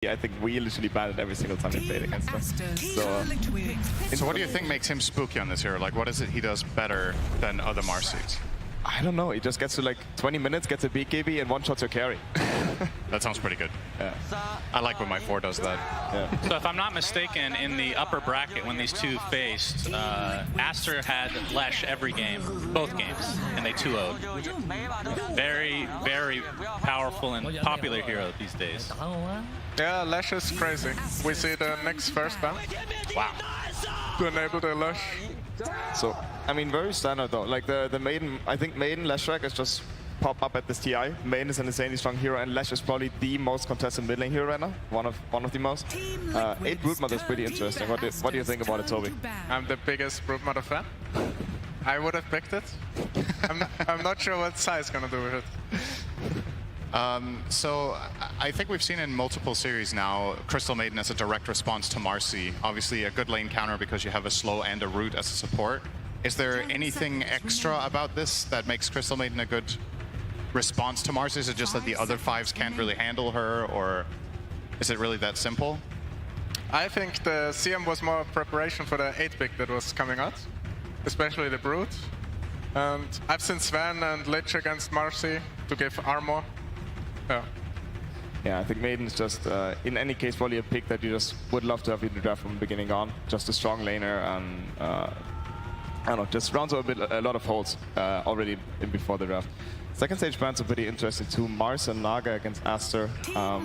I think we literally banned it every single time we played against them. So what do you think makes him spooky on this hero? Like, what is it he does better than other Marcies? I don't know. He just gets to like 20 minutes, gets a BKB, and one-shots your carry. That sounds pretty good. Yeah. I like when my 4 does that. Yeah. So if I'm not mistaken, in the upper bracket when these two faced, Aster had Lesh every game, both games, and they 2-0'd. Very, very powerful and popular hero these days. Yeah, Lesh is crazy. We see the next first ban. Wow. To enable the Lesh. So, I mean, very standard though. Like the Maiden, I think Maiden Leshrac is just pop up at this TI. Maiden is an insanely strong hero, and Lesh is probably the most contested mid lane hero right now. One of the most. 8 Broodmother is pretty interesting. What do you think about it, Toby? I'm the biggest Broodmother fan. I would have picked it. I'm not sure what Sai is gonna do with it. So I think we've seen in multiple series now Crystal Maiden as a direct response to Marcy. Obviously a good lane counter because you have a slow and a root as a support. Is there anything extra about this that makes Crystal Maiden a good response to Marcy? Is it just that the other 5s can't really handle her, or is it really that simple? I think the CM was more preparation for the 8-pick that was coming out, especially the Brood. And I've seen Sven and Lich against Marcy to give armor. Yeah. Yeah, I think Maiden's just, in any case, probably a pick that you just would love to have in the draft from the beginning on. Just a strong laner and, I don't know, just rounds up a lot of holes already before the draft. Second stage bans are pretty interesting too. Mars and Naga against Aster. I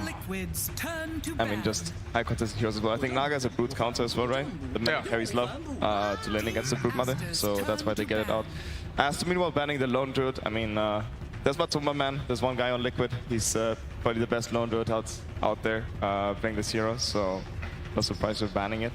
mean, just high contested heroes as well. I think Naga is a Brood counter as well, right? The meta carries love to lane against the Broodmother, so that's why they get it out. Aster, meanwhile, banning the Lone Druid. I mean, there's Matumba, man. There's one guy on Liquid. He's probably the best Lone Druid out there playing this hero, so no surprise they're banning it.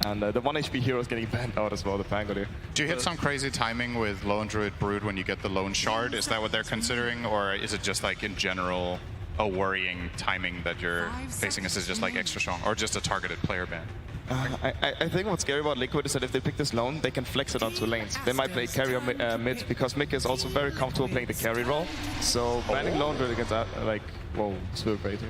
And the 1 HP hero is getting banned out as well, the Pangolier. Do you hit some crazy timing with Lone Druid Brood when you get the Lone Shard? Is that what they're considering, or is it just like in general a worrying timing that you're facing? Is it just like extra strong, or just a targeted player ban? I think what's scary about Liquid is that if they pick this Lone, they can flex it onto lanes. They might play carry or mid, because Mick is also very comfortable playing the carry role. So banning Lone Druid against like, whoa, super crazy.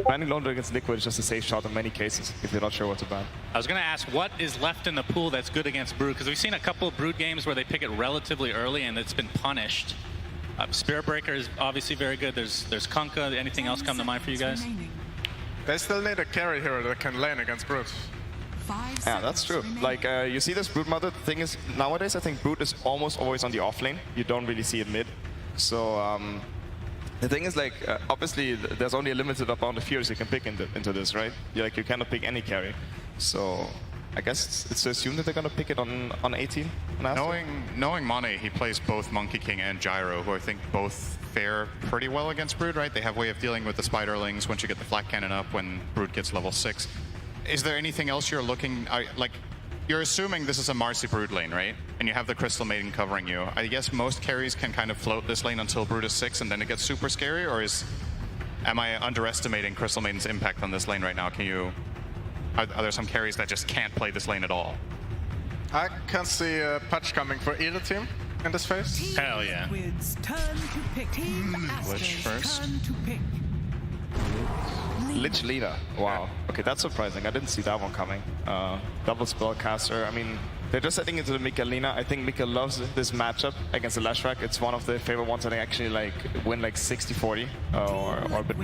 Banning Lone Druid against Liquid is just a safe shot in many cases if you're not sure what to ban. I was going to ask, what is left in the pool that's good against Brood? Because we've seen a couple of Brood games where they pick it relatively early and it's been punished. Spirit Breaker is obviously very good. There's Kunkka. Anything else come to mind for you guys? They still need a carry hero that can lane against Brood. Yeah, that's true. Like, you see this Broodmother, the thing is, nowadays I think Brood is almost always on the off lane. You don't really see it mid. So, the thing is, like, obviously there's only a limited amount of heroes you can pick into this, right? You cannot pick any carry. So, I guess it's to assume that they're gonna pick it on 18. Knowing Mane, he plays both Monkey King and Gyro, who I think both fare pretty well against Brood, right? They have a way of dealing with the Spiderlings once you get the Flak Cannon up when Brood gets level 6. Is there anything else you're looking, like, you're assuming this is a Marcy Brood lane, right? And you have the Crystal Maiden covering you. I guess most carries can kind of float this lane until Brood is 6 and then it gets super scary, or am I underestimating Crystal Maiden's impact on this lane right now? Are there some carries that just can't play this lane at all? I can see a patch coming for either team in this phase. Hell yeah. Lich first. Lich Leader. Wow. Okay, that's surprising. I didn't see that one coming. Double Spellcaster. I mean, they're just setting into the Michalina. I think Mika loves this matchup against the Leshrac. It's one of the favorite ones that they actually like win like 60-40 or a bit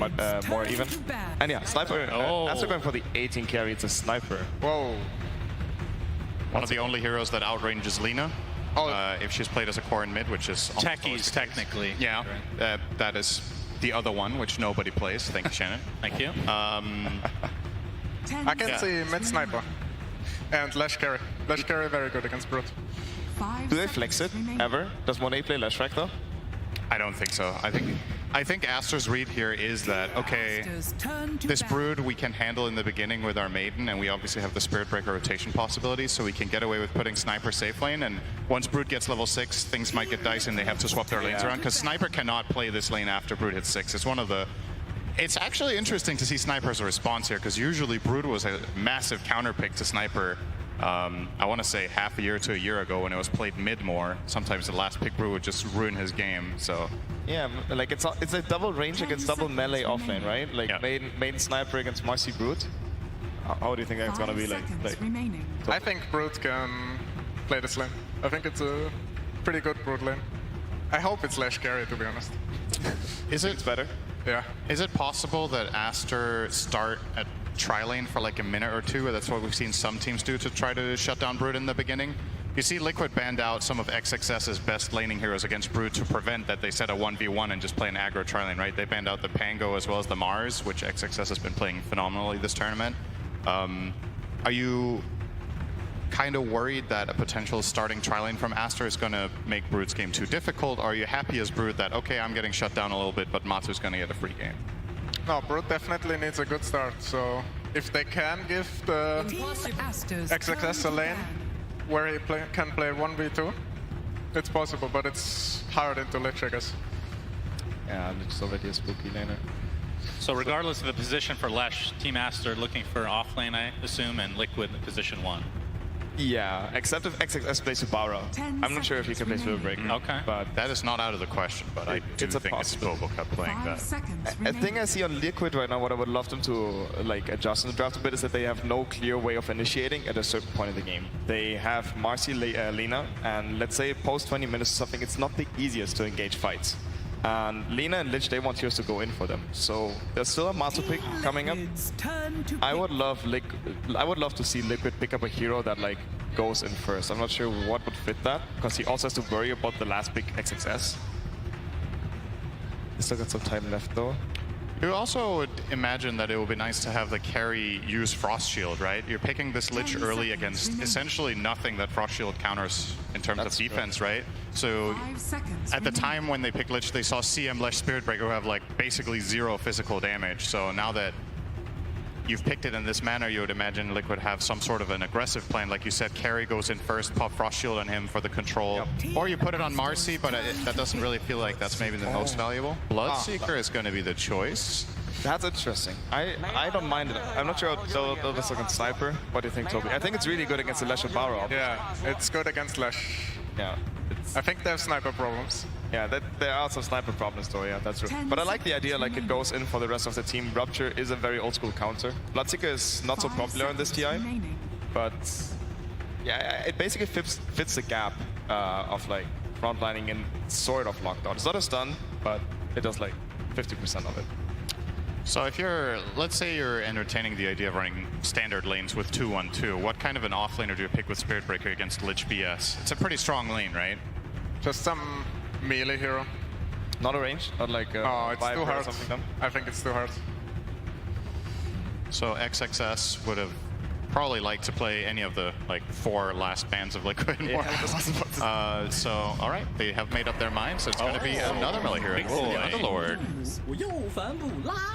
more even. And yeah, Sniper. After going for the 18 carry, it's a Sniper. Whoa. One of the only heroes that outranges Lina. If she's played as a core in mid, which is Techies, technically. Yeah, that is the other one, which nobody plays. Thank you, Shannon. Thank you. I can see mid Sniper and Lesh carry. Lesh carry very good against Brood. Do they flex it ever? Does Monet play Leshrac though? I don't think so. I think Aster's read here is that, okay, this Brood we can handle in the beginning with our Maiden, and we obviously have the Spirit Breaker rotation possibility, so we can get away with putting Sniper safe lane, and once Brood gets level 6, things might get dicey and they have to swap their lanes around, because Sniper cannot play this lane after Brood hits 6. It's one of the... It's actually interesting to see Sniper as a response here, because usually Brood was a massive counter pick to Sniper I want to say half a year to a year ago when it was played mid more, sometimes the last pick brew would just ruin his game. So yeah, like it's a double range against double melee offlane, right? Like main sniper against Marcy Brute. How do you think that's gonna be like? I think Brute can play this lane. I think it's a pretty good Brute lane. I hope it's less scary, to be honest. Is it better? Yeah. Is it possible that Aster start at tri-lane for like a minute or two? That's what we've seen some teams do to try to shut down Brood in the beginning. You see Liquid banned out some of XXS's best laning heroes against Brood to prevent that they set a 1v1 and just play an aggro tri-lane, right? They banned out the Pango as well as the Mars, which XXS has been playing phenomenally this tournament. Are you kind of worried that a potential starting tri-lane from Aster is going to make Brood's game too difficult? Or are you happy as Brood that, okay, I'm getting shut down a little bit, but Matsu's going to get a free game? No, Brood definitely needs a good start. So if they can give the XXS a lane where he can play 1v2, it's possible, but it's hard into Lich, I guess. Yeah, Lich is already a spooky laner. So regardless of the position for Lesh, Team Aster looking for off lane, I assume, and Liquid in position 1. Yeah, except if XXS plays Subara. I'm not sure if he can play Spellbreaker. Okay. But that is not out of the question, but I do think it's Bobocup playing that. A thing I see on Liquid right now, what I would love them to like adjust in the draft a bit, is that they have no clear way of initiating at a certain point in the game. They have Marcy, Lina, and let's say post 20 minutes or something, it's not the easiest to engage fights. And Lina and Lich, they want heroes to go in for them. So there's still a Matsu pick coming up. I would love to see Liquid pick up a hero that like goes in first. I'm not sure what would fit that, because he also has to worry about the last pick XXS. He still got some time left though. You also would imagine that it would be nice to have the carry use Frost Shield, right? You're picking this Lich early against essentially nothing that Frost Shield counters in terms of defense, right? So at the time when they picked Lich, they saw CM Lesh Spiritbreaker who have like basically 0 physical damage. So now that you've picked it in this manner, you would imagine Liquid have some sort of an aggressive plan. Like you said, carry goes in first, pop Frost Shield on him for the control. Yep. Or you put it on Marcy, but that doesn't really feel like that's maybe the most valuable. Bloodseeker is going to be the choice. That's interesting. I don't mind it. I'm not sure how this against Sniper. What do you think, Toby? I think it's really good against the Lesh and Barrow. Yeah, it's good against Lesh. Yeah. I think they have sniper problems. Yeah, there are some sniper problems though, yeah, that's true. But I like the idea, like it goes in for the rest of the team. Rupture is a very old school counter. Bloodseeker is not so popular in this TI, but yeah, it basically fits the gap of like frontlining and sort of lockdown. It's not a stun, but it does like 50% of it. So if you're, let's say you're entertaining the idea of running standard lanes with 2-1-2, what kind of an offlaner do you pick with Spiritbreaker against Lich BS? It's a pretty strong lane, right? Just some melee hero. Not a range? Not like oh, it's too hard. Something I think it's too hard. So XXS would have probably liked to play any of the like 4 last bands of Liquid. Yeah. So, all right, they have made up their minds. So it's going to be another melee hero, the Underlord.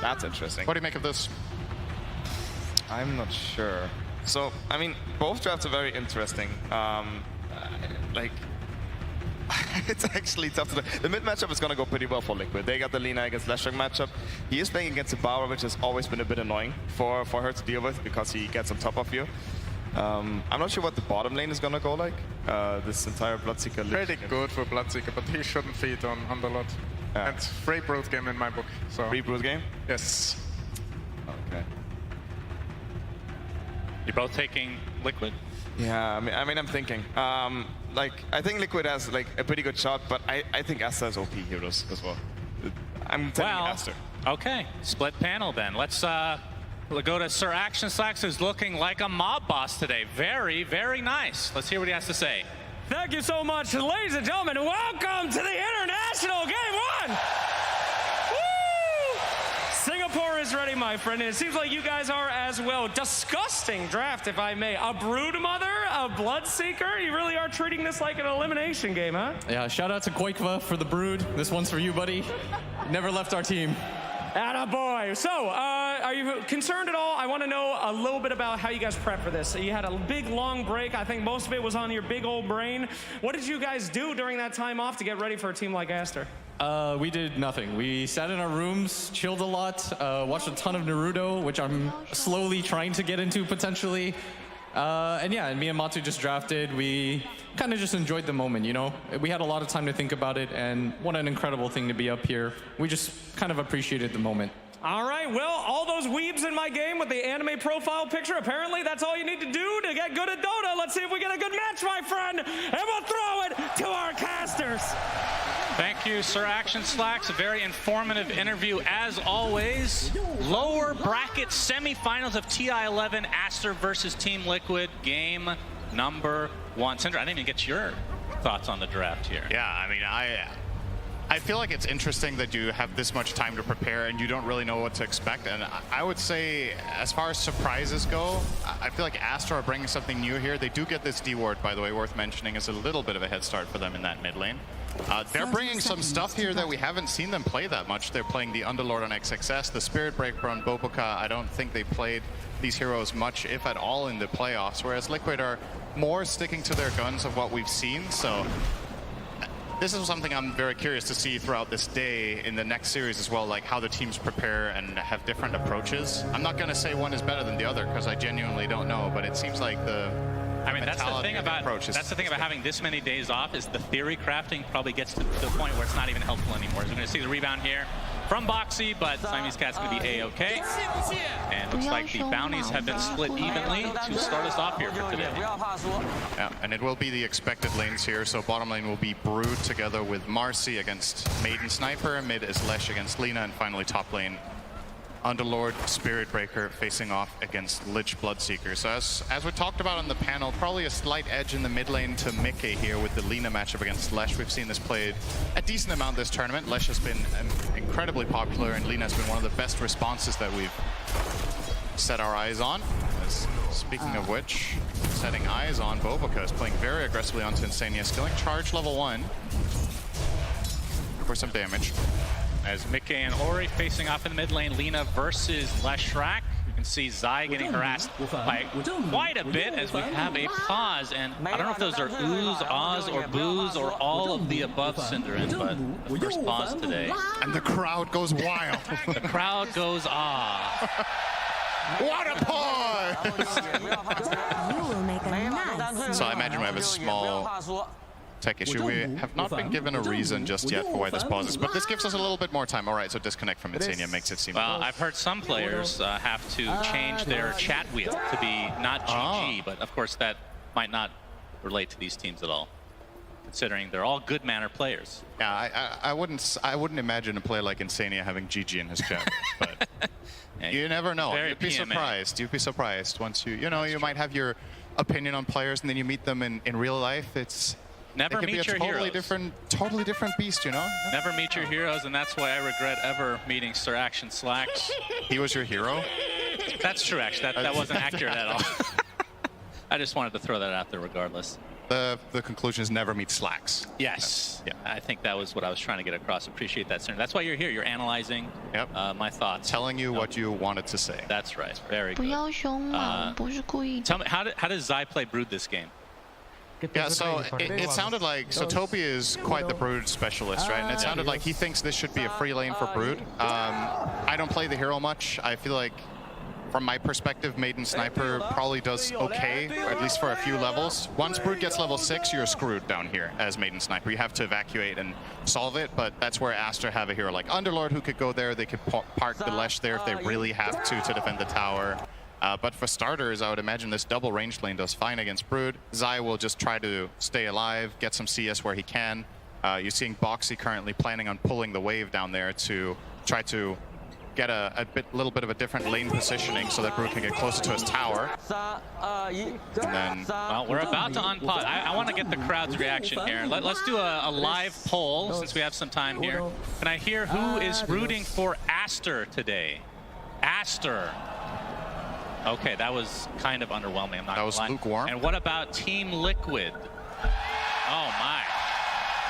That's interesting. What do you make of this? I'm not sure. So, I mean, both drafts are very interesting. Like, it's actually tough to do. The mid matchup is going to go pretty well for Liquid. They got the Lina against Leshrac matchup. He is playing against Subara, which has always been a bit annoying for her to deal with because he gets on top of you. I'm not sure what the bottom lane is going to go like. This entire Bloodseeker. Pretty good for Bloodseeker, but he shouldn't feed on Underlord. Yeah. And free Brood game in my book. So. Free Brood game? Yes. Okay. You're both taking Liquid? Yeah, I mean, I'm thinking. Like, I think Liquid has like a pretty good shot, but I think Aster has OP heroes as well. I'm taking Aster. Okay, split panel then. Let's go to Sir Action Slacks, who's looking like a mob boss today. Very, very nice. Let's hear what he has to say. Thank you so much, ladies and gentlemen. Welcome to the International Game 1! Woo! Singapore is ready, my friend, and it seems like you guys are as well. Disgusting draft, if I may. A Brood Mother, a Bloodseeker. You really are treating this like an elimination game, huh? Yeah, shout out to Quakeva for the Brood. This one's for you, buddy. Never left our team. Attaboy. So, are you concerned at all? I want to know a little bit about how you guys prep for this. You had a big, long break. I think most of it was on your big old brain. What did you guys do during that time off to get ready for a team like Aster? We did nothing. We sat in our rooms, chilled a lot, watched a ton of Naruto, which I'm slowly trying to get into potentially. And yeah, and me and Matu just drafted. We kind of just enjoyed the moment, you know? We had a lot of time to think about it, and what an incredible thing to be up here. We just kind of appreciated the moment. All right, well, all those weebs in my game with the anime profile picture, apparently that's all you need to do to get good at Dota. Let's see if we get a good match, my friend, and we'll throw it to our casters. Thank you, Sir Action Slacks. A very informative interview as always. Lower bracket semifinals of TI11, Aster versus Team Liquid, game number 1. Cinder, I didn't even get your thoughts on the draft here. Yeah, I mean, I feel like it's interesting that you have this much time to prepare and you don't really know what to expect. And I would say, as far as surprises go, I feel like Aster are bringing something new here. They do get this D ward, by the way, worth mentioning, is a little bit of a head start for them in that mid lane. They're bringing some stuff here that we haven't seen them play that much. They're playing the Underlord on XXS, the Spirit Breaker on Boboka. I don't think they played these heroes much, if at all, in the playoffs, whereas Liquid are more sticking to their guns of what we've seen. So this is something I'm very curious to see throughout this day in the next series as well, like how the teams prepare and have different approaches. I'm not going to say one is better than the other because I genuinely don't know, but it seems like the that's the thing about having this many days off is the theory crafting probably gets to the point where it's not even helpful anymore. We're going to see the rebound here from Boxy, but Siamese Cat's going to be A-okay. And looks like the bounties have been split evenly to start us off here for today. Yeah, and it will be the expected lanes here. So bottom lane will be Brood together with Marcy against Maiden Sniper, mid is Lesh against Lina, and finally top lane Underlord, Spirit Breaker facing off against Lich Bloodseeker. So as we talked about on the panel, probably a slight edge in the mid lane to Mickey here with the Lina matchup against Lesh. We've seen this played a decent amount this tournament. Lesh has been incredibly popular, and Lina has been one of the best responses that we've set our eyes on. Speaking of which, setting eyes on, Boboka is playing very aggressively onto Insania, skilling charge level 1 for some damage. As Mickey and Ori facing off in the mid lane, Lina versus Leshrac. You can see Zai getting harassed by quite a bit as we have a pause. And I don't know if those are oohs, ahs, or boos, or all of the above, Cinderin, but the first pause today. And the crowd goes wild. The crowd goes ah. What a pause! So I imagine we have a small tech issue. We have not been given a reason just yet for why this pauses, but this gives us a little bit more time. All right, so disconnect from Insania makes it seem... Well, I've heard some players have to change their chat wheel to be not GG, but of course that might not relate to these teams at all, considering they're all good manner players. Yeah, I wouldn't imagine a player like Insania having GG in his chat, but you never know. You'd be surprised. You'd be surprised once you know, you might have your opinion on players and then you meet them in real life. Never meet your heroes. Totally different beast, you know? Never meet your heroes, and that's why I regret ever meeting Sir Action Slacks. He was your hero? That's true, actually. That wasn't accurate at all. I just wanted to throw that out there regardless. The conclusion is never meet Slacks. Yes. Yeah. I think that was what I was trying to get across. Appreciate that, Senator. That's why you're here. You're analyzing my thoughts. Telling you what you wanted to say. That's right. Very good. Tell me, how does Zai play Brood this game? Yeah, so it sounded like, so Topi is quite the Brood specialist, right? And it sounded like he thinks this should be a free lane for Brood. I don't play the hero much. I feel like, from my perspective, Maiden Sniper probably does okay, or at least for a few levels. Once Brood gets level 6, you're screwed down here as Maiden Sniper. You have to evacuate and solve it, but that's where Aster have a hero like Underlord who could go there. They could park the Lesh there if they really have to defend the tower. But for starters, I would imagine this double range lane does fine against Brood. Zai will just try to stay alive, get some CS where he can. You're seeing Boxy currently planning on pulling the wave down there to try to get a little bit of a different lane positioning so that Brood can get closer to his tower. And then... Well, we're about to unpause. I want to get the crowd's reaction here. Let's do a live poll since we have some time here. Can I hear who is rooting for Aster today? Aster. Okay, that was kind of underwhelming. I'm not gonna lie. That was lukewarm. And what about Team Liquid? Oh my.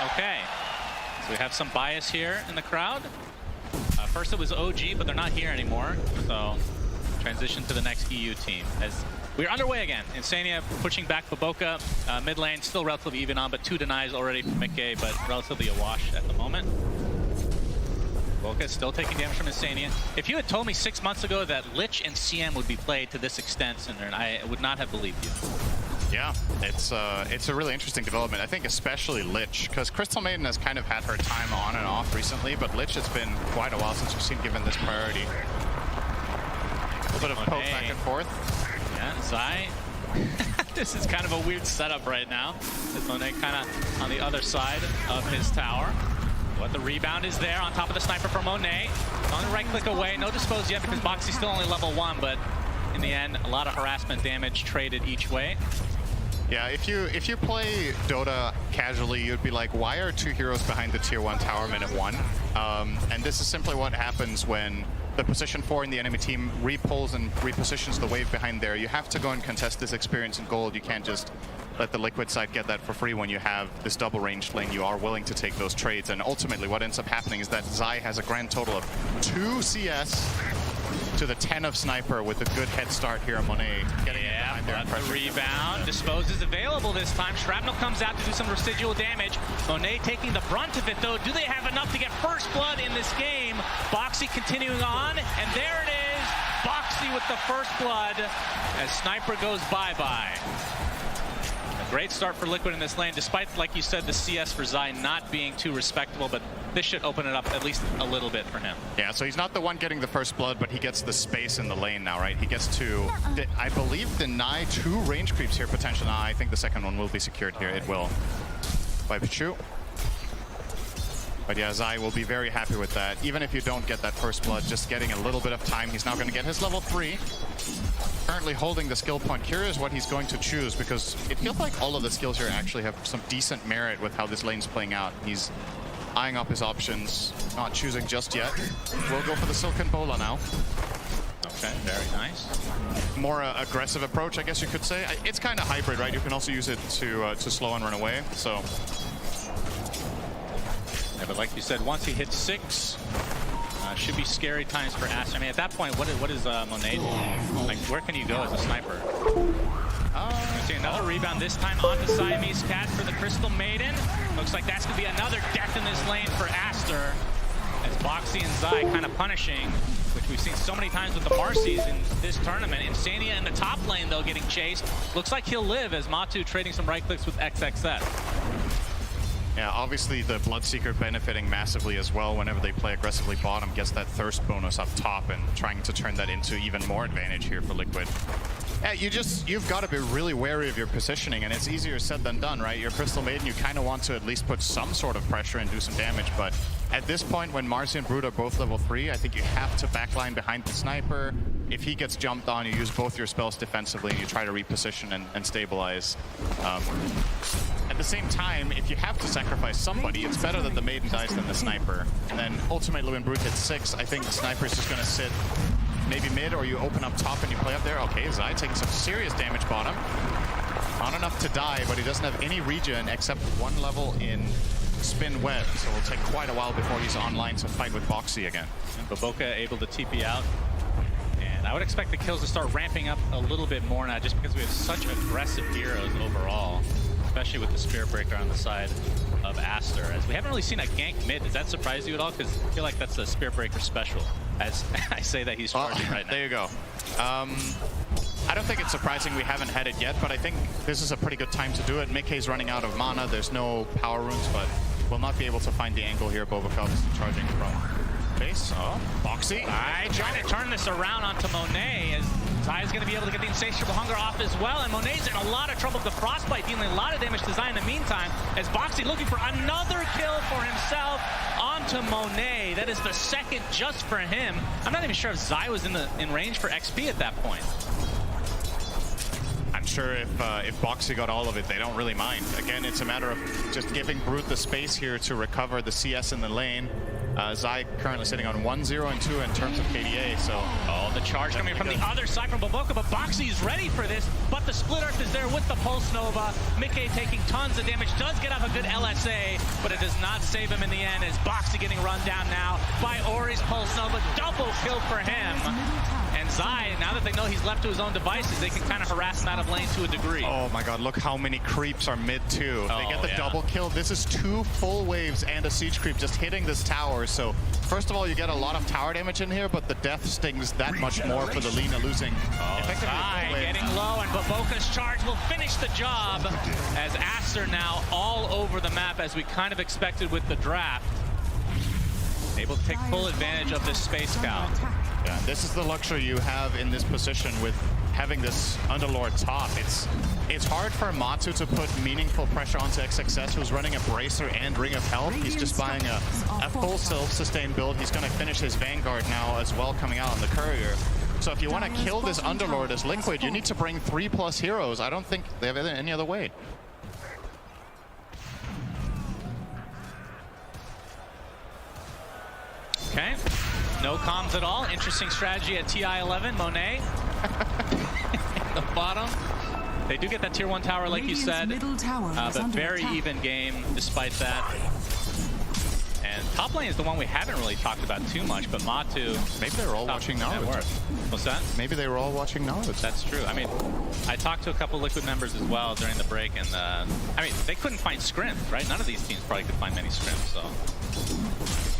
Okay. So we have some bias here in the crowd. First it was OG, but they're not here anymore. So transition to the next EU team. As we're underway again. Insania pushing back Boboka. Mid lane still relatively even on, but 2 denies already from Mickey, but relatively a wash at the moment. Boca is still taking damage from Insania. If you had told me 6 months ago that Lich and CM would be played to this extent, Cinder, I would not have believed you. Yeah, it's a really interesting development. I think especially Lich, because Crystal Maiden has kind of had her time on and off recently, but Lich has been quite a while since we've seen given this priority. A little bit of poke back and forth. Yeah, Zai. This is kind of a weird setup right now. With Monet kind of on the other side of his tower. But the rebound is there on top of the sniper for Monet. On the right click away, no dispose yet because Boxy's still only level 1, but in the end, a lot of harassment damage traded each way. Yeah, if you play Dota casually, you'd be like, why are 2 heroes behind the tier 1 tower minute 1? And this is simply what happens when the position 4 in the enemy team repulls and repositions the wave behind there. You have to go and contest this experience in gold. You can't just let the Liquid side get that for free when you have this double ranged lane. You are willing to take those trades, and ultimately what ends up happening is that Zai has a grand total of 2 CS to the 10 of Sniper with a good head start here on Monet. Getting it behind there. The rebound. Dispose is available this time. Shrapnel comes out to do some residual damage. Monet taking the brunt of it, though. Do they have enough to get first blood in this game? Boxy continuing on, and there it is. Boxy with the first blood as Sniper goes bye-bye. A great start for Liquid in this lane, despite, like you said, the CS for Zai not being too respectable, but this should open it up at least a little bit for him. Yeah, so he's not the one getting the first blood, but he gets the space in the lane now, right? He gets to, I believe, deny 2 range creeps here potentially. I think the second one will be secured here. It will. By Pichu. But yeah, Zai will be very happy with that. Even if you don't get that first blood, just getting a little bit of time. He's now going to get his level 3. Currently holding the skill point. Curious what he's going to choose, because it feels like all of the skills here actually have some decent merit with how this lane's playing out. He's eyeing up his options, not choosing just yet. We'll go for the Silken Bola now. Okay, very nice. More aggressive approach, I guess you could say. It's kind of hybrid, right? You can also use it to slow and run away, so... Yeah, but like you said, once he hits 6, should be scary times for Aster. I mean, at that point, what is Monet doing? Like, where can you go as a sniper? See another rebound this time onto Siamese Cat for the Crystal Maiden. Looks like that's going to be another death in this lane for Aster. As Boxy and Zai kind of punishing, which we've seen so many times with the Marcies in this tournament. Insania in the top lane, though, getting chased. Looks like he'll live as Matu trading some right clicks with XXS. Yeah, obviously the Bloodseeker benefiting massively as well whenever they play aggressively bottom, gets that thirst bonus up top and trying to turn that into even more advantage here for Liquid. Yeah, you've got to be really wary of your positioning, and it's easier said than done, right? Your Crystal Maiden, you kind of want to at least put some sort of pressure and do some damage, but at this point when Marcy and Brood are both level 3, I think you have to backline behind the Sniper. If he gets jumped on, you use both your spells defensively and you try to reposition and stabilize. At the same time, if you have to sacrifice somebody, it's better that the Maiden dies than the Sniper. And then ultimately when Brood hits 6, I think the Sniper is just going to sit maybe mid, or you open up top and you play up there. Okay, Zai taking some serious damage bottom. Not enough to die, but he doesn't have any regen except 1 level in Spin Web, so it'll take quite a while before he's online to fight with Boxy again. And Boboka able to TP out. And I would expect the kills to start ramping up a little bit more now, just because we have such aggressive heroes overall, especially with the Spirit Breaker on the side of Aster. As we haven't really seen a gank mid. Does that surprise you at all? Because I feel like that's a Spirit Breaker special, as I say that he's charging right now. There you go. I don't think it's surprising we haven't had it yet, but I think this is a pretty good time to do it. Mickey's running out of mana. There's no power runes, but we'll not be able to find the angle here. Bobokov is charging from base. Oh, Boxy. Trying to turn this around onto Monet, as Zai's going to be able to get the Insatiable Hunger off as well, and Monet's in a lot of trouble with the Frostbite, dealing a lot of damage to Zai in the meantime, as Boxy looking for another kill for himself onto Monet. That is the second just for him. I'm not even sure if Zai was in range for XP at that point. I'm sure if Boxy got all of it, they don't really mind. Again, it's a matter of just giving Brute the space here to recover the CS in the lane. Zai currently sitting on 1-0 and 2 in terms of KDA, so... Oh, the charge coming from the other side from Boboka, but Boxy is ready for this, but the Split Earth is there with the Pulse Nova. Mickey taking tons of damage, does get off a good LSA, but it does not save him in the end, as Boxy getting run down now by Ori's Pulse Nova. Double kill for him. And Zai, now that they know he's left to his own devices, they can kind of harass him out of lane to a degree. Oh my god, look how many creeps are mid too. They get the double kill. This is 2 full waves and a siege creep just hitting this tower, so First of all, you get a lot of tower damage in here, but the death stings that much more for the Lina losing. Zai getting low, and Baboka's charge will finish the job as Aster now all over the map, as we kind of expected with the draft. Able to take full advantage of this space cow. Yeah, this is the luxury you have in this position with having this Underlord top. It's hard for Matu to put meaningful pressure onto XXS, who's running a Bracer and Ring of Health. He's just buying a full self-sustained build. He's going to finish his Vanguard now as well, coming out on the Courier. So if you want to kill this Underlord as Liquid, you need to bring 3+ heroes. I don't think they have any other way. Okay, no comms at all. Interesting strategy at TI11. Monet at the bottom. They do get that tier 1 tower, like you said, but very even game despite that. And top lane is the one we haven't really talked about too much, but Matu... Maybe they're all watching knowledge. What's that? Maybe they were all watching knowledge. That's true. I mean, I talked to a couple Liquid members as well during the break, and I mean, they couldn't find scrim, right? None of these teams probably could find many scrims, so...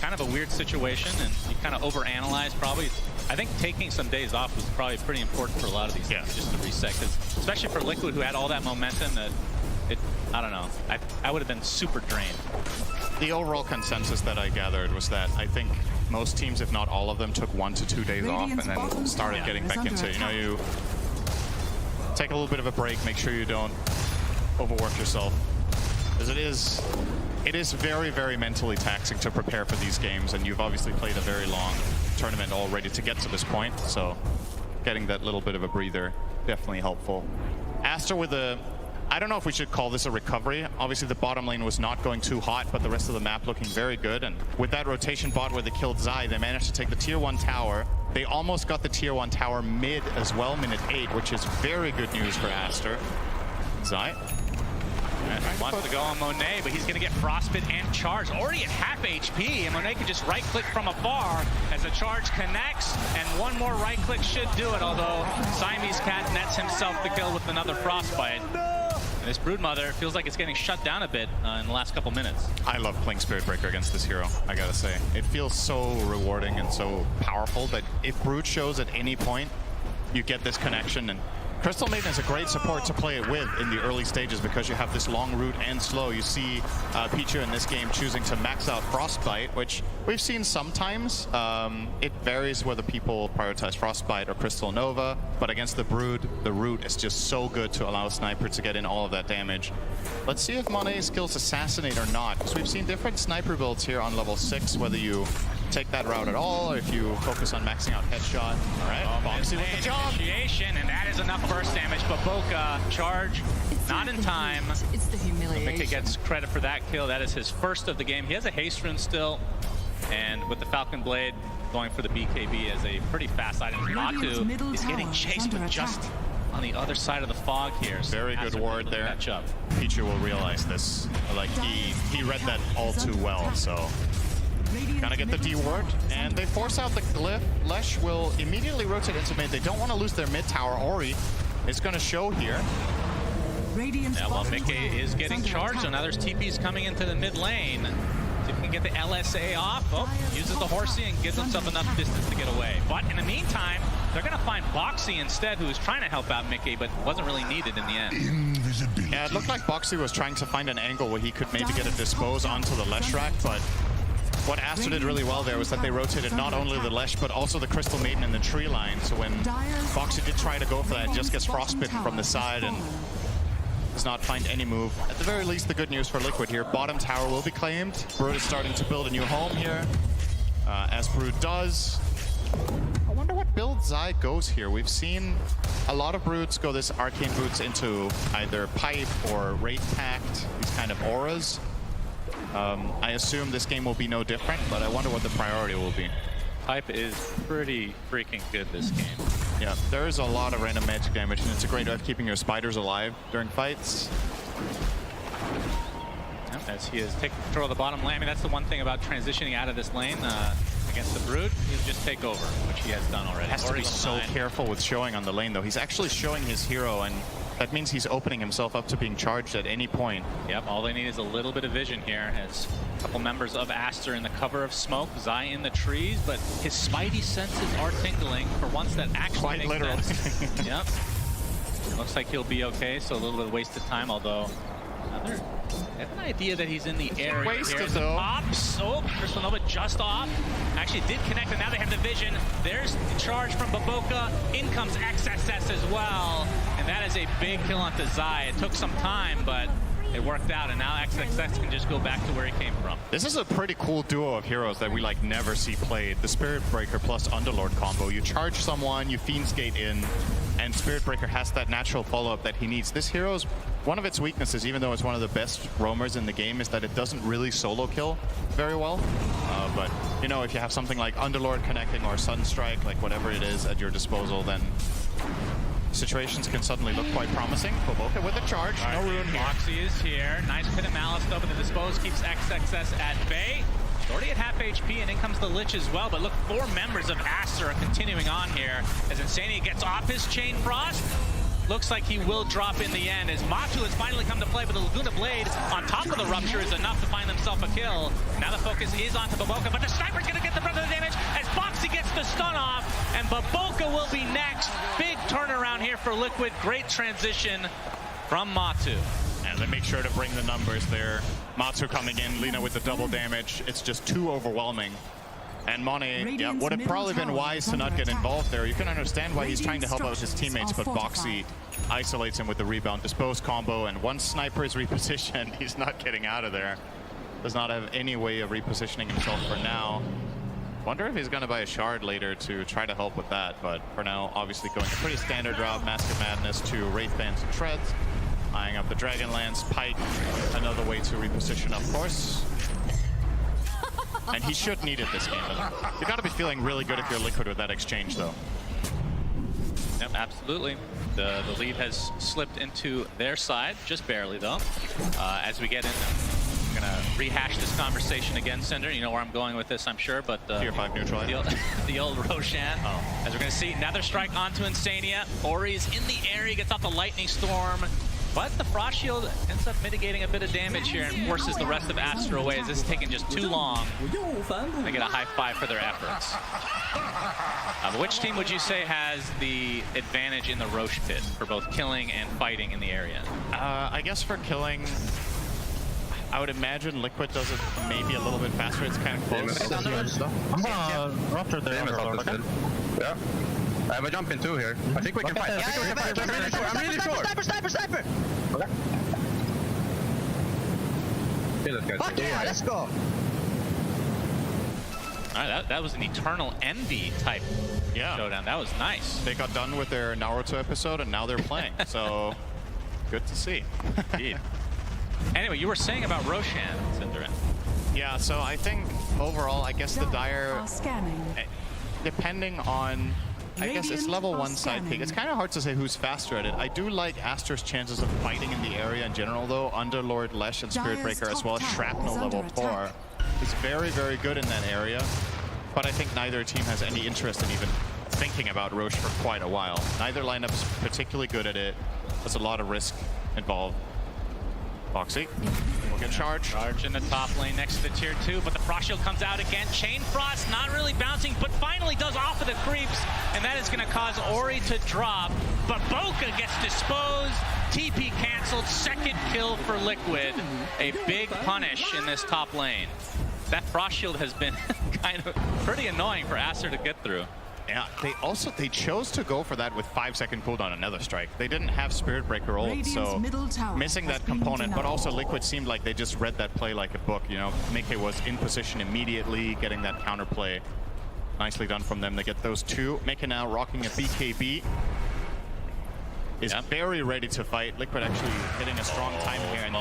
Kind of a weird situation, and you kind of overanalyze probably. I think taking some days off was probably pretty important for a lot of these teams, just to reset, because especially for Liquid, who had all that momentum, that I don't know, I would have been super drained. The overall consensus that I gathered was that I think most teams, if not all of them, took 1 to 2 days off and then started getting back into it. You know, you take a little bit of a break, make sure you don't overwork yourself, because it is very, very mentally taxing to prepare for these games, and you've obviously played a very long tournament already to get to this point, so getting that little bit of a breather, definitely helpful. Aster with a... I don't know if we should call this a recovery. Obviously, the bottom lane was not going too hot, but the rest of the map looking very good, and with that rotation bot where they killed Zai, they managed to take the tier 1 tower. They almost got the tier 1 tower mid as well, minute 8, which is very good news for Aster. Zai. Wants to go on Monet, but he's going to get frostbit and charge. Already at half HP, and Monet can just right-click from afar as the charge connects, and one more right-click should do it, although Siamese Cat nets himself the kill with another frostbite. And this Broodmother feels like it's getting shut down a bit in the last couple minutes. I love playing Spirit Breaker against this hero, I gotta say. It feels so rewarding and so powerful that if Brood shows at any point, you get this connection, and Crystal Maiden is a great support to play it with in the early stages because you have this long route and slow. You see Pichu in this game choosing to max out Frostbite, which we've seen sometimes. It varies whether people prioritize Frostbite or Crystal Nova, but against the Brood, the route is just so good to allow Sniper to get in all of that damage. Let's see if Monet's skills Assassinate or not, because we've seen different Sniper builds here on level 6, whether you take that route at all, or if you focus on maxing out Headshot. All right, Boxy with the job. Initiation, and that is enough burst damage. Baboka charge, not in time. It's the humiliation. Mickey gets credit for that kill. That is his first of the game. He has a haste rune still, and with the Falcon Blade going for the BKB as a pretty fast item. Matu is getting chased, but just on the other side of the fog here. So very good ward there. Pichu will realize this. Like he read that all too well. So gonna get the D ward, and they force out the glyph. Lesh will immediately rotate into mid. They don't want to lose their mid tower. Ori is gonna show here. Yeah, well, Mickey is getting charged, so now there's TPs coming into the mid lane. See if we can get the LSA off. Oh, uses the horsey and gives himself enough distance to get away. But in the meantime, they're going to find Boxy instead, who was trying to help out Mickey, but wasn't really needed in the end. Yeah, it looked like Boxy was trying to find an angle where he could maybe get a dispose onto the Leshrac, but what Aster did really well there was that they rotated not only the Lesh, but also the Crystal Maiden in the tree line. So when Boxy did try to go for that, it just gets frostbitten from the side and does not find any move. At the very least, the good news for Liquid here, bottom tower will be claimed. Brood is starting to build a new home here, as Brood does. I wonder what build Zai goes here. We've seen a lot of Broods go this Arcane Boots into either Pipe or Wraith Pact, these kind of auras. I assume this game will be no different, but I wonder what the priority will be. Pipe is pretty freaking good this game. Yeah, there is a lot of random magic damage, and it's a great way of keeping your spiders alive during fights. Yep, as he is taking control of the bottom lane. I mean, that's the one thing about transitioning out of this lane against the Brood. He'll just take over, which he has done already. Has to be so careful with showing on the lane, though. He's actually showing his hero, and that means he's opening himself up to being charged at any point. Yep, all they need is a little bit of vision here as couple members of Aster in the cover of smoke, Zai in the trees, but his spidey senses are tingling for once. That actually Quite makes literally. sense. Yep. Looks like he'll be okay, so a little bit of wasted time, although I have an idea that he's in the area. Wasted though. Ops. Oh, Crystal Nova just off. Actually did connect, and now they have the vision. There's the charge from Baboka. In comes XSS as well. And that is a big kill onto Zai. It took some time, but it worked out, and now XXX can just go back to where he came from. This is a pretty cool duo of heroes that we like never see played. The Spirit Breaker plus Underlord combo. You charge someone, you Fiend's Gate in, and Spirit Breaker has that natural follow-up that he needs. This hero's, one of its weaknesses, even though it's one of the best roamers in the game, is that it doesn't really solo kill very well. But, you know, if you have something like Underlord connecting or Sunstrike, like whatever it is at your disposal, then situations can suddenly look quite promising. Baboka with a charge, no ruin here. Moxie is here. Nice Pit of Malice though, but the Dispose keeps XXS at bay. Already at half HP, and in comes the Lich as well. But look, 4 members of Aster are continuing on here as Insania gets off his Chain Frost. Looks like he will drop in the end as Matu has finally come to play, but the Laguna Blade on top of the Rupture is enough to find himself a kill. Now the focus is onto Baboka, but the Sniper's gonna get the brunt of the damage as Boxy gets the stun off, and Baboka will be next. Big turnaround here for Liquid. Great transition from Matu. And they make sure to bring the numbers there. Matsu coming in, Lina with the double damage. It's just too overwhelming. And Monet, yeah, would have probably been wise to not get involved there. You can understand why he's trying to help out his teammates, but Boxy isolates him with the rebound dispose combo, and once Sniper is repositioned, he's not getting out of there. Does not have any way of repositioning himself for now. Wonder if he's going to buy a shard later to try to help with that, but for now, obviously going a pretty standard route, Mask of Madness to Wraith Bands and Treads, eyeing up the Dragonlance, Pike, another way to reposition, of course. And he should need it this game. You got to be feeling really good if you're Liquid with that exchange, though. Yep, absolutely. The lead has slipped into their side, just barely though. As we get in, we're gonna rehash this conversation again, Cinder. You know where I'm going with this, I'm sure, but Tier 5 neutral. the old Roshan. As we're gonna see another strike onto Insania. Ori's in the area, gets off the Lightning Storm. But the Frost Shield ends up mitigating a bit of damage here and forces the rest of Aster away as this is taking just too long. They get a high five for their efforts. But which team would you say has the advantage in the Roche pit for both killing and fighting in the area? I guess for killing, I would imagine Liquid does it maybe a little bit faster. It's kind of close. After the yeah. I have a jump in 2 here. I think we can fight. I'm really sure. Sniper! Okay. Fuck yeah, let's go! Alright, that was an Eternal Envy type showdown. That was nice. They got done with their Naruto episode and now they're playing. So, good to see. Indeed. Anyway, you were saying about Roshan, Cinderin. Yeah, so I think overall, I guess the Dire, depending on, I guess it's level 1 side pick. It's kind of hard to say who's faster at it. I do like Aster's chances of fighting in the area in general, though. Underlord, Lesh, and Spirit Breaker, as well as Shrapnel level 4. Is very, very good in that area. But I think neither team has any interest in even thinking about Roche for quite a while. Neither lineup is particularly good at it. There's a lot of risk involved. Foxy will get charged. Charge in the top lane next to the tier 2, but the Frost Shield comes out again. Chain Frost not really bouncing, but finally does off of the creeps, and that is going to cause Ori to drop. But Baboka gets disposed. TP canceled. Second kill for Liquid. A big punish in this top lane. That Frost Shield has been kind of pretty annoying for Aster to get through. Yeah, they chose to go for that with 5-second cooldown another strike. They didn't have Spirit Breaker ult, so missing that component, but also Liquid seemed like they just read that play like a book, you know. Mike was in position immediately, getting that counterplay. Nicely done from them. They get those 2. Mike now rocking a BKB. Is very ready to fight. Liquid actually hitting a strong time here. And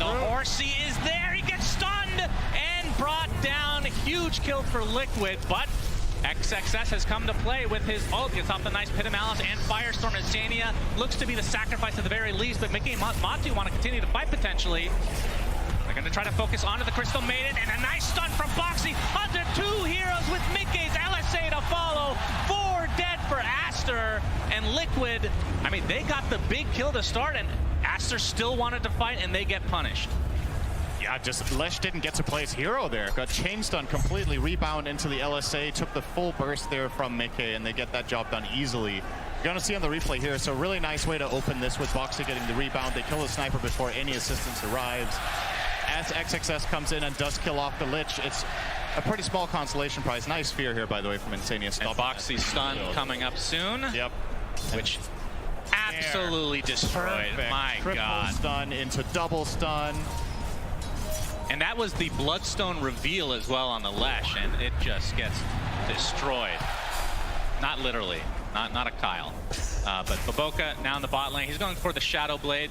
the Horsey is there. He gets stunned and brought down. Huge kill for Liquid, but XXS has come to play with his ult. Gets off the nice Pit of Malice and Firestorm. Insania looks to be the sacrifice at the very least, but Mickey and Matu want to continue to fight potentially. They're going to try to focus onto the Crystal Maiden, and a nice stun from Boxy onto 2 heroes with Mickey's LSA to follow. 4 dead for Aster, and Liquid, I mean, they got the big kill to start, and Aster still wanted to fight, and they get punished. Yeah, just Lesh didn't get to play his hero there. Got chain stun completely, rebound into the LSA, took the full burst there from Mickey, and they get that job done easily. You're gonna see on the replay here, so really nice way to open this with Boxy getting the rebound. They kill the sniper before any assistance arrives. As XXS comes in and does kill off the Lich, it's a pretty small consolation prize. Nice fear here, by the way, from Insania. And Boxy's stun coming up soon. Yep. Which absolutely destroyed. Perfect. My Triple God. stun into double stun. And that was the Bloodstone reveal as well on the Lesh, and it just gets destroyed. Not literally, not a Kyle. But Baboka now in the bot lane. He's going for the Shadow Blade.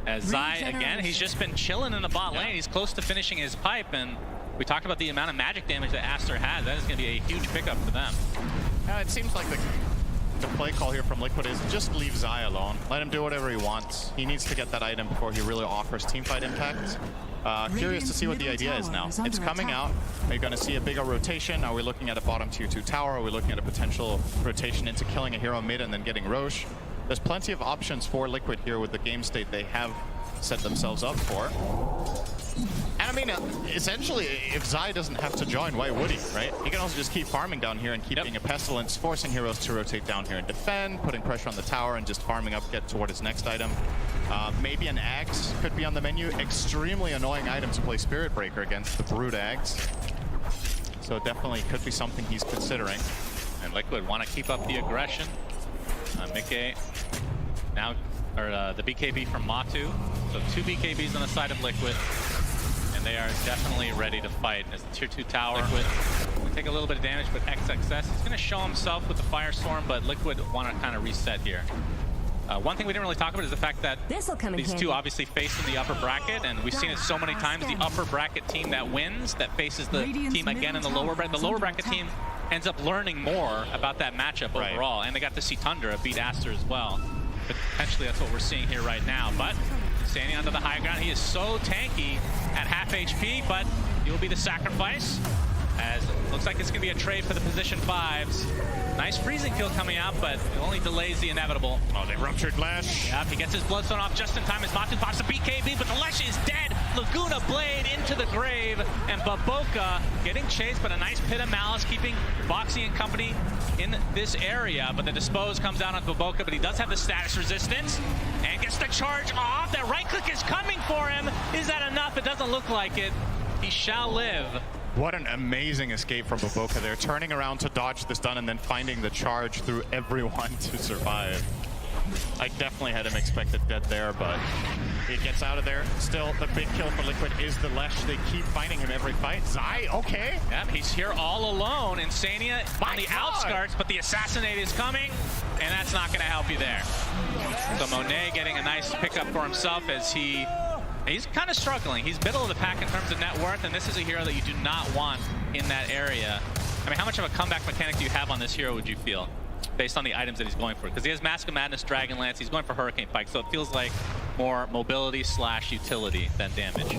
As Zai, again, he's just been chilling in the bot lane. He's close to finishing his pipe, and we talked about the amount of magic damage that Aster has. That is going to be a huge pickup for them. It seems like the play call here from Liquid is just leave Zai alone. Let him do whatever he wants. He needs to get that item before he really offers teamfight impact. Curious to see what the idea is now. It's coming out. Are you going to see a bigger rotation? Are we looking at a bottom tier 2 tower? Are we looking at a potential rotation into killing a hero mid and then getting Roche? There's plenty of options for Liquid here with the game state they have set themselves up for. And I mean, essentially, if Zai doesn't have to join, why would he, right? He can also just keep farming down here and keep being a Pestilence, forcing heroes to rotate down here and defend, putting pressure on the tower and just farming up, get toward his next item. Maybe an Axe could be on the menu. Extremely annoying item to play Spirit Breaker against the Brood Axe. So definitely could be something he's considering. And Liquid want to keep up the aggression. Mickey now, or the BKB from Matu. So 2 BKBs on the side of Liquid. And they are definitely ready to fight as the tier 2 tower. Liquid will take a little bit of damage, but XXS is going to show himself with the Firestorm, but Liquid want to kind of reset here. One thing we didn't really talk about is the fact that these two obviously face in the upper bracket, and we've seen it so many times. The upper bracket team that wins, that faces the team again in the lower bracket. The lower bracket team ends up learning more about that matchup overall, and they got to see Tundra beat Aster as well. But potentially that's what we're seeing here right now. But standing onto the high ground, he is so tanky at half HP, but he'll be the sacrifice. As it looks like it's going to be a trade for the position 5s. Nice freezing kill coming out, but it only delays the inevitable. Oh, they ruptured Lesh. Yep, he gets his Bloodstone off just in time as Matu pops the BKB, but the Lesh is dead. Laguna Blade into the grave, and Baboka getting chased, but a nice Pit of Malice keeping Boxy and company in this area. But the Dispose comes down on Baboka, but he does have the status resistance and gets the charge off. That right click is coming for him. Is that enough? It doesn't look like it. He shall live. What an amazing escape from Baboka there, turning around to dodge the stun and then finding the charge through everyone to survive. I definitely had him expected dead there, but he gets out of there. Still, the big kill for Liquid is the Lesh. They keep finding him every fight. Zai, okay. Yep, he's here all alone. Insania on the outskirts, but the Assassinate is coming, and that's not going to help you there. So Monet getting a nice pickup for himself as he's kind of struggling. He's middle of the pack in terms of net worth, and this is a hero that you do not want in that area. I mean, how much of a comeback mechanic do you have on this hero, would you feel, based on the items that he's going for? Because he has Mask of Madness, Dragonlance, he's going for Hurricane Pike, so it feels like more mobility / utility than damage.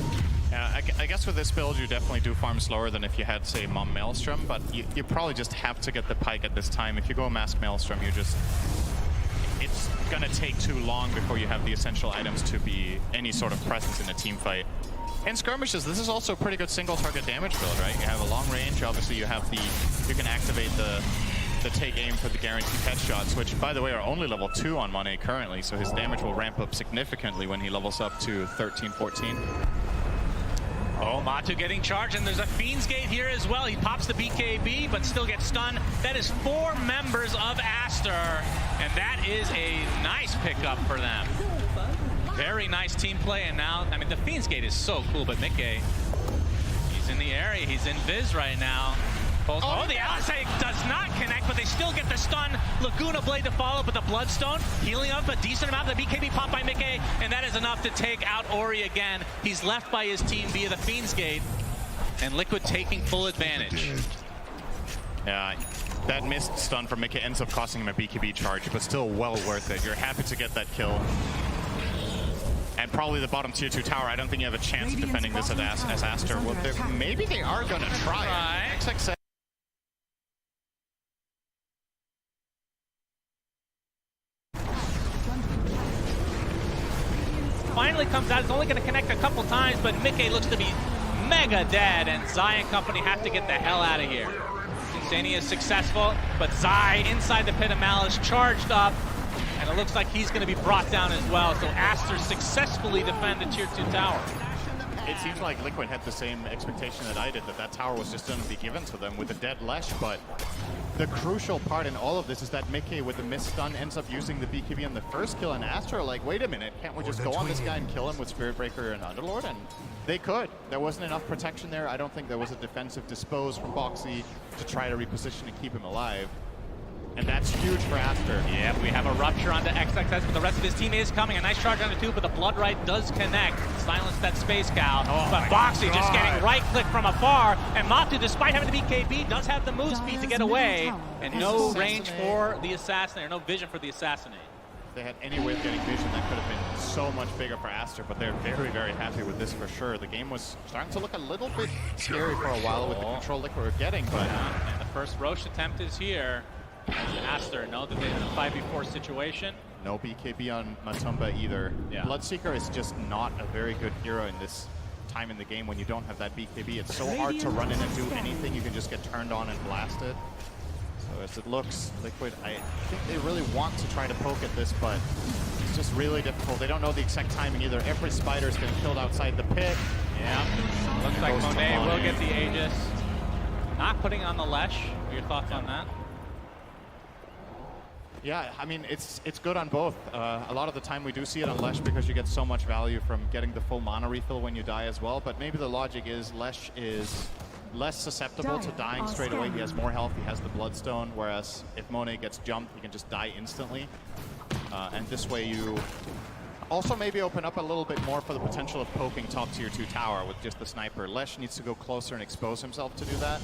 Yeah, I guess with this build, you definitely do farm slower than if you had, say, Mom Maelstrom, but you probably just have to get the Pike at this time. If you go Mask Maelstrom, it's gonna take too long before you have the essential items to be any sort of presence in a team fight. In skirmishes, this is also a pretty good single target damage build, right? You have a long range, obviously you can activate the take aim for the guaranteed headshots, which by the way are only level 2 on Monet currently, so his damage will ramp up significantly when he levels up to 13, 14. Oh, Matu getting charged, and there's a Fiend's Gate here as well. He pops the BKB, but still gets stunned. That is 4 members of Aster, and that is a nice pickup for them. Very nice team play, and now, I mean, the Fiend's Gate is so cool, but Mickey, he's in the area. He's in Viz right now. Oh, the LSA does not connect, but they still get the stun. Laguna Blade to follow, but the Bloodstone healing up a decent amount. The BKB popped by Mickey, and that is enough to take out Ori again. He's left by his team via the Fiend's Gate, and Liquid taking full advantage. Yeah, that missed stun from Mickey ends up costing him a BKB charge, but still well worth it. You're happy to get that kill. And probably the bottom tier 2 tower. I don't think you have a chance of defending this as Aster. Well, maybe they are going to try. XXS finally comes out. It's only going to connect a couple times, but Mickey looks to be mega dead, and Zai and company have to get the hell out of here. Insania is successful, but Zai inside the Pit of Malice charged up, and it looks like he's going to be brought down as well. So Aster successfully defend the tier 2 tower. It seems like Liquid had the same expectation that I did, that tower was just going to be given to them with a dead Lesh, but the crucial part in all of this is that Mickey with the miss stun ends up using the BKB on the first kill, and Aster are like, wait a minute, can't we just go on this guy and kill him with Spirit Breaker and Underlord? And they could. There wasn't enough protection there. I don't think there was a defensive dispose from Boxy to try to reposition and keep him alive. And that's huge for Aster. Yeah, we have a rupture onto XXS, but the rest of his team is coming. A nice charge onto 2, but the Blood Right does connect. Silence that Space Cow. But Boxy just getting right-click from afar. And Matu, despite having to beat KB, does have the move speed to get away. And no range for the Assassinate, or no vision for the Assassinate. If they had any way of getting vision, that could have been so much bigger for Aster, but they're very, very happy with this for sure. The game was starting to look a little bit scary for a while with the control Liquid were getting, but... And the first Roche attempt is here. Aster know that they're in a 5v4 situation. No BKB on Matumba either. Yeah. Bloodseeker is just not a very good hero in this time in the game when you don't have that BKB. It's so hard to run in and do anything. You can just get turned on and blasted. So as it looks, Liquid, I think they really want to try to poke at this, but it's just really difficult. They don't know the exact timing either. Every spider's getting killed outside the pit. Yeah. Looks like Monet will get the Aegis. Not putting on the Lesh. What are your thoughts on that? Yeah, I mean, it's good on both. A lot of the time we do see it on Lesh because you get so much value from getting the full mana refill when you die as well, but maybe the logic is Lesh is less susceptible to dying straight away. He has more health, he has the Bloodstone, whereas if Monet gets jumped, he can just die instantly. And this way you also maybe open up a little bit more for the potential of poking top tier 2 tower with just the sniper. Lesh needs to go closer and expose himself to do that.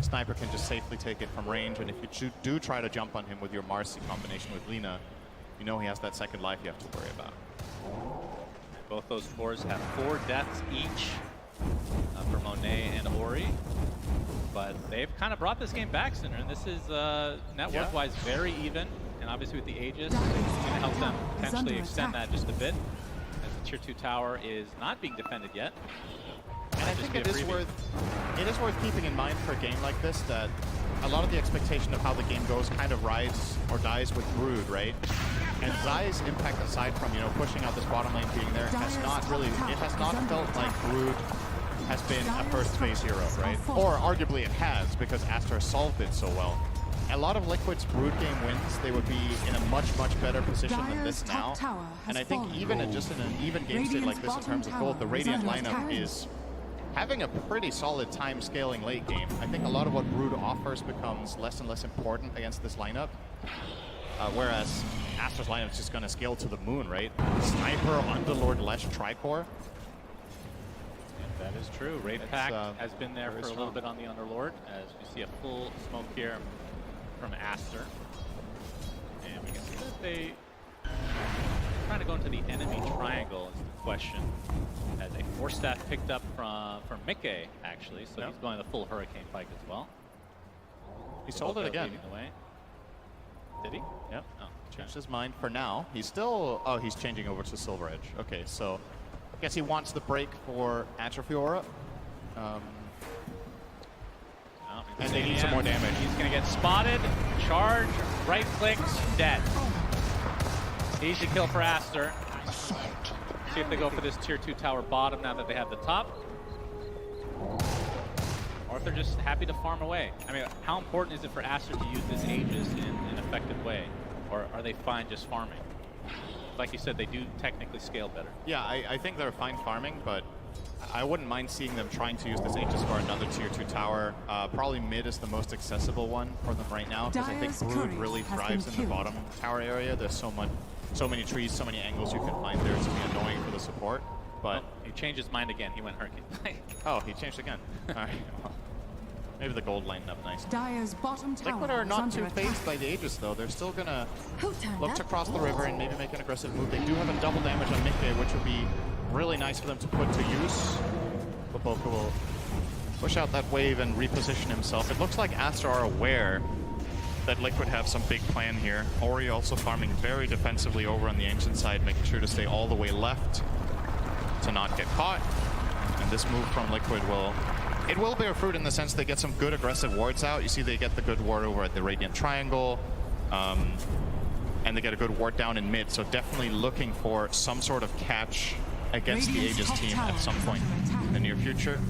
Sniper can just safely take it from range, and if you do try to jump on him with your Marcy combination with Lina, you know he has that second life you have to worry about. Both those cores have 4 deaths each for Monet and Ori, but they've kind of brought this game back, Sinner, and this is net worth-wise very even, and obviously with the Aegis, it's going to help them potentially extend that just a bit, as the tier 2 tower is not being defended yet. And I think it is worth keeping in mind for a game like this that a lot of the expectation of how the game goes kind of rides or dies with Brood, right? And Zai's impact, aside from, you know, pushing out this bottom lane being there, has not felt like Brood has been a first phase hero, right? Or arguably it has, because Aster solved it so well. A lot of Liquid's Brood game wins, they would be in a much, much better position than this now. And I think even just in an even game state like this in terms of gold, the Radiant lineup is having a pretty solid time scaling late game. I think a lot of what Brood offers becomes less and less important against this lineup. Whereas Aster's lineup is just going to scale to the moon, right? Sniper, Underlord, Lesh, Tricore. That is true. Raid Pack has been there for a little bit on the Underlord, as we see a full smoke here from Aster. And we can see that they are trying to go into the enemy triangle is the question. As a Force Staff picked up from Mickey, actually, so he's going the full Hurricane Pike as well. He sold it again. The way. Did he? Yep. Oh, changed his mind for now. He's still... Oh, he's changing over to Silver Edge. Okay, so I guess he wants the break for Atrophy Aura. And they need some more damage. He's going to get spotted, charge, right clicks, dead. Easy kill for Aster. See if they go for this tier 2 tower bottom now that they have the top. Or if they're just happy to farm away. I mean, how important is it for Aster to use this Aegis in an effective way? Or are they fine just farming? Like you said, they do technically scale better. Yeah, I think they're fine farming, but I wouldn't mind seeing them trying to use this Aegis for another tier 2 tower. Probably mid is the most accessible one for them right now, because I think Brood really thrives in the bottom tower area. There's so many trees, so many angles you can find there to be annoying for the support. But he changed his mind again. He went Hurricane. Oh, he changed again. All right. Well, maybe the gold lined up nice. Dire's bottom tower Liquid are not too phased by the Aegis, though. They're still gonna look to cross the river and maybe make an aggressive move. They do have a double damage on Mickey, which would be really nice for them to put to use. But Boka will push out that wave and reposition himself. It looks like Aster are aware that Liquid have some big plan here. Ori also farming very defensively over on the ancient side, making sure to stay all the way left. to not get caught. And this move from Liquid will bear fruit in the sense they get some good aggressive wards out. You see they get the good ward over at the Radiant Triangle. And they get a good ward down in mid, so definitely looking for some sort of catch against the Aegis team at some point in the near future.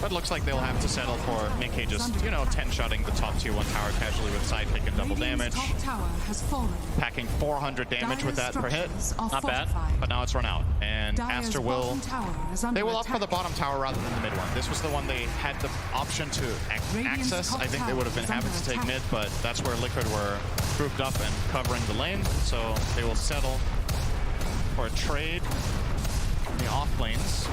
But looks like they'll have to settle for Mickey just, 10-shotting the top tier 1 tower casually with side pick and double damage. Packing 400 damage with that per hit. Not bad. But now it's run out. And Aster will opt for the bottom tower rather than the mid one. This was the one they had the option to access. I think they would have been happy to take mid, but that's where Liquid were grouped up and covering the lane. So they will settle for a trade in the off lanes.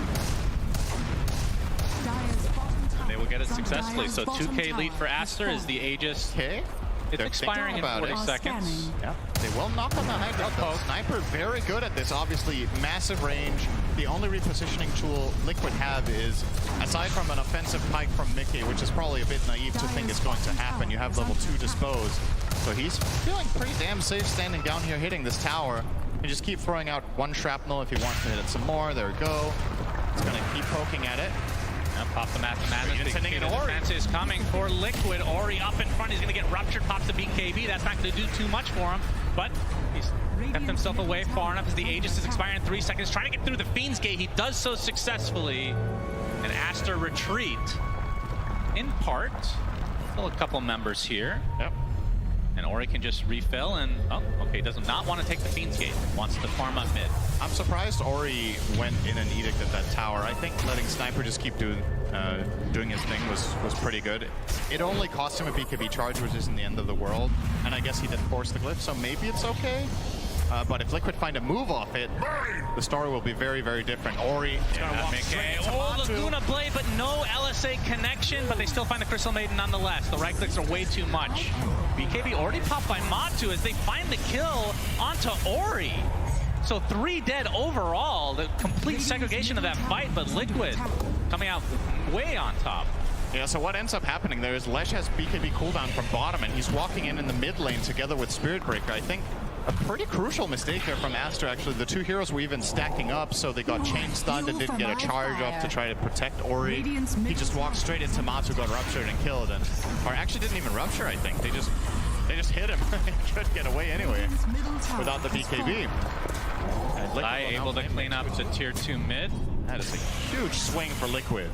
They will get it successfully. So 2K lead for Aster is the Aegis. Okay. It's expiring in 40 seconds. Yeah. They will knock on the high ground though. Sniper very good at this. Obviously, massive range. The only repositioning tool Liquid have is, aside from an offensive pike from Mickey, which is probably a bit naive to think is going to happen, you have level 2 disposed. So he's feeling pretty damn safe standing down here hitting this tower. You just keep throwing out one shrapnel if you want to hit it some more. There we go. It's going to keep poking at it. Pop the Math Madness. The defense is coming for Liquid. Ori up in front. He's going to get ruptured. Pops the BKB. That's not going to do too much for him. But he's kept himself away far enough as the Aegis is expiring in 3 seconds. Trying to get through the Fiend's Gate. He does so successfully. And Aster retreat. In part. Still a couple members here. Yep. And Ori can just refill and, oh, okay, does not want to take the Fiend's Gate. Wants to farm up mid. I'm surprised Ori went in an edict at that tower. I think letting Sniper just keep doing his thing was pretty good. It only cost him a BKB charge, which isn't the end of the world. And I guess he did force the glyph, so maybe it's okay. But if Liquid find a move off it, the story will be very, very different. Ori, Laguna Blade, but no LSA connection, but they still find the Crystal Maiden nonetheless. The right clicks are way too much. BKB already popped by Matu as they find the kill onto Ori. So 3 dead overall, the complete segregation of that fight, but Liquid coming out way on top. Yeah, so what ends up happening there is Lesh has BKB cooldown from bottom, and he's walking in the mid lane together with Spirit Breaker. I think a pretty crucial mistake there from Aster, actually. The 2 heroes were even stacking up, so they got chain stunned and didn't get a charge off to try to protect Ori. He just walked straight into Matu, got ruptured and killed, or actually didn't even rupture, I think. They just hit him and couldn't get away anyway without the BKB. Zai able to clean up to tier 2 mid. That is a huge swing for Liquid.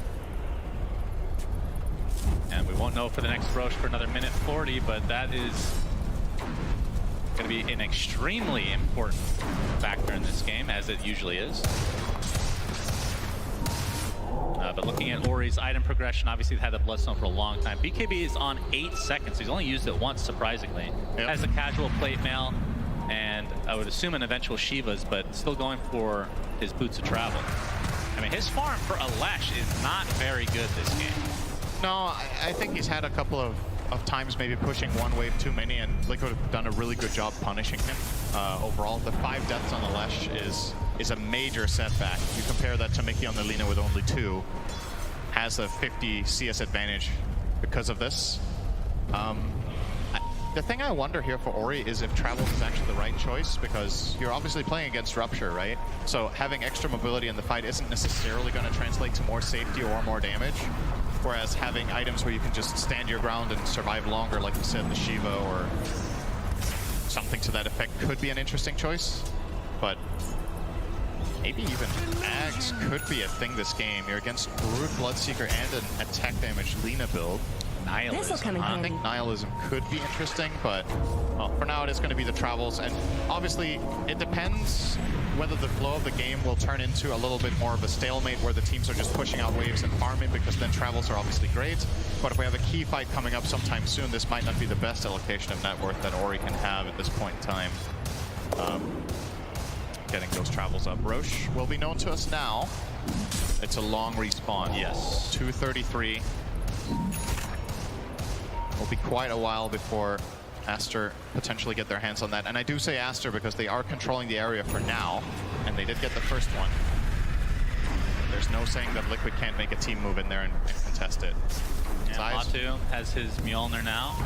And we won't know for the next Roche for another minute 40, but that is going to be an extremely important factor in this game, as it usually is. But looking at Ori's item progression, obviously they've had the Bloodstone for a long time. BKB is on 8 seconds. He's only used it once, surprisingly. Yep. Has the casual plate mail, and I would assume an eventual Shiva's, but still going for his Boots of Travel. I mean, his farm for a Lash is not very good this game. No, I think he's had a couple of times maybe pushing one wave too many, and Liquid have done a really good job punishing him. Overall, the 5 deaths on the Lesh is a major setback. You compare that to Mickey on the Lina with only 2. Has a 50 CS advantage because of this. The thing I wonder here for Ori is if Travels is actually the right choice, because you're obviously playing against Rupture, right? So having extra mobility in the fight isn't necessarily going to translate to more safety or more damage. Whereas having items where you can just stand your ground and survive longer, like you said, the Shiva or something to that effect could be an interesting choice. But maybe even Ags could be a thing this game. You're against Brood, Bloodseeker, and an attack damage Lina build. Nihilism. I think Nihilism could be interesting, but well, for now it is going to be the Travels. And obviously it depends whether the flow of the game will turn into a little bit more of a stalemate where the teams are just pushing out waves and farming, because then Travels are obviously great. But if we have a key fight coming up sometime soon, this might not be the best allocation of net worth that Ori can have at this point in time. Getting those Travels up. Roche will be known to us now. It's a long respawn. Yes. 233. Will be quite a while before Aster potentially get their hands on that. And I do say Aster because they are controlling the area for now, and they did get the first one. There's no saying that Liquid can't make a team move in there and contest it. Yeah, Matu has his Mjolnir now.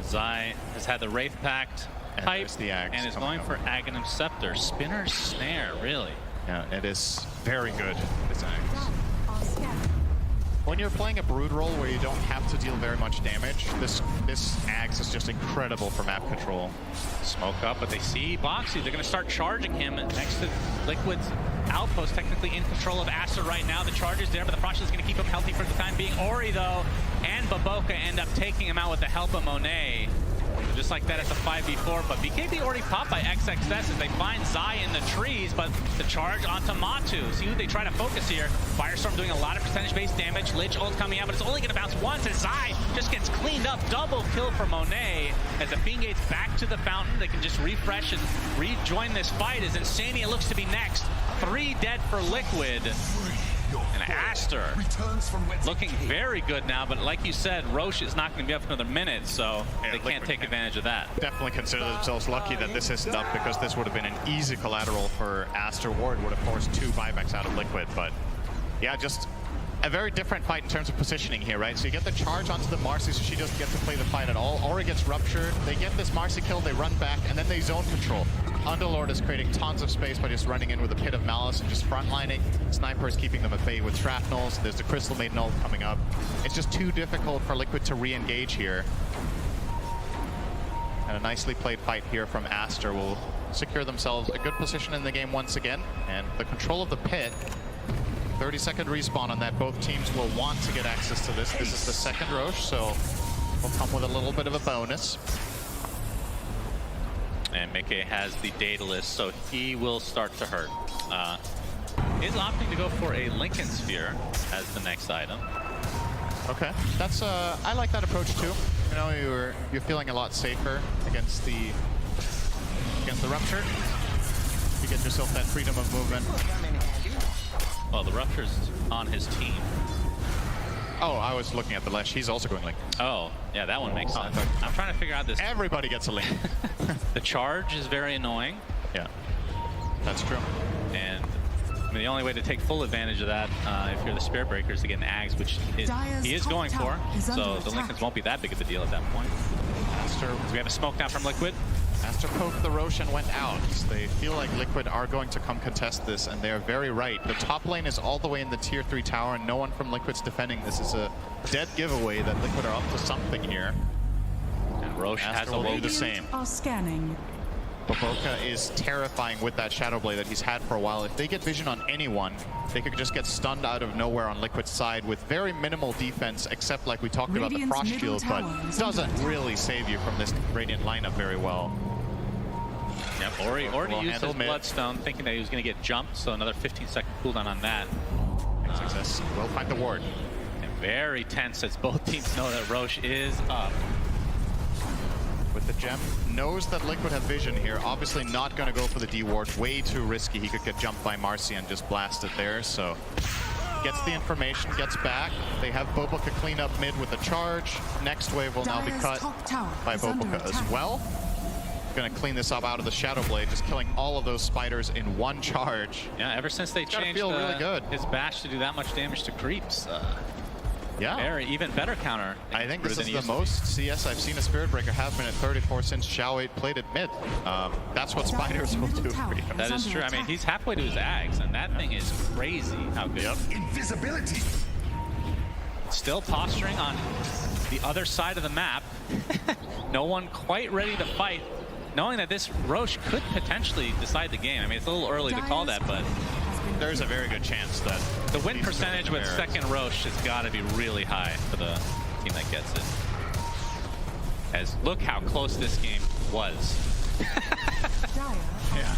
Zai has had the Wraith Pact pipe the Ags and is going for Aghanim Scepter. Spinner's Snare, really. Yeah, it is very good, this Axe. When you're playing a Brood role where you don't have to deal very much damage, this Axe is just incredible for map control. Smoke up, but they see Boxy. They're going to start charging him next to Liquid's outpost, technically in control of Aster right now. The charge is there, but the Frost is going to keep him healthy for the time being. Ori, though, and Baboka end up taking him out with the help of Monet. Just like that, it's a 5v4, but BKB already popped by XXS as they find Zai in the trees, but the charge onto Matu. See who they try to focus here. Firestorm doing a lot of percentage-based damage. Lich ult coming out, but it's only going to bounce once as Zai just gets cleaned up. Double kill for Monet as the Fiend Gate's back to the fountain. They can just refresh and rejoin this fight as Insania looks to be next. 3 dead for Liquid. And Aster looking very good now, but like you said, Roche is not going to be up for another minute, so they can't take advantage of that. Definitely consider themselves lucky that this isn't up, because this would have been an easy collateral for Aster. Ward would have forced 2 buybacks out of Liquid, but yeah, just a very different fight in terms of positioning here, right? So you get the charge onto the Marcy, so she doesn't get to play the fight at all. Ori gets ruptured, they get this Marcy kill, they run back, and then they zone control. Underlord is creating tons of space by just running in with a Pit of Malice and just frontlining. Sniper is keeping them at bay with shrapnels. There's the Crystal Maiden ult coming up. It's just too difficult for Liquid to re-engage here. And a nicely played fight here from Aster will secure themselves a good position in the game once again. And the control of the pit, 30-second respawn on that. Both teams will want to get access to this. This is the second Roche, so will come with a little bit of a bonus. And Mickey has the Daedalus, so he will start to hurt. Is opting to go for a Lincoln Sphere as the next item. Okay, that's I like that approach too. You know, you're feeling a lot safer against the Rupture. You get yourself that freedom of movement. Well, the Rupture's on his team. Oh, I was looking at the Lesh. He's also going Link. Oh, yeah, that one makes sense. I'm trying to figure out this. Everybody gets a Link. The charge is very annoying. Yeah, that's true. And I mean, the only way to take full advantage of that, if you're the Spirit Breaker, is to get an Axe, which he is going for. So the Lincolns won't be that big of a deal at that point. Aster, we have a smoke now from Liquid. Aster poked the Roche and went out. They feel like Liquid are going to come contest this, and they're very right. The top lane is all the way in the tier 3 tower, and no one from Liquid's defending. This is a dead giveaway that Liquid are up to something here. And Roche has Aster a will do the same. Are scanning. Baboka is terrifying with that Shadow Blade that he's had for a while. If they get vision on anyone, they could just get stunned out of nowhere on Liquid's side with very minimal defense, except like we talked about the Frost Shield, but doesn't really save you from this Radiant lineup very well. Yep, Ori already used his Bloodstone, thinking that he was going to get jumped, so another 15-second cooldown on that. Success. Will find the ward. And very tense as both teams know that Roche is up. With the gem, knows that Liquid have vision here. Obviously not going to go for the D ward. Way too risky. He could get jumped by Marcy and just blast it there. So gets the information, gets back. They have Baboka clean up mid with a charge. Next wave will now be cut by Baboka as well. Going to clean this up out of the Shadow Blade, just killing all of those spiders in one charge. Yeah, ever since they changed really good. his bash to do that much damage to creeps. Yeah. Very, even better counter. I think this is the most CS I've seen a Spirit Breaker have been at 34 since Xiao 8 played at mid. That's what spiders will do for you. That is true. I mean, he's halfway to his Axe, and that thing is crazy how good. Yep. Invisibility. Still posturing on the other side of the map. No one quite ready to fight, knowing that this Roche could potentially decide the game. I mean, it's a little early to call that, but there's a very good chance that the win percentage with second Roche has got to be really high for the team that gets it. As look how close this game was. Yeah.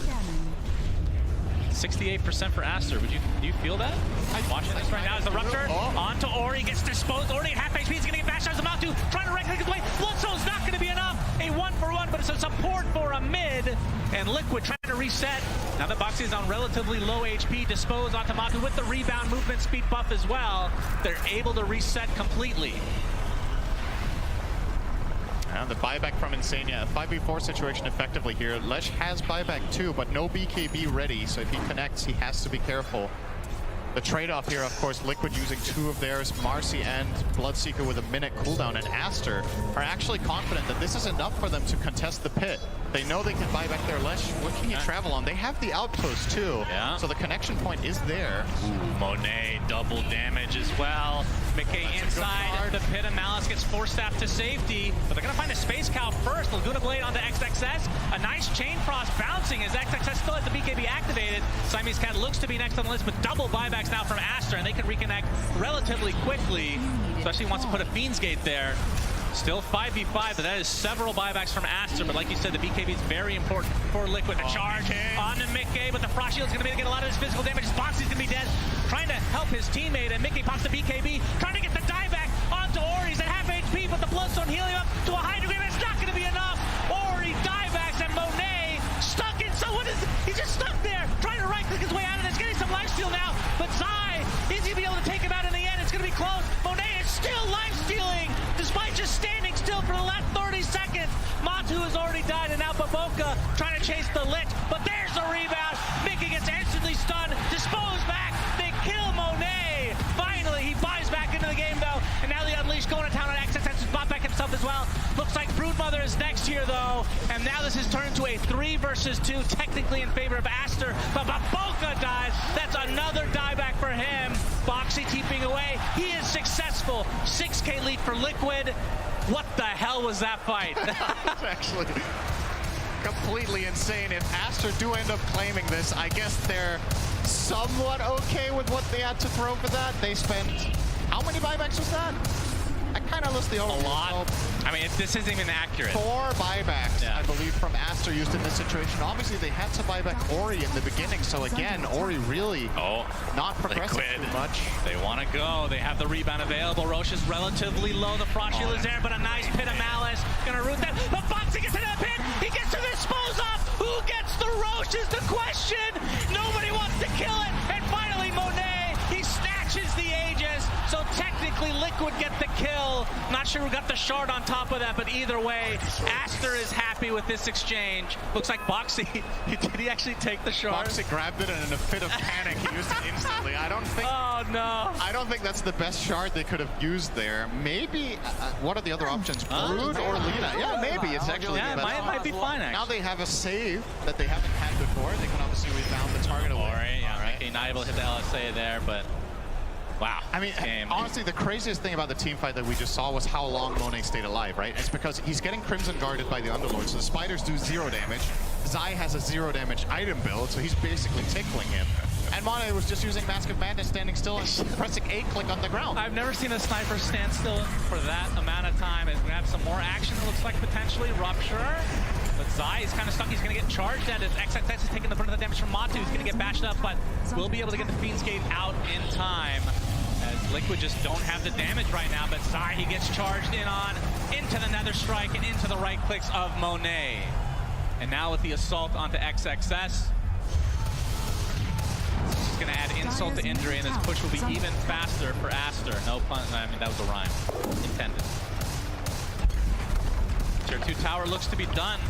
68% for Aster. Do you feel that? I'm watching this right now as the Rupture onto Ori, gets disposed. Ori at half HP is going to get bashed out as Matu, trying to right-click his way. Bloodstone's not going to be enough. A 1-for-1, but it's a support for a mid. And Liquid trying to reset. Now that Boxy is on relatively low HP, disposed onto Matu with the rebound movement speed buff as well. They're able to reset completely. And the buyback from Insania, a 5v4 situation effectively here. Lesh has buyback too, but no BKB ready, so if he connects, he has to be careful. The trade-off here, of course, Liquid using 2 of theirs, Marcy and Bloodseeker with a minute cooldown, and Aster are actually confident that this is enough for them to contest the pit. They know they can buy back their Lesh. What can you travel on? They have the outpost too. Yeah. So the connection point is there. Ooh, Monet double damage as well. Mickey inside the pit of Malice gets forced staff to safety, but they're gonna find a Space Cow first. Laguna Blade onto XXS. A nice chain frost bouncing as XXS still has the BKB activated. Siamese Cat looks to be next on the list, but double buybacks now from Aster, and they can reconnect relatively quickly, especially wants to put a Fiend's Gate there. Still 5v5, but that is several buybacks from Aster. But like you said, the BKB is very important for Liquid. The charge on to Mickey, but the Frost Shield's going to be able to get a lot of his physical damage. Boxy's going to be dead, trying to help his teammate, and Mickey pops the BKB, trying to get the dieback onto Ori. He's at half HP, but the Bloodstone healing up to a high degree, but it's not going to be enough. Ori diebacks, and Monet stuck in. So what is it? He's just stuck there, trying to right-click his way out of this, getting some lifesteal now, but Zai, is he be able to take him out in the end? It's going to be close. Monet is still lifestealing, despite just standing still for the last 30 seconds. Matu has already died, and now Baboka trying to chase the Lich, but there's the rebound. Mickey gets instantly stunned, disposed back, they kill Monet. Finally, he buys back into the game though, and now the Unleashed going to town on XXS, who's bought back himself as well. Looks like Broodmother is next here though, and now this has turned into a 3 versus 2, technically in favor of Aster, but Baboka dies. That's another dieback for him. Boxy keeping away, he is successful. 6K lead for Liquid. What the hell was that fight? It's actually completely insane. If Aster do end up claiming this, I guess they're somewhat okay with what they had to throw for that. They spent, how many buybacks was that? I kind of lost the overall. A lot. I mean, this isn't even accurate. 4 buybacks, Yeah. I believe, from Aster used in this situation. Obviously, they had to buy back Ori in the beginning, so again, Ori really not progressing Liquid. too much. They want to go. They have the rebound available. Roche is relatively low. The Frost Shield is there, but a nice pit of Malice. Gonna root that. But Boxy gets into the pit. He gets to dispose of. Who gets the Roche is the question. Nobody wants to kill it. And finally, Monet, he snatches the Aegis. So technically, Liquid get the kill. Not sure who got the shard on top of that, but either way, Aster is happy with this exchange. Looks like Boxy, did he actually take the shard? Boxy grabbed it, and in a fit of panic, he used it instantly. I don't think. Oh no! I don't think that's the best shard they could have used there. Maybe. What are the other options? Brood or Lina? Yeah, maybe it's actually. Yeah, the best it might be fine actually. Now they have a save that they haven't had before. They can obviously rebound the target away. Ori, yeah, okay, not able to hit the LSA there, but. Wow. I mean, honestly, the craziest thing about the team fight that we just saw was how long Monet stayed alive, right? It's because he's getting Crimson guarded by the Underlord, so the spiders do 0 damage. Zai has a 0 damage item build, so he's basically tickling him. And Monet was just using Mask of Madness, standing still and pressing A-click on the ground. I've never seen a sniper stand still for that amount of time. It's gonna have some more action, it looks like, potentially. Rupture. But Zai is kind of stuck. He's going to get charged at it. XXS is taking the brunt of the damage from Matu. He's going to get bashed up, but will be able to get the Fiend's Gate out in time. As Liquid just don't have the damage right now, but Zai, he gets charged in on, into the Nether Strike and into the right clicks of Monet. And now with the assault onto XXS, he's going to add insult to injury, and this push will be even faster for Aster. No pun, I mean, that was a rhyme. Intended. Tier 2 tower looks to be done.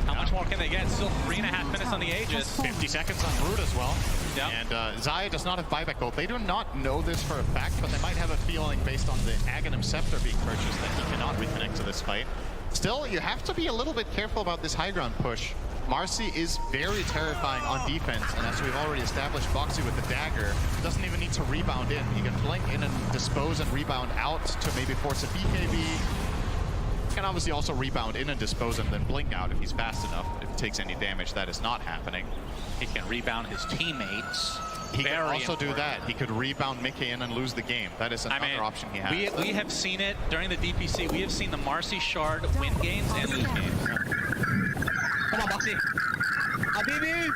How much more can they get? Still 3.5 minutes on the Aegis. 50 seconds on Brood as well. Yep. And Zaya does not have buyback gold. They do not know this for a fact, but they might have a feeling based on the Aghanim Scepter being purchased that he cannot reconnect to this fight. Still, you have to be a little bit careful about this high ground push. Marcy is very terrifying on defense, and as we've already established, Boxy with the dagger doesn't even need to rebound in. He can blink in and dispose and rebound out to maybe force a BKB. Can obviously also rebound in and dispose and then blink out if he's fast enough. If he takes any damage, that is not happening. He can rebound his teammates. He can also do that. He could rebound Mickey in and lose the game. That is another option he has. We have seen it during the DPC. We have seen the Marcy Shard win games and lose games. Come on, Boxy. Habibi!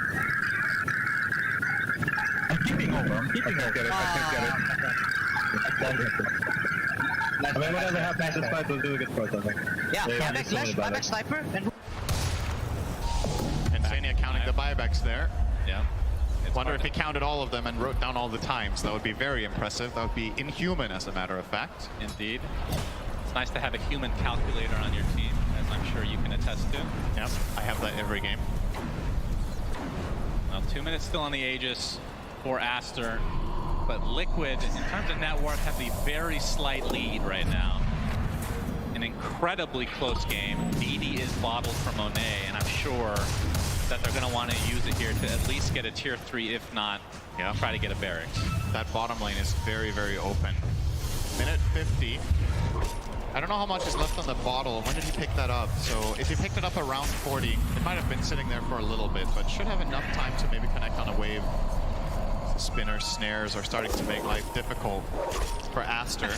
I'm keeping over. I'm keeping over. I can't get it. I mean, whatever happens, this fight will do a good for us, I think. Yeah, buyback sniper. And Sania counting the buybacks there. Yeah. Wonder if he counted all of them and wrote down all the times. That would be very impressive. That would be inhuman, as a matter of fact. Indeed. It's nice to have a human calculator on your team, as I'm sure you can attest to. Yep, I have that every game. Well, 2 minutes still on the Aegis for Aster. But Liquid, in terms of net worth, have the very slight lead right now. An incredible incredibly close game. DD is bottled for Monet, and I'm sure that they're going to want to use it here to at least get a tier 3, if not, try to get a barracks. That bottom lane is very, very open. Minute 50. I don't know how much is left on the bottle. When did he pick that up? So if he picked it up around 40, it might have been sitting there for a little bit, but should have enough time to maybe connect on a wave. The spinner snares are starting to make life difficult for Aster.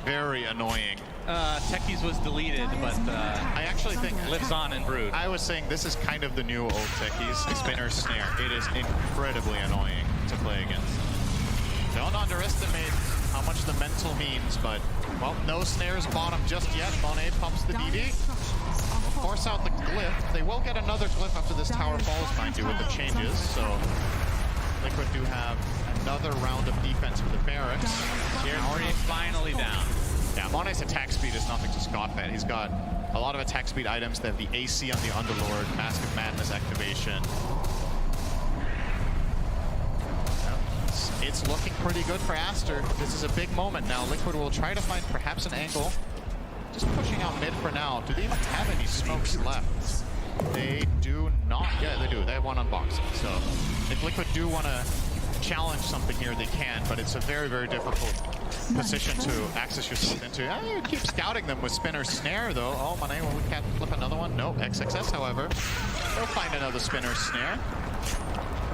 Very annoying. Techies was deleted, but I actually think lives on in Brood. I was saying this is kind of the new old Techies, spinner snare. It is incredibly annoying to play against. Don't underestimate how much the mental means, but, well, no snares bottom just yet. Monet pumps the DD. Will force out the glyph. They will get another glyph after this tower falls, mind you, with the changes, so Liquid do have another round of defense for the barracks. Tier 3 finally down. Yeah, Monet's attack speed is nothing to scoff at. He's got a lot of attack speed items. They have the AC on the Underlord, Mask of Madness activation. It's looking pretty good for Aster. This is a big moment now. Liquid will try to find perhaps an angle. Just pushing out mid for now. Do they even have any smokes left? They do not. Yeah, they do. They have one on boxing. So if Liquid do want to challenge something here, they can, but it's a very, very difficult position to access yourself into. You keep scouting them with spinner snare, though. Oh, Monet, well, we can't flip another one. No, XXS, however. They'll find another spinner snare.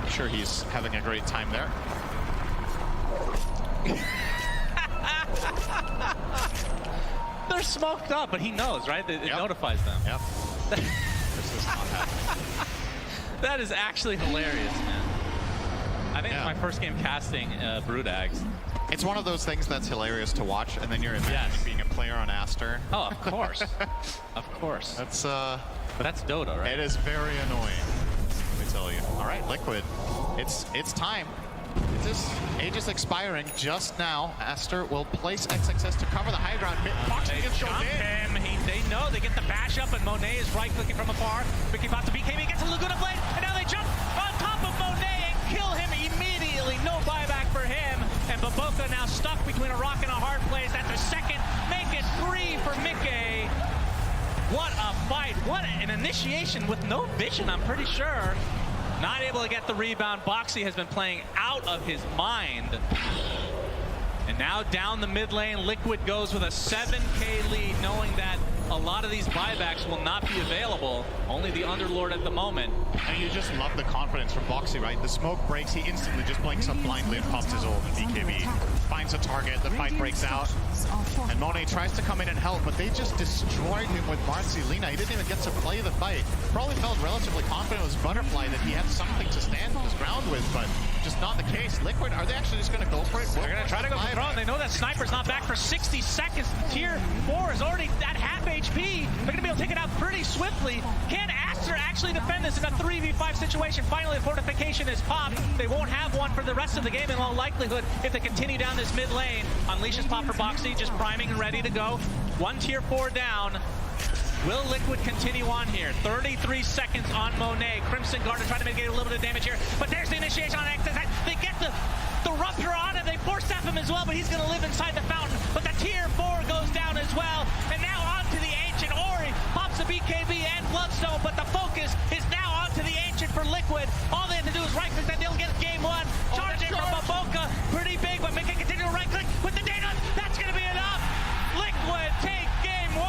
I'm sure he's having a great time there. They're smoked up, but he knows, right? It notifies them. Yep. This is not happening. That is actually hilarious, man. I think it's my first game casting Broodags. It's one of those things that's hilarious to watch, and then you're imagining being a player on Aster. Oh, of course. Of course. That's Dota, right? It is very annoying, let me tell you. All right, Liquid, it's time. Aegis expiring just now. Aster will place XXS to cover the high ground. They jump him. They know they get the bash up, and Monet is right-clicking from afar. Mickey about to BKB, gets a Laguna Blade, and now they jump on top of Monet and kill him immediately. No buyback for him, and Baboka now stuck between a rock and a hard place. That's a second. Make it 3 for Mickey. What a fight. What an initiation with no vision, I'm pretty sure. Not able to get the rebound. Boxy has been playing out of his mind. And now down the mid lane, Liquid goes with a 7K lead, knowing that a lot of these buybacks will not be available. Only the Underlord at the moment. And you just love the confidence from Boxy, right? The smoke breaks, he instantly just blinks up blindly and pops his ult, and BKB finds a target, the fight breaks out. And Monet tries to come in and help, but they just destroyed him with Marcelina. He didn't even get to play the fight. Probably felt relatively confident with his Butterfly that he had something to stand his ground with, but just not the case. Liquid, are they actually just going to go for it? They're going to try to go for the throne. They know that Sniper's not back for 60 seconds. Tier 4 is already at half HP. They're going to be able to take it out pretty swiftly. Can Aster actually defend this in a 3v5 situation? Finally, the fortification is popped. They won't have one for the rest of the game in all likelihood if they continue down this mid lane. Unleash is pop for Boxy, just priming and ready to go. One tier 4 down. Will Liquid continue on here? 33 seconds on Monet. Crimson Guard trying to mitigate a little bit of damage here, but there's the initiation on XXS. They get the Rupture on him. They force staff him as well, but he's going to live inside the fountain. But the tier 4 goes down as well. And now on to the Ancient. Ori pops the BKB and Bloodstone, but the focus is now onto the Ancient for Liquid. All they have to do is right-click, then they'll get game 1. Charge in from Baboka. Pretty big, but Mickey continue to right-click with the data. That's going to be enough. Liquid take game 1.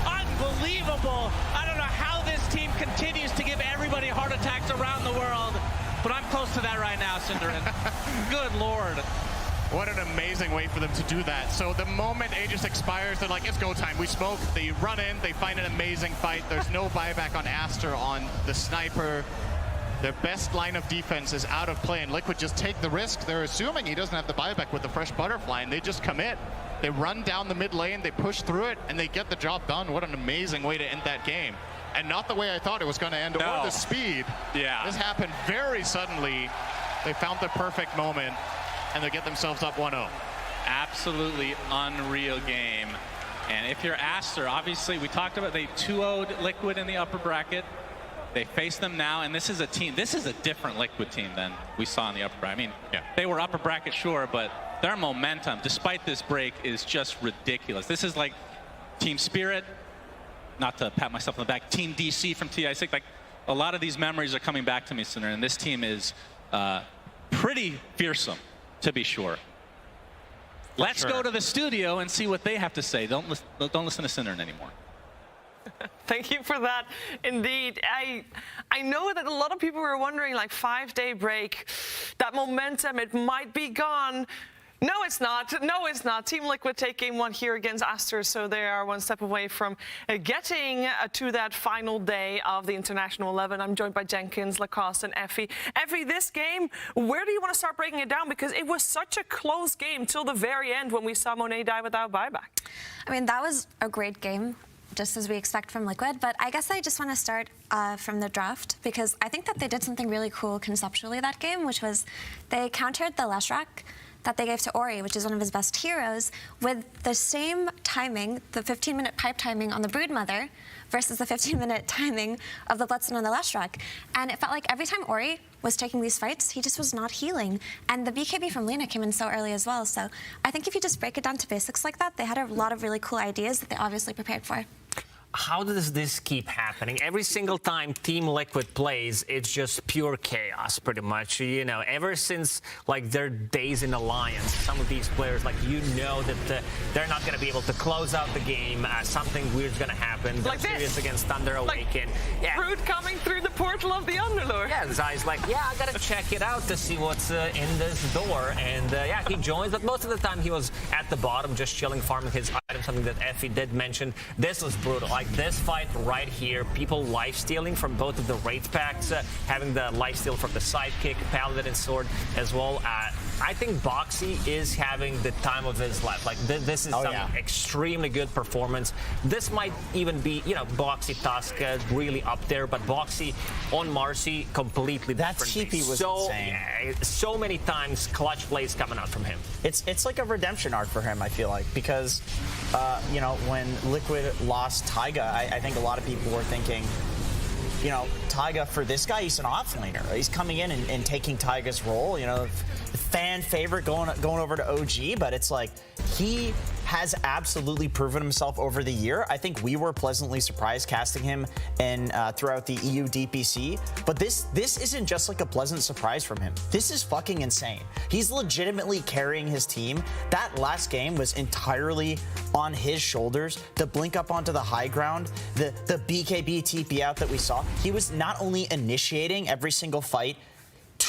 Unbelievable. I don't know how this team continues to give everybody heart attacks around the world, but I'm close to that right now, Cinderin. Good Lord. What an amazing way for them to do that. So the moment Aegis expires, they're like, it's go time. We smoke, they run in, they find an amazing fight. There's no buyback on Aster on the Sniper. Their best line of defense is out of play, and Liquid just take the risk. They're assuming he doesn't have the buyback with the fresh Butterfly, and they just commit. They run down the mid lane, they push through it, and they get the job done. What an amazing way to end that game. And not the way I thought it was going to end, or the speed. Yeah. This happened very suddenly. They found the perfect moment, and they get themselves up 1-0. Absolutely unreal game. And if you're Aster, obviously we talked about they 2-0'd Liquid in the upper bracket. They face them now, and this is a team. This is a different Liquid team than we saw in the upper bracket. I mean, they were upper bracket, sure, but their momentum, despite this break, is just ridiculous. This is like Team Spirit, not to pat myself on the back, Team DC from TI6, like a lot of these memories are coming back to me sooner, and this team is pretty fearsome, to be sure. Let's go to the studio and see what they have to say. Don't listen to Sinner anymore. Thank you for that. Indeed, I know that a lot of people were wondering, like 5-day break, that momentum, it might be gone. No, it's not. No, it's not. Team Liquid take game 1 here against Aster, so they are one step away from getting to that final day of the International 11. I'm joined by Jenkins, Lacoste, and Effie. Effie, this game, where do you want to start breaking it down? Because it was such a close game till the very end when we saw Monet die without buyback. I mean, that was a great game, just as we expect from Liquid, but I guess I just want to start from the draft, because I think that they did something really cool conceptually that game, which was they countered the Leshrac that they gave to Ori, which is one of his best heroes, with the same timing, the 15-minute pipe timing on the Broodmother versus the 15-minute timing of the Bloodstone on the Leshrac. And it felt like every time Ori was taking these fights, he just was not healing. And the BKB from Lina came in so early as well. So I think if you just break it down to basics like that, they had a lot of really cool ideas that they obviously prepared for. How does this keep happening? Every single time Team Liquid plays, it's just pure chaos, pretty much. You know, ever since like their days in Alliance, some of these players, like, you know that they're not going to be able to close out the game. Something weird's going to happen. Like they're serious against Thunder Awaken. Like Brood coming through the portal of the Underlord. Yeah, Zai's like, yeah, I got to check it out to see what's in this door. And yeah, he joins, but most of the time he was at the bottom, just chilling, farming his items, something that Effie did mention. This was brutal. Like, this fight right here, people life-stealing from both of the Wraith packs, having the life-steal from the sidekick, Paladin and Sword as well. I think Boxy is having the time of his life. Like, this is extremely good performance. This might even be, you know, Boxy, Tasca really up there, but Boxy on Marcy completely different. That TP was insane. Yeah, so many times clutch plays coming out from him. It's like a redemption arc for him, I feel like, because, you know, when Liquid lost Taiga, I think a lot of people were thinking, you know, Taiga, for this guy, he's an offlaner. He's coming in and taking Taiga's role, you know, fan favorite going over to OG, but it's like he has absolutely proven himself over the year. I think we were pleasantly surprised casting him in throughout the EU DPC, but this isn't just like a pleasant surprise from him. This is fucking insane. He's legitimately carrying his team. That last game was entirely on his shoulders. The blink up onto the high ground, the BKB TP out that we saw, he was not only initiating every single fight,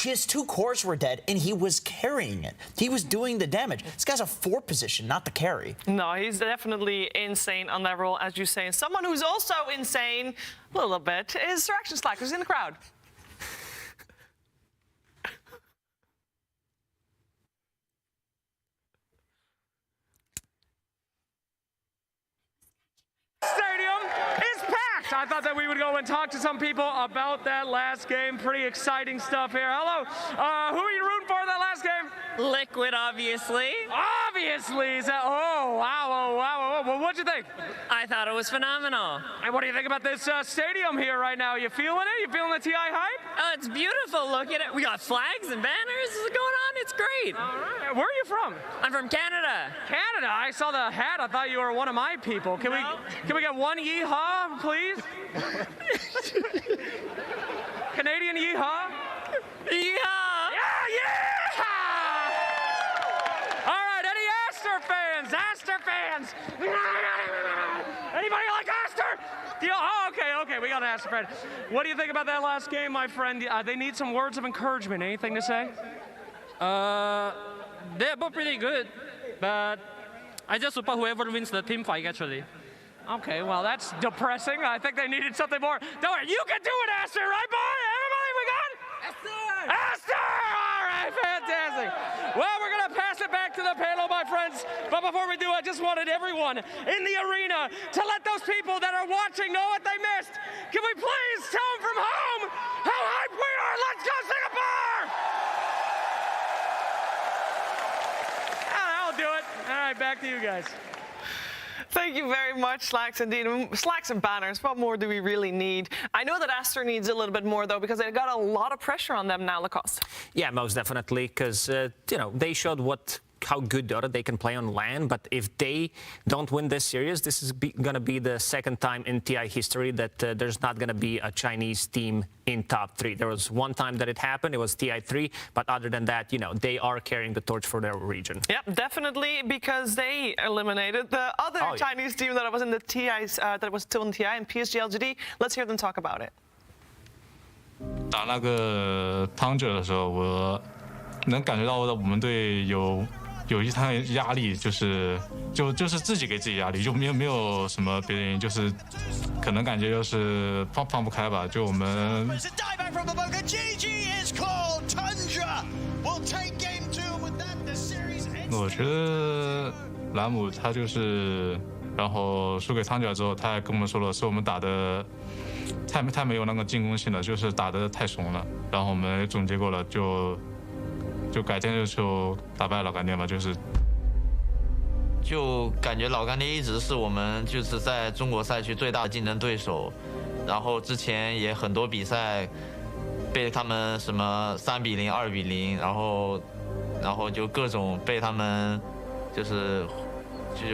his 2 cores were dead, and he was carrying it. He was doing the damage. This guy's a 4 position, not the carry. No, he's definitely insane on that role, as you say. And someone who's also insane, a little bit, is Sir Slack, who's in the crowd. Stadium is packed. I thought that we would go and talk to some people about that last game. Pretty exciting stuff here. Hello. Who are you rooting for in that last game? Liquid, obviously. Obviously. Is that, oh, wow. Well, what'd you think? I thought it was phenomenal. And what do you think about this stadium here right now? You feeling it? You feeling the TI hype? Oh, it's beautiful. Look at it. We got flags and banners. This is going on. It's great. All right. Where are you from? I'm from Canada. Canada? I saw the hat. I thought you were one of my people. Can we get one yeehaw, please? Canadian yeehaw? Yeehaw! Yeah! All right, any Aster fans? Anybody like Aster? Oh, okay, we got an Aster fan. What do you think about that last game, my friend? They need some words of encouragement. Anything to say? They're both pretty good, but I just support whoever wins the team fight, actually. Okay, well, that's depressing. I think they needed something more. Don't worry, you can do it, Aster, right, boy? Everybody, we got it? Aster! All right, fantastic. Well, we're going to pass it back to the panel, my friends. But before we do, I just wanted everyone in the arena to let those people that are watching know what they missed. Can we please tell them from home how hyped we are? Let's go, Singapore! I'll do it. All right, back to you guys. Thank you very much, Slacks. Indeed, Slacks and banners. What more do we really need? I know that Aster needs a little bit more, though, because they got a lot of pressure on them now, Lacoste. Yeah, most definitely, because, you know, they showed what how good Dota they can play on LAN, but if they don't win this series, this is going to be the second time in TI history that there's not going to be a Chinese team in top 3. There was one time that it happened, it was TI3, but other than that, you know, they are carrying the torch for their region. Yep, definitely, because they eliminated the other Chinese team that was in the TI, that was still in TI, and PSG LGD. Let's hear them talk about it. 打那个汤者的时候，我能感觉到我们队有一滩压力，就是自己给自己压力，就没有什么别的原因，就是可能感觉就是放不开吧，就我们。我觉得兰姆他就是，然后输给汤者之后，他还跟我们说了，是我们打的。太没有那个进攻性了，就是打得太怂了。然后我们也总结过了，就改天就打败老干爹吧，就感觉老干爹一直是我们就是在中国赛区最大的竞争对手，然后之前也很多比赛被他们什么3比0、2比0，然后就各种被他们就是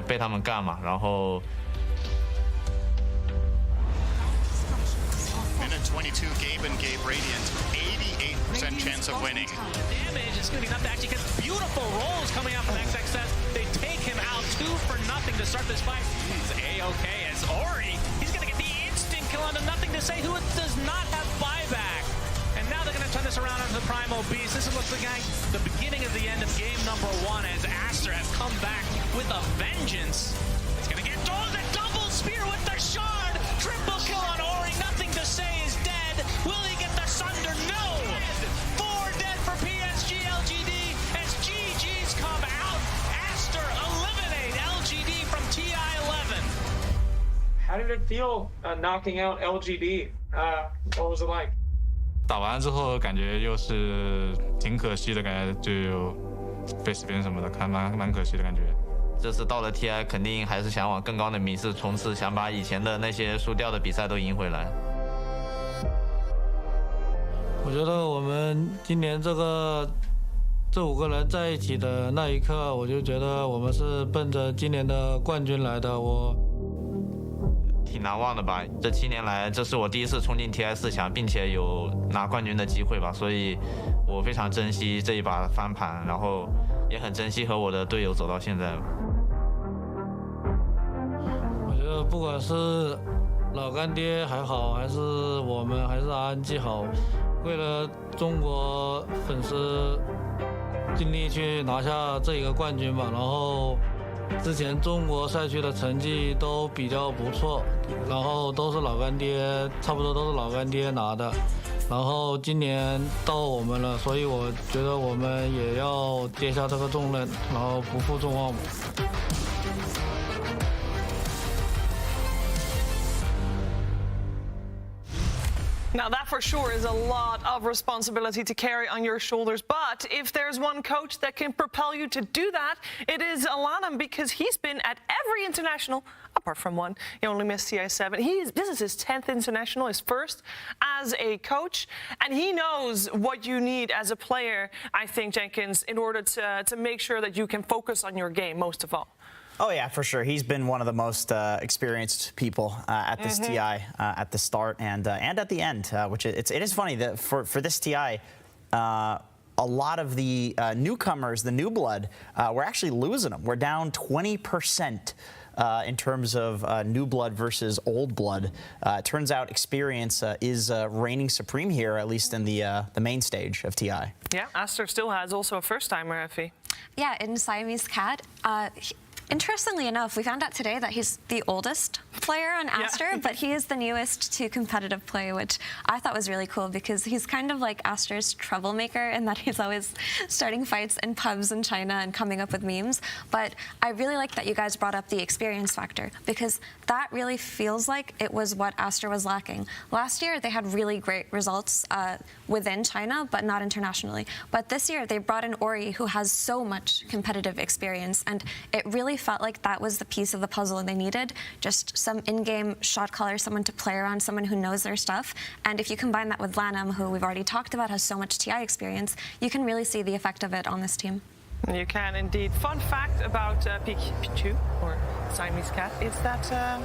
被他们干嘛，然后。22 Gabe and Gabe Radiant, 88% chance of winning. Damage is going to be enough to actually get beautiful rolls coming out from XXS. They take him out 2 for nothing to start this fight. He's A-OK as Ori. He's going to get the instant kill onto nothing to say who does not have buyback. And now they're going to turn this around onto the Primal Beast. This looks like the beginning of the end of game number 1 as Aster has come back with a vengeance. It's going to get the double spear with the shard. Triple kill on Ori. Nothing to say is dead. Will he get the Sunder? No. 4 dead for PSG LGD as GG's come out. Aster eliminate LGD from TI11. How did it feel knocking out LGD? What was it like? 打完之后感觉又是挺可惜的感觉，就face边什么的，看蛮可惜的感觉。这次到了 TI， 肯定还是想往更高的名次冲刺，想把以前的那些输掉的比赛都赢回来。我觉得我们今年这5个人在一起的那一刻，我就觉得我们是奔着今年的冠军来的。我挺难忘的吧，这7年来，这是我第一次冲进 TI 4强，并且有拿冠军的机会吧，所以我非常珍惜这一把翻盘，然后也很珍惜和我的队友走到现在。我觉得不管是老干爹还好，还是我们，还是RNG 好，为了中国粉丝尽力去拿下这一个冠军吧。然后之前中国赛区的成绩都比较不错，然后都是老干爹，差不多都是老干爹拿的。然后今年到我们了，所以我觉得我们也要接下这个重任，然后不负众望。Now that for sure is a lot of responsibility to carry on your shoulders, but if there's one coach that can propel you to do that, it is Alanam, because he's been at every international apart from one. He only missed TI7. This is his 10th international, his first as a coach, and he knows what you need as a player, I think, Jenkins, in order to make sure that you can focus on your game most of all. Oh yeah, for sure. He's been one of the most experienced people at this TI at the start and at the end, which it is funny that for this TI, a lot of the newcomers, the new blood, we're actually losing them. We're down 20%. In terms of new blood versus old blood. Turns out experience is reigning supreme here, at least in the main stage of TI. Yeah, Aster still has also a first-timer, Effie. Yeah, in Siamese Cat. Interestingly enough, we found out today that he's the oldest player on Aster, but he is the newest to competitive play, which I thought was really cool because he's kind of like Aster's troublemaker in that he's always starting fights in pubs in China and coming up with memes. But I really like that you guys brought up the experience factor because that really feels like it was what Aster was lacking. Last year, they had really great results within China, but not internationally. But this year, they brought in Ori, who has so much competitive experience, and it really felt like that was the piece of the puzzle they needed. Just some in-game shot caller, someone to play around, someone who knows their stuff. And if you combine that with Lanham, who we've already talked about has so much TI experience, you can really see the effect of it on this team. You can indeed. Fun fact about Pichu, or Siamese cat, is that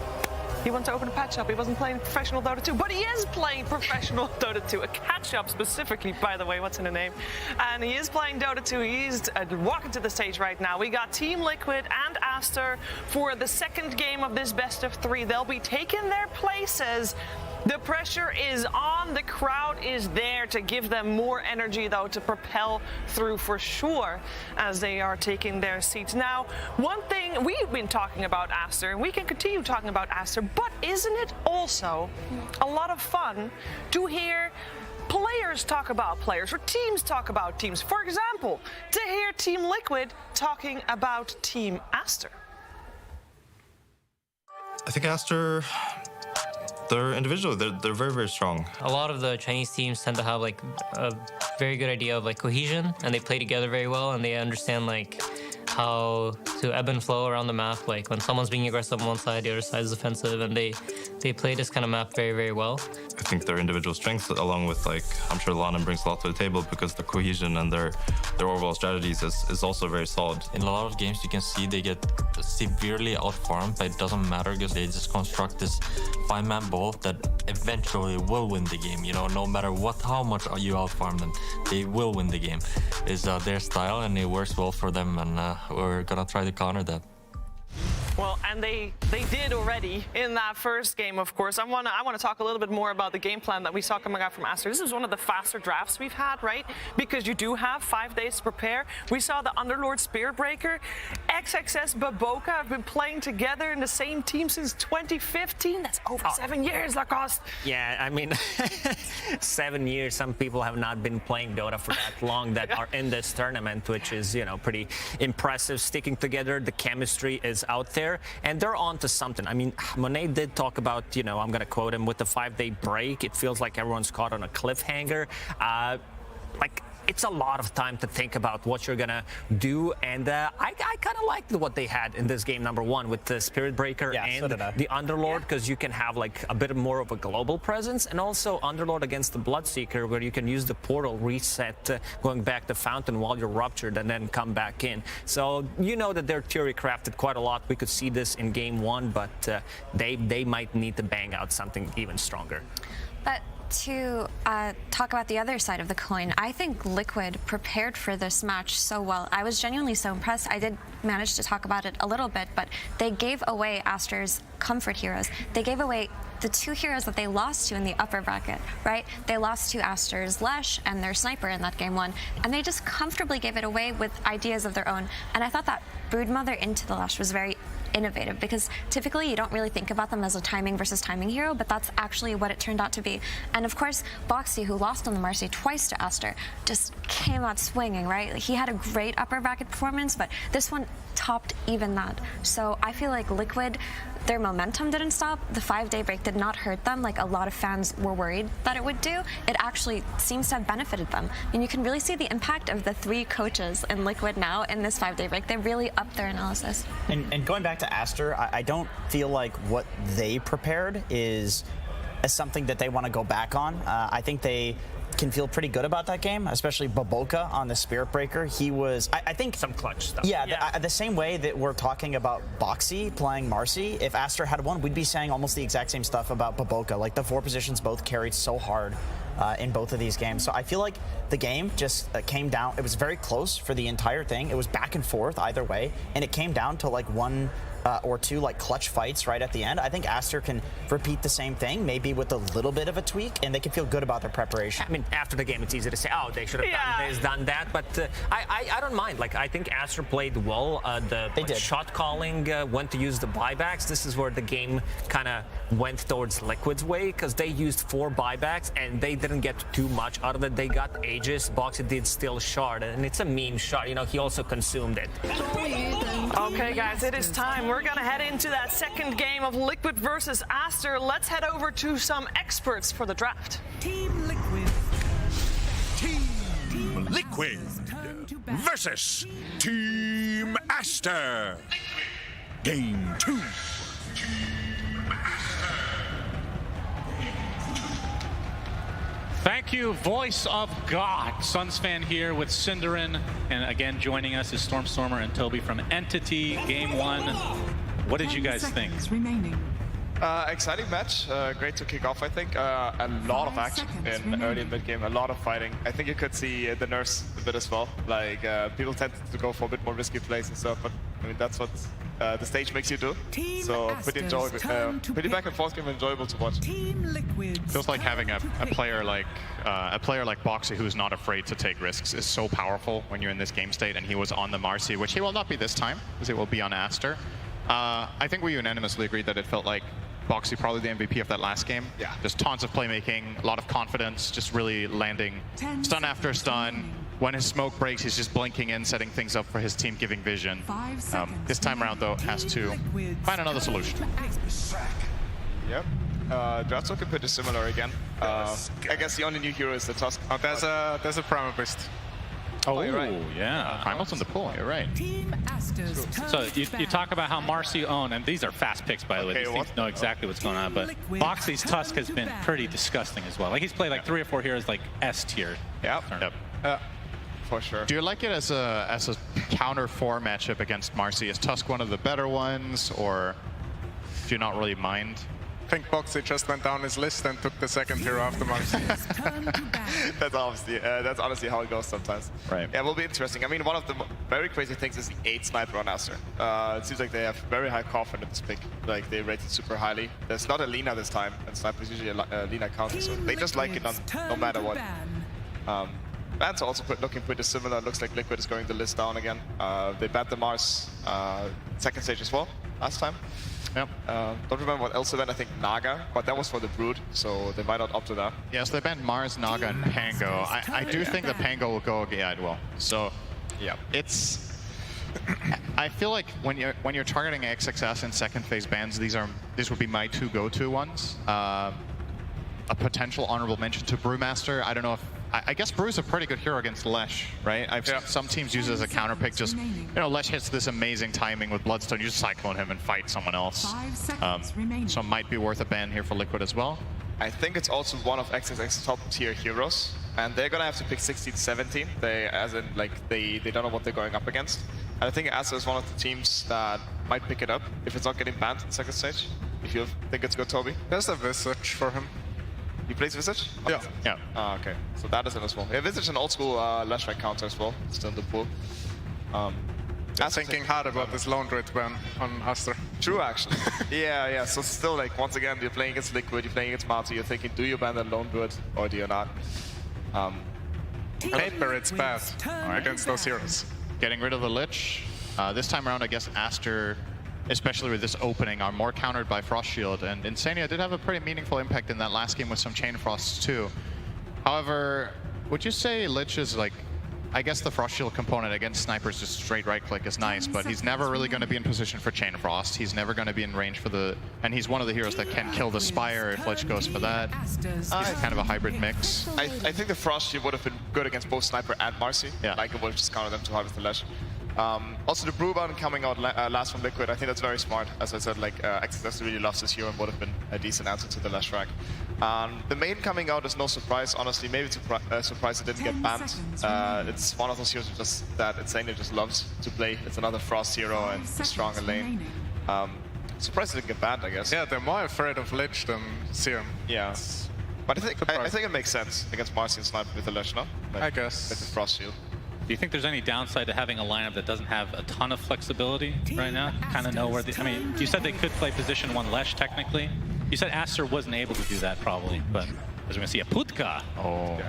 he wants to open a pet shop. He wasn't playing professional Dota 2, but he is playing professional Dota 2. A cat shop specifically, by the way, what's in the name? And he is playing Dota 2. He's walking to the stage right now. We got Team Liquid and Aster for the second game of this best of 3. They'll be taking their places. The pressure is on. The crowd is there to give them more energy, though, to propel through for sure as they are taking their seats. Now, one thing we've been talking about Aster, and we can continue talking about Aster, but isn't it also a lot of fun to hear players talk about players or teams talk about teams? For example, to hear Team Liquid talking about Team Aster. I think Aster, they're individual. They're very, very strong. A lot of the Chinese teams tend to have like a very good idea of like cohesion, and they play together very well, and they understand like how to ebb and flow around the map. Like when someone's being aggressive on one side, the other side is defensive, and they play this kind of map very, very well. I think their individual strengths, along with like, I'm sure Lana brings a lot to the table because their cohesion and their overall strategies is also very solid. In a lot of games, you can see they get severely outfarmed, but it doesn't matter because they just construct this 5-man ball that eventually will win the game. You know, no matter how much you outfarm them, they will win the game. It's their style, and it works well for them, and we're gonna try to counter that. Well, and they did already in that first game, of course. I want to talk a little bit more about the game plan that we saw coming out from Aster. This is one of the faster drafts we've had, right? Because you do have 5 days to prepare. We saw the Underlord Spearbreaker, XXS Baboka have been playing together in the same team since 2015. That's over 7 years, Lacoste. Yeah, I mean, 7 years. Some people have not been playing Dota for that long that are in this tournament, which is, you know, pretty impressive. Sticking together, the chemistry is out there, and they're on to something. I mean, Monet did talk about, you know, I'm going to quote him, with the 5-day break, it feels like everyone's caught on a cliffhanger. Like, it's a lot of time to think about what you're gonna do, and I kind of liked what they had in this game number 1 with the Spirit Breaker and the Underlord, because you can have like a bit more of a global presence, and also Underlord against the Bloodseeker, where you can use the portal reset, going back to Fountain while you're ruptured and then come back in. So you know that they're theory crafted quite a lot. We could see this in game 1, but they might need to bang out something even stronger. But to talk about the other side of the coin, I think Liquid prepared for this match so well. I was genuinely so impressed. I did manage to talk about it a little bit, but they gave away Aster's comfort heroes. They gave away the 2 heroes that they lost to in the upper bracket, right? They lost to Aster's Lesh and their Sniper in that game 1, and they just comfortably gave it away with ideas of their own. And I thought that Broodmother into the Lesh was very innovative, because typically you don't really think about them as a timing versus timing hero, but that's actually what it turned out to be. And of course, Boxy, who lost on the Marcy twice to Aster, just came out swinging, right? He had a great upper bracket performance, but this one topped even that. So I feel like Liquid, their momentum didn't stop. The 5-day break did not hurt them like a lot of fans were worried that it would do. It actually seems to have benefited them. And you can really see the impact of the 3 coaches in Liquid now in this 5-day break. They really upped their analysis. And going back to Aster, I don't feel like what they prepared is something that they want to go back on. I think they can feel pretty good about that game, especially Baboka on the Spirit Breaker. He was, I think, some clutch stuff. Yeah, the same way that we're talking about Boxy playing Marcy, if Aster had won, we'd be saying almost the exact same stuff about Baboka. Like, the 4 positions both carried so hard in both of these games. So I feel like the game just came down. It was very close for the entire thing. It was back and forth either way, and it came down to like 1 or 2 like clutch fights right at the end. I think Aster can repeat the same thing, maybe with a little bit of a tweak, and they can feel good about their preparation. I mean, after the game, it's easy to say, oh, they should have done this, done that, but I don't mind. Like, I think Aster played well. The shot calling, when to use the buybacks. This is where the game kind of went towards Liquid's way, because they used 4 buybacks, and they didn't get too much out of it. They got Aegis. Boxy did still shard, and it's a meme shard. You know, he also consumed it. Okay, guys, it is time. We're going to head into that second game of Liquid versus Aster. Let's head over to some experts for the draft. Team Liquid. Team Liquid versus Team Aster. Game 2. Thank you, voice of God. Suns fan here with Cinderin. And again, joining us is Stormstormer and Toby from Entity Game 1. What did you guys think? Exciting match. Great to kick off, I think. A lot of action in early and mid game, a lot of fighting. I think you could see the nerfs a bit as well. Like, people tend to go for a bit more risky plays and stuff, but I mean, that's what the stage makes you do. So pretty enjoyable, pretty back and forth game, enjoyable to watch. Feels like having a player like Boxy who's not afraid to take risks is so powerful when you're in this game state, and he was on the Marcy, which he will not be this time, because it will be on Aster. I think we unanimously agreed that it felt like Boxy probably the MVP of that last game. Yeah. Just tons of playmaking, a lot of confidence, just really landing stun after stun. When his smoke breaks, he's just blinking in, setting things up for his team, giving vision. This time around, though, has to find another solution. Yep. Draft's looking pretty similar again. I guess the only new hero is the Tusk. Oh, there's a Primal Beast. Oh, you're right. Yeah. Primal's in the pool, you're right. So you talk about how Marcy owned, and these are fast picks, by the way. These teams know exactly what's going on, but Boxy's Tusk has been pretty disgusting as well. Like, he's played like 3 or 4 heroes like S tier. Yep. For sure. Do you like it as a counter 4 matchup against Marcy? Is Tusk one of the better ones, or do you not really mind? I think Boxy just went down his list and took the second hero after Marcy. That's honestly how it goes sometimes. Right. Yeah, it will be interesting. I mean, one of the very crazy things is the 8 sniper on Aster. It seems like they have very high confidence pick. Like, they rate it super highly. There's not a Lina this time, and sniper is usually a Lina counter, so they just like it no matter what. Ban's also looking pretty similar. Looks like Liquid is going the list down again. They banned the Mars second stage as well last time. Yep. Don't remember what else they banned. I think Naga, but that was for the Brood, so they might not opt to that. Yes, they banned Mars, Naga, and Pango. I do think the Pango will go. Yeah, it will. So, yeah, it's. I feel like when you're targeting XXS in second phase bans, these would be my 2 go-to ones. A potential honorable mention to Brewmaster. I don't know if. I guess Brew's a pretty good hero against Lesh, right? I've seen some teams use it as a counter pick. Just, Lesh hits this amazing timing with Bloodstone. You just cyclone him and fight someone else. So it might be worth a ban here for Liquid as well. I think it's also one of XXX's top tier heroes, and they're gonna have to pick 16, 17. They don't know what they're going up against. And I think Asa is one of the teams that might pick it up if it's not getting banned in second stage. If you think it's good, Toby. There's a Visage for him. He plays Visage? Yeah. Yeah. Okay. So that is in as well. Yeah, Visage is an old school Lash Rank counter as well. Still in the pool. I'm thinking hard about this Lone Druid ban on Aster. True, actually. yeah. So still, like, once again, you're playing against Liquid, you're playing against Marty, you're thinking, do you ban the Lone Druid or do you not? Paper, it's bad against those heroes. Getting rid of the Lich. This time around, I guess Aster, especially with this opening, are more countered by Frost Shield, and Insania did have a pretty meaningful impact in that last game with some Chain Frosts too. However, would you say Lich is like, I guess the Frost Shield component against snipers, just straight right click is nice, but he's never really going to be in position for Chain Frost. He's never going to be in range for the, and he's one of the heroes that can kill the Spire if Lich goes for that. He's kind of a hybrid mix. I think the Frost Shield would have been good against both Sniper and Marcy. Yeah. Like, it would have just countered them too hard with the Lash. Also, the Brew ban coming out last from Liquid, I think that's very smart. As I said, like, XXS really loves this hero and would have been a decent answer to the Lash Rack. The main coming out is no surprise, honestly. Maybe it's a surprise it didn't get banned. It's one of those heroes that Insania just loves to play. It's another Frost hero and strong in lane. Surprised it didn't get banned, I guess. Yeah, they're more afraid of Lich than Serum. Yeah. But I think it makes sense against Marcy and Sniper with the Lash, no? Like, I guess. With the Frost Shield. Do you think there's any downside to having a lineup that doesn't have a ton of flexibility right now? Kind of know where I mean, you said they could play position 1 Lesh technically. You said Aster wasn't able to do that probably, but as we're going to see a Putka. Oh.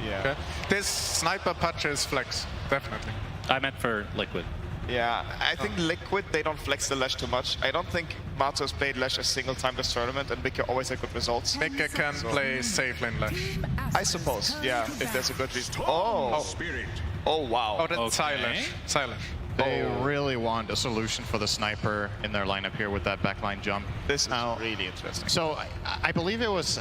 Yeah. Okay. This sniper patch is flex, definitely. I meant for Liquid. Yeah, I think Liquid, they don't flex the Lash too much. I don't think Matos played Lash a single time this tournament, and Mika always had good results. Mika can play safe lane Lash. I suppose, yeah, if there's a good reason. Oh, wow. Oh, that's Okay. Silent. They really want a solution for the Sniper in their lineup here with that backline jump. This is really interesting. So I believe it was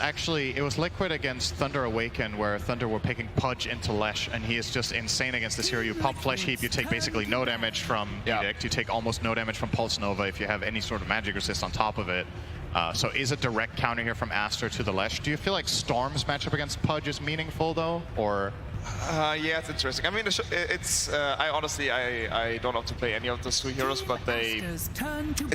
Liquid against Thunder Awaken, where Thunder were picking Pudge into Lesh, and he is just insane against this hero. You pop Flesh Heap, you take basically no damage from Edict, you take almost no damage from Pulse Nova if you have any sort of magic resist on top of it. So is a direct counter here from Aster to the Lesh. Do you feel like Storm's matchup against Pudge is meaningful though, or? Yeah, it's interesting. I mean, I honestly don't have to play any of those two heroes, but it's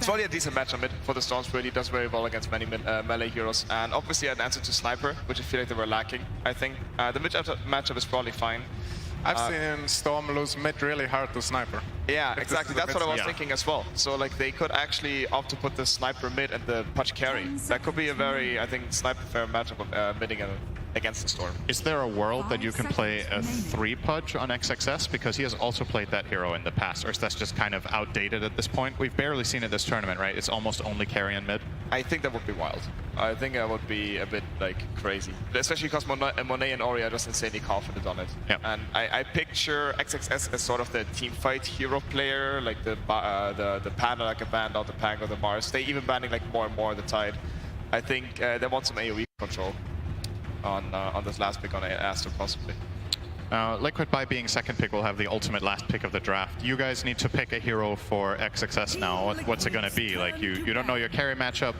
probably a decent matchup for the Storm Spirit. He does very well against many melee heroes, and obviously an answer to Sniper, which I feel like they were lacking. I think the mid matchup is probably fine. I've seen Storm lose mid really hard to Sniper. Yeah, exactly. That's what I was thinking as well. So like they could actually opt to put the Sniper mid and the Pudge carry. That could be a very, I think, Sniper fair matchup of midding against the Storm. Is there a world that you can play a 3 Pudge on XXS? Because he has also played that hero in the past, or is that just kind of outdated at this point? We've barely seen it this tournament, right? It's almost only carry and mid. I think that would be wild. I think that would be a bit like crazy, especially because Monet and Ori are just insanely confident on it. Yeah. And I picture XXS as sort of the teamfight hero player, like the Panda like a band out the Pango, the Mars. They even banning like more and more the Tide. I think they want some AoE control on this last pick on Aster possibly. Liquid, by being second pick, will have the ultimate last pick of the draft. You guys need to pick a hero for XXS now. What's it going to be? Like you don't know your carry matchup,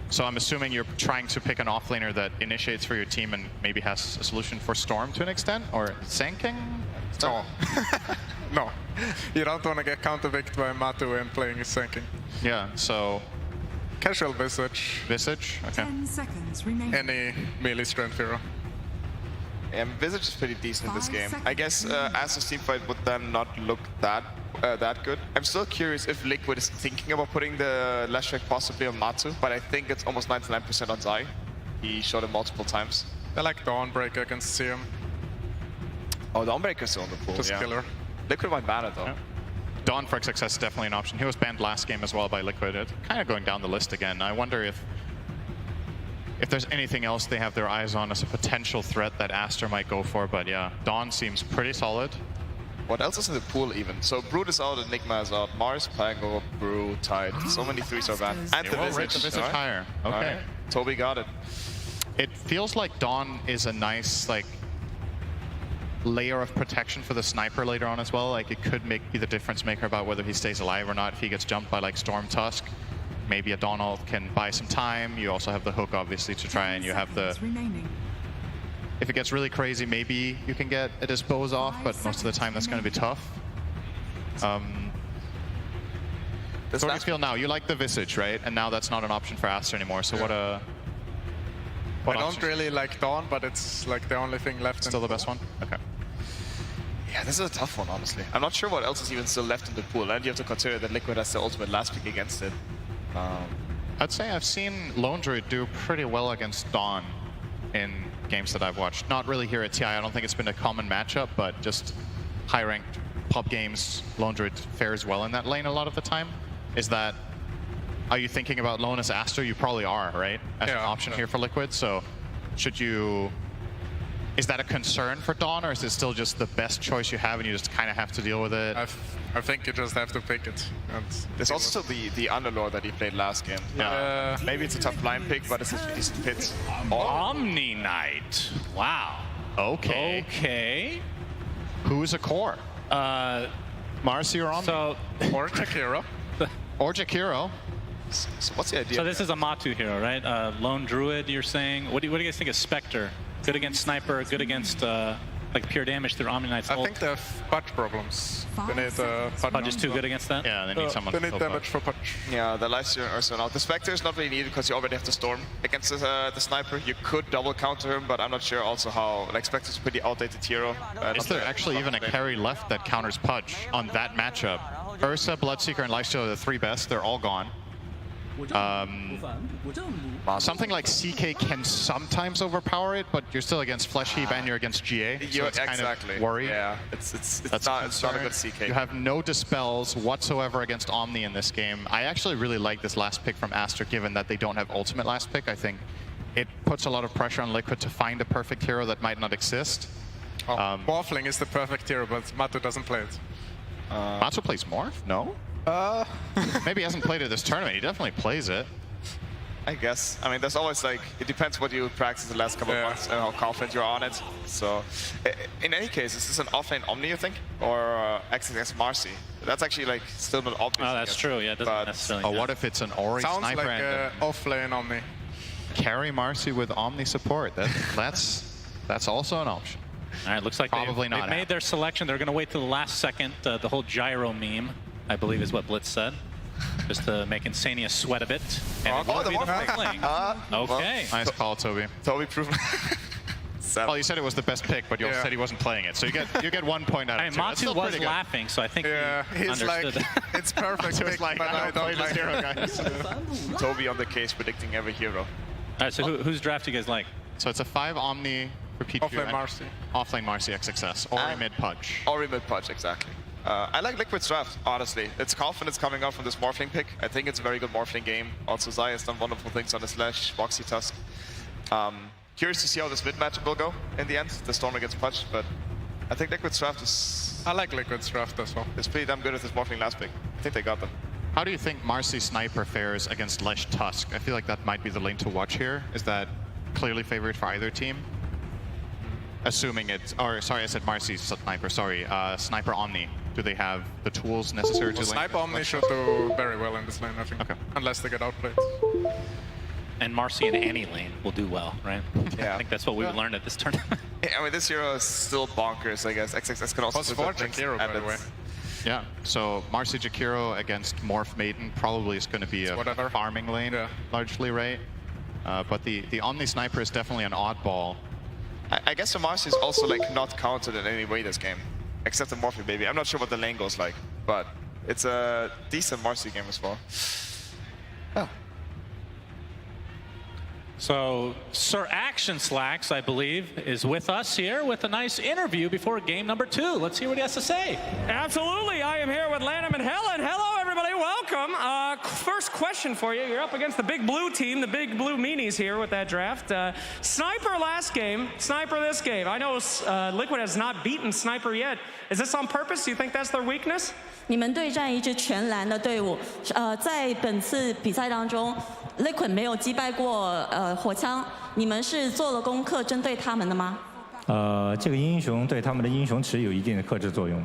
so I'm assuming you're trying to pick an offlaner that initiates for your team and maybe has a solution for Storm to an extent, or Sanking? No. No. You don't want to get counterpicked by Matu and playing his Sanking. Yeah, so... Casual Visage. Visage? Okay. 10 seconds remaining. Any melee strength hero. Visage is pretty decent in this game. I guess as a teamfight would then not look that good. I'm still curious if Liquid is thinking about putting the Lash Strike possibly on Matu, but I think it's almost 99% on Zai. He showed it multiple times. I like Dawnbreaker against CM. Oh, Dawnbreaker's still on the pool, Just killer. Liquid might ban it though. Yeah. Dawn for XXS is definitely an option. He was banned last game as well by Liquid. It's kind of going down the list again. I wonder if there's anything else they have their eyes on as a potential threat that Aster might go for, but yeah, Dawn seems pretty solid. What else is in the pool even? So Brood is out, Enigma is out, Mars, Pango, Brew, Tide. So many 3s are banned. And the Visage. Right. Higher. Okay. Right. Toby got it. It feels like Dawn is a nice like layer of protection for the Sniper later on as well. Like it could be the difference maker about whether he stays alive or not if he gets jumped by like Storm Tusk. Maybe a Dawn ult can buy some time. You also have the hook obviously to try, and you have the... If it gets really crazy, maybe you can get a dispose off, but most of the time that's going to be tough. So what do you feel now? You like the Visage, right? And now that's not an option for Aster anymore. So what I don't really like Dawn, but it's like the only thing left. Still the best one? Okay. Yeah, this is a tough one, honestly. I'm not sure what else is even still left in the pool, and you have to consider that Liquid has the ultimate last pick against it. I'd say I've seen Lone Druid do pretty well against Dawn in games that I've watched. Not really here at TI. I don't think it's been a common matchup, but just high-ranked pop games, Lone Druid fares well in that lane a lot of the time. Are you thinking about Lone as Aster? You probably are, right? As an option here for Liquid. So is that a concern for Dawn, or is it still just the best choice you have and you just kind of have to deal with it? I think you just have to pick it. There's also the Underlord that he played last game. Yeah. Maybe it's a tough blind pick, but it's a decent hit. Omni Knight. Wow. Okay. Okay. Who's a core? Marcy or Omni? Or Jakiro. Or Jakiro. So what's the idea? So this is a Matu hero, right? Lone Druid, you're saying. What do you guys think of Spectre? Good against Sniper, good against like pure damage through Omni Knight's ult. I think they have Pudge problems. They need Pudge is too good against that? Yeah, they need someone to need damage for Pudge. Yeah, the Lifesteal are so out. The Spectre is not really needed because you already have the Storm against the Sniper. You could double counter him, but I'm not sure also how... Like, Spectre is a pretty outdated hero. Is there actually even a carry left that counters Pudge on that matchup? Ursa, Bloodseeker, and Lifesteal are the 3 best. They're all gone. Something like CK can sometimes overpower it, but you're still against Flesh Heap and you're against GA, so it's kind of worry. Yeah, it's not a good CK. You have no dispels whatsoever against Omni in this game. I actually really like this last pick from Aster, given that they don't have ultimate last pick. I think it puts a lot of pressure on Liquid to find a perfect hero that might not exist. Morphling is the perfect hero, but Matu doesn't play it. Matu plays Morph? No? Maybe he hasn't played it this tournament. He definitely plays it. I guess. I mean, there's always like, it depends what you practice the last couple of months and how confident you're on it. So, in any case, is this an offlane Omni, you think? Or XXX Marcy? That's actually like still not obvious. Oh, that's true. Yeah, it doesn't necessarily. What if it's an Ori Sounds sniper like and offlane Omni. carry Marcy with Omni support? That's also an option. All right, looks like Probably they've not made their selection. They're going to wait till the last second. The whole gyro meme, I believe, is what Blitz said. Just to make Insania sweat a bit. And it will be the fling. Okay. Nice call, Toby. Toby proved. Well, you said it was the best pick, but you also said he wasn't playing it. So you get 1 point out of 2. Matu was laughing, so I think he understood. Like, it's perfect pick, like, but I don't like hero, guys. Toby on the case predicting every hero. All right, so whose draft do you guys like? So it's a 5 Omni for P2. Offlane Marcy. Offlane Marcy XXS. Ori mid Pudge. Ori mid Pudge, exactly. I like Liquid's draft, honestly. It's confidence coming out from this Morphling pick. I think it's a very good Morphling game. Also, Zai has done wonderful things on the Slash, Boxy Tusk. Curious to see how this mid matchup will go in the end, the Storm against Pudge, but I think Liquid's draft is... I like Liquid's draft as well. It's pretty damn good with this Morphling last pick. I think they got them. How do you think Marcy Sniper fares against Lesh Tusk? I feel like that might be the lane to watch here. Is that clearly favored for either team? Assuming it's... Or, sorry, I said Marcy Sniper, sorry. Sniper Omni. Do they have the tools necessary to lane? Sniper Omni should do very well in this lane, I think. Okay. Unless they get outplayed. And Marcy in any lane will do well, right? Yeah. I think that's what we've learned at this tournament. Yeah, I mean, this hero is still bonkers, I guess. XXS can also do good things. Jakiro, by the way. Yeah, so Marcy Jakiro against Morph Maiden probably is going to be a farming lane, largely, right? But the Omni Sniper is definitely an oddball. I guess the Marcy is also like not counted in any way this game, except the Morphing Baby. I'm not sure what the lane goes like, but it's a decent Marcy game as well. Oh. So Sir Action Slacks, I believe, is with us here with a nice interview before game number 2. Let's hear what he has to say. Absolutely. I am here with Lanham and Helen. Hello, everybody. Welcome. First question for you. You're up against the big blue team, the big blue meanies here with that draft. Sniper last game, Sniper this game. I know Liquid has not beaten Sniper yet. Is this on purpose? Do you think that's their weakness? 你们对战一支全蓝的队伍，在本次比赛当中 ，Liquid 没有击败过火枪，你们是做了功课针对他们的吗？这个英雄对他们的英雄池有一定的克制作用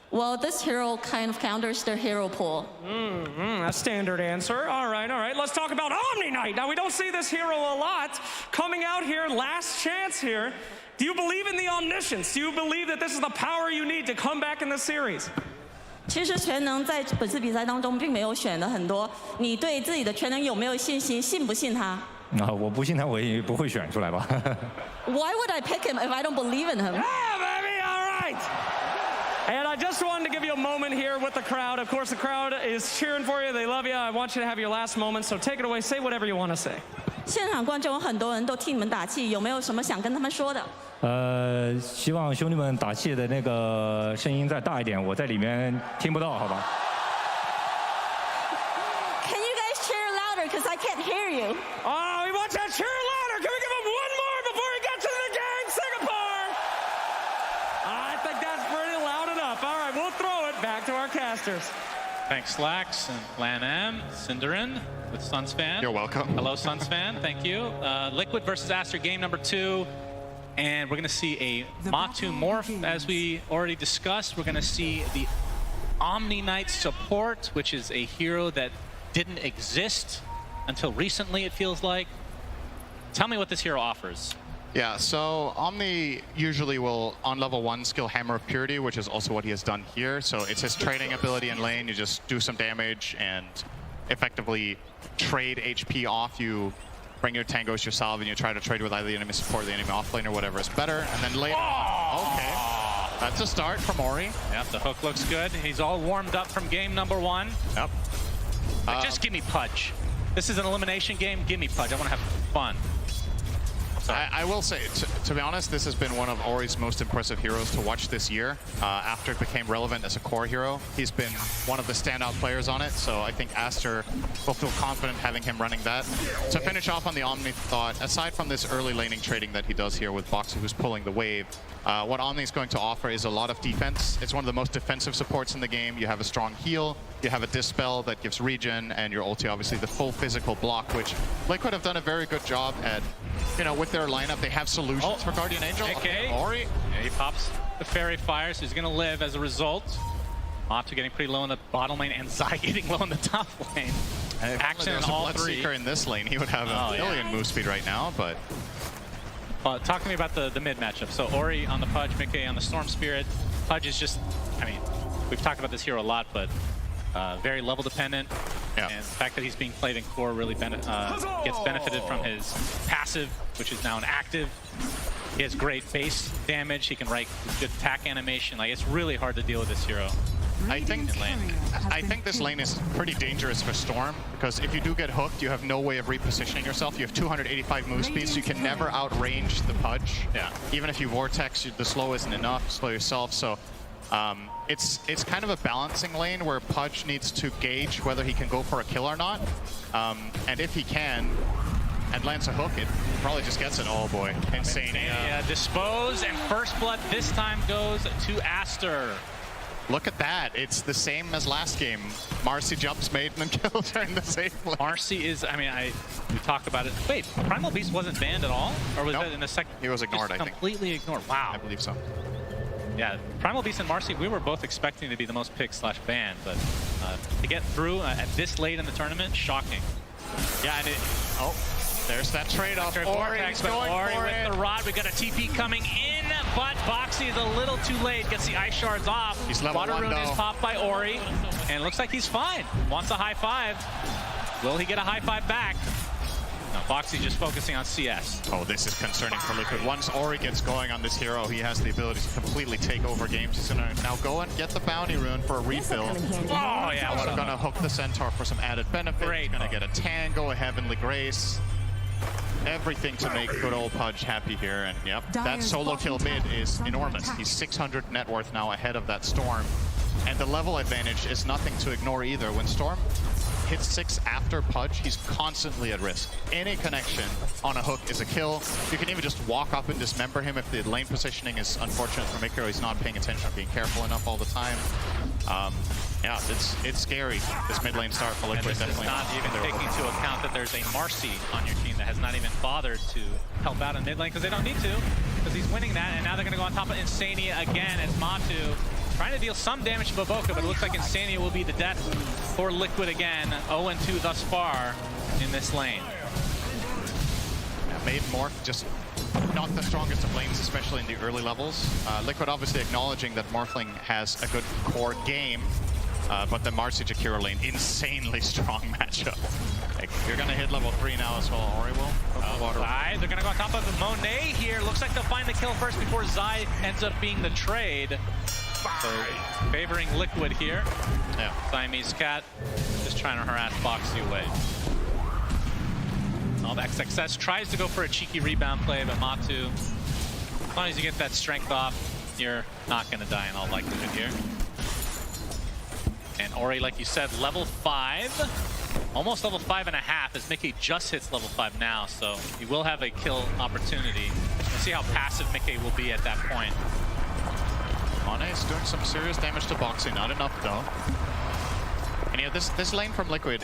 ，Well, this hero kind of counters their hero pool. A standard answer. All right. Let's talk about Omni Knight. Now, we don't see this hero a lot. Coming out here, last chance here. Do you believe in the omniscience? Do you believe that this is the power you need to come back in the series? 其实全能在本次比赛当中并没有选的很多，你对自己的全能有没有信心？信不信他？我不信他，我也不会选出来吧。Why would I pick him if I don't believe in him? Yeah, baby. All right. And I just wanted to give you a moment here with the crowd. Of course, the crowd is cheering for you. They love you. I want you to have your last moment. So take it away. Say whatever you want to say. 现场观众有很多人都替你们打气，有没有什么想跟他们说的？希望兄弟们打气的那个声音再大一点，我在里面听不到，好吧 ？Can you guys cheer louder? Because I can't hear you. Oh, we want that cheer louder. Can we give him one more before he gets to the game, Singapore? I think that's pretty loud enough. All right, we'll throw it back to our casters. Thanks, Slacks and Lan M, Cinderin with Sunsfan. You're welcome. Hello, Sunsfan. Thank you. Liquid versus Aster, game number 2. And we're going to see a Matu Morph, as we already discussed. We're going to see the Omni Knight support, which is a hero that didn't exist until recently, it feels like. Tell me what this hero offers. Yeah, so Omni usually will, on level 1, skill Hammer of Purity, which is also what he has done here. So it's his trading ability in lane. You just do some damage and effectively trade HP off. You bring your tangos yourself and you try to trade with either the enemy support or the enemy offlane or whatever is better. And then later, okay, that's a start from Ori. Yep, the hook looks good. He's all warmed up from game number 1. Yep. Just give me Pudge. This is an elimination game. Give me Pudge. I want to have fun. sorry. I will say, to be honest, this has been one of Ori's most impressive heroes to watch this year. After it became relevant as a core hero, he's been one of the standout players on it, so I think Aster will feel confident having him running that. To finish off on the Omni thought, aside from this early laning trading that he does here with Boxy, who's pulling the wave, what Omni is going to offer is a lot of defense. It's one of the most defensive supports in the game. You have a strong heal, you have a Dispel that gives regen, and your ulti, obviously, the full physical block, which Liquid have done a very good job at, with their lineup. They have solutions for Guardian Angel. Okay. Ori. Yeah, he pops the Fairy Fire, so he's going to live as a result. Matu getting pretty low in the bottom lane, and Zai getting low in the top lane. Action in all three. Bloodseeker in this lane, he would have a million move speed right now, but... Talk to me about the mid matchup. So Ori on the Pudge, Mickey on the Storm Spirit. Pudge is just, I mean, we've talked about this hero a lot, but very level dependent. Yeah. And the fact that he's being played in core really gets benefited from his passive, which is now an active. He has great base damage. He can write good attack animation. Like, it's really hard to deal with this hero. I think this lane is pretty dangerous for Storm, because if you do get hooked, you have no way of repositioning yourself. You have 285 move speed, so you can never outrange the Pudge. Yeah. Even if you Vortex, the slow isn't enough, slow yourself. So it's kind of a balancing lane where Pudge needs to gauge whether he can go for a kill or not. And if he can, and lands a hook, it probably just gets it. Oh boy, insane. Yeah, dispose, and first blood this time goes to Aster. Look at that. It's the same as last game. Marcy jumps Maiden and kills her in the same lane. Marcy is, I mean, we talked about it. Wait, Primal Beast wasn't banned at all? Or was that in the second? He was ignored, I think. Completely ignored. Wow. I believe so. Yeah, Primal Beast and Marcy, we were both expecting to be the most picked / banned, but to get through at this late in the tournament, shocking. Yeah, and there's that trade-off. Ori with the rod. We got a TP coming in, but Boxy is a little too late. Gets the ice shards off. He's level Water 1 Rune though. is popped by Ori, and it looks like he's fine. Wants a high five. Will he get a high five back? No, Boxy just focusing on CS. Oh, this is concerning for Liquid. Once Ori gets going on this hero, he has the ability to completely take over games. He's gonna now go and get the bounty rune for a refill. Oh yeah, also gonna hook the Centaur for some added benefit. Great. He's gonna get a Tango, a Heavenly Grace. Everything to make good old Pudge happy here, and yep, that solo kill mid is enormous. He's 600 net worth now ahead of that Storm, and the level advantage is nothing to ignore either. When Storm hits 6 after Pudge, he's constantly at risk. Any connection on a hook is a kill. You can even just walk up and dismember him if the lane positioning is unfortunate for Mikro. He's not paying attention, being careful enough all the time. Yeah, it's scary, this mid lane start for Liquid. And this is not even taking into account that there's a Marcy on your team that has not even bothered to help out in mid lane, because they don't need to, because he's winning that, and now they're going to go on top of Insania again as Matu trying to deal some damage to Boboka, but it looks like Insania will be the death for Liquid again. 0-2 thus far in this lane. Yeah, Maiden Morph just not the strongest of lanes, especially in the early levels. Liquid obviously acknowledging that Morphling has a good core game, but the Marcy Jakiro lane, insanely strong matchup. Like, you're gonna hit level 3 now as well. Ori will. Zai, they're gonna go on top of Monet here. Looks like they'll find the kill first before Zai ends up being the trade. So favoring Liquid here. Yeah. Siamese Cat just trying to harass Boxy away. XXS tries to go for a cheeky rebound play, but Matu, as long as you get that strength off, you're not going to die in all likelihood here. And Ori, like you said, level 5, almost level 5.5, as Mickey just hits level 5 now, so he will have a kill opportunity. We'll see how passive Mickey will be at that point. Monet is doing some serious damage to Boxy, not enough though. And yeah, this lane from Liquid,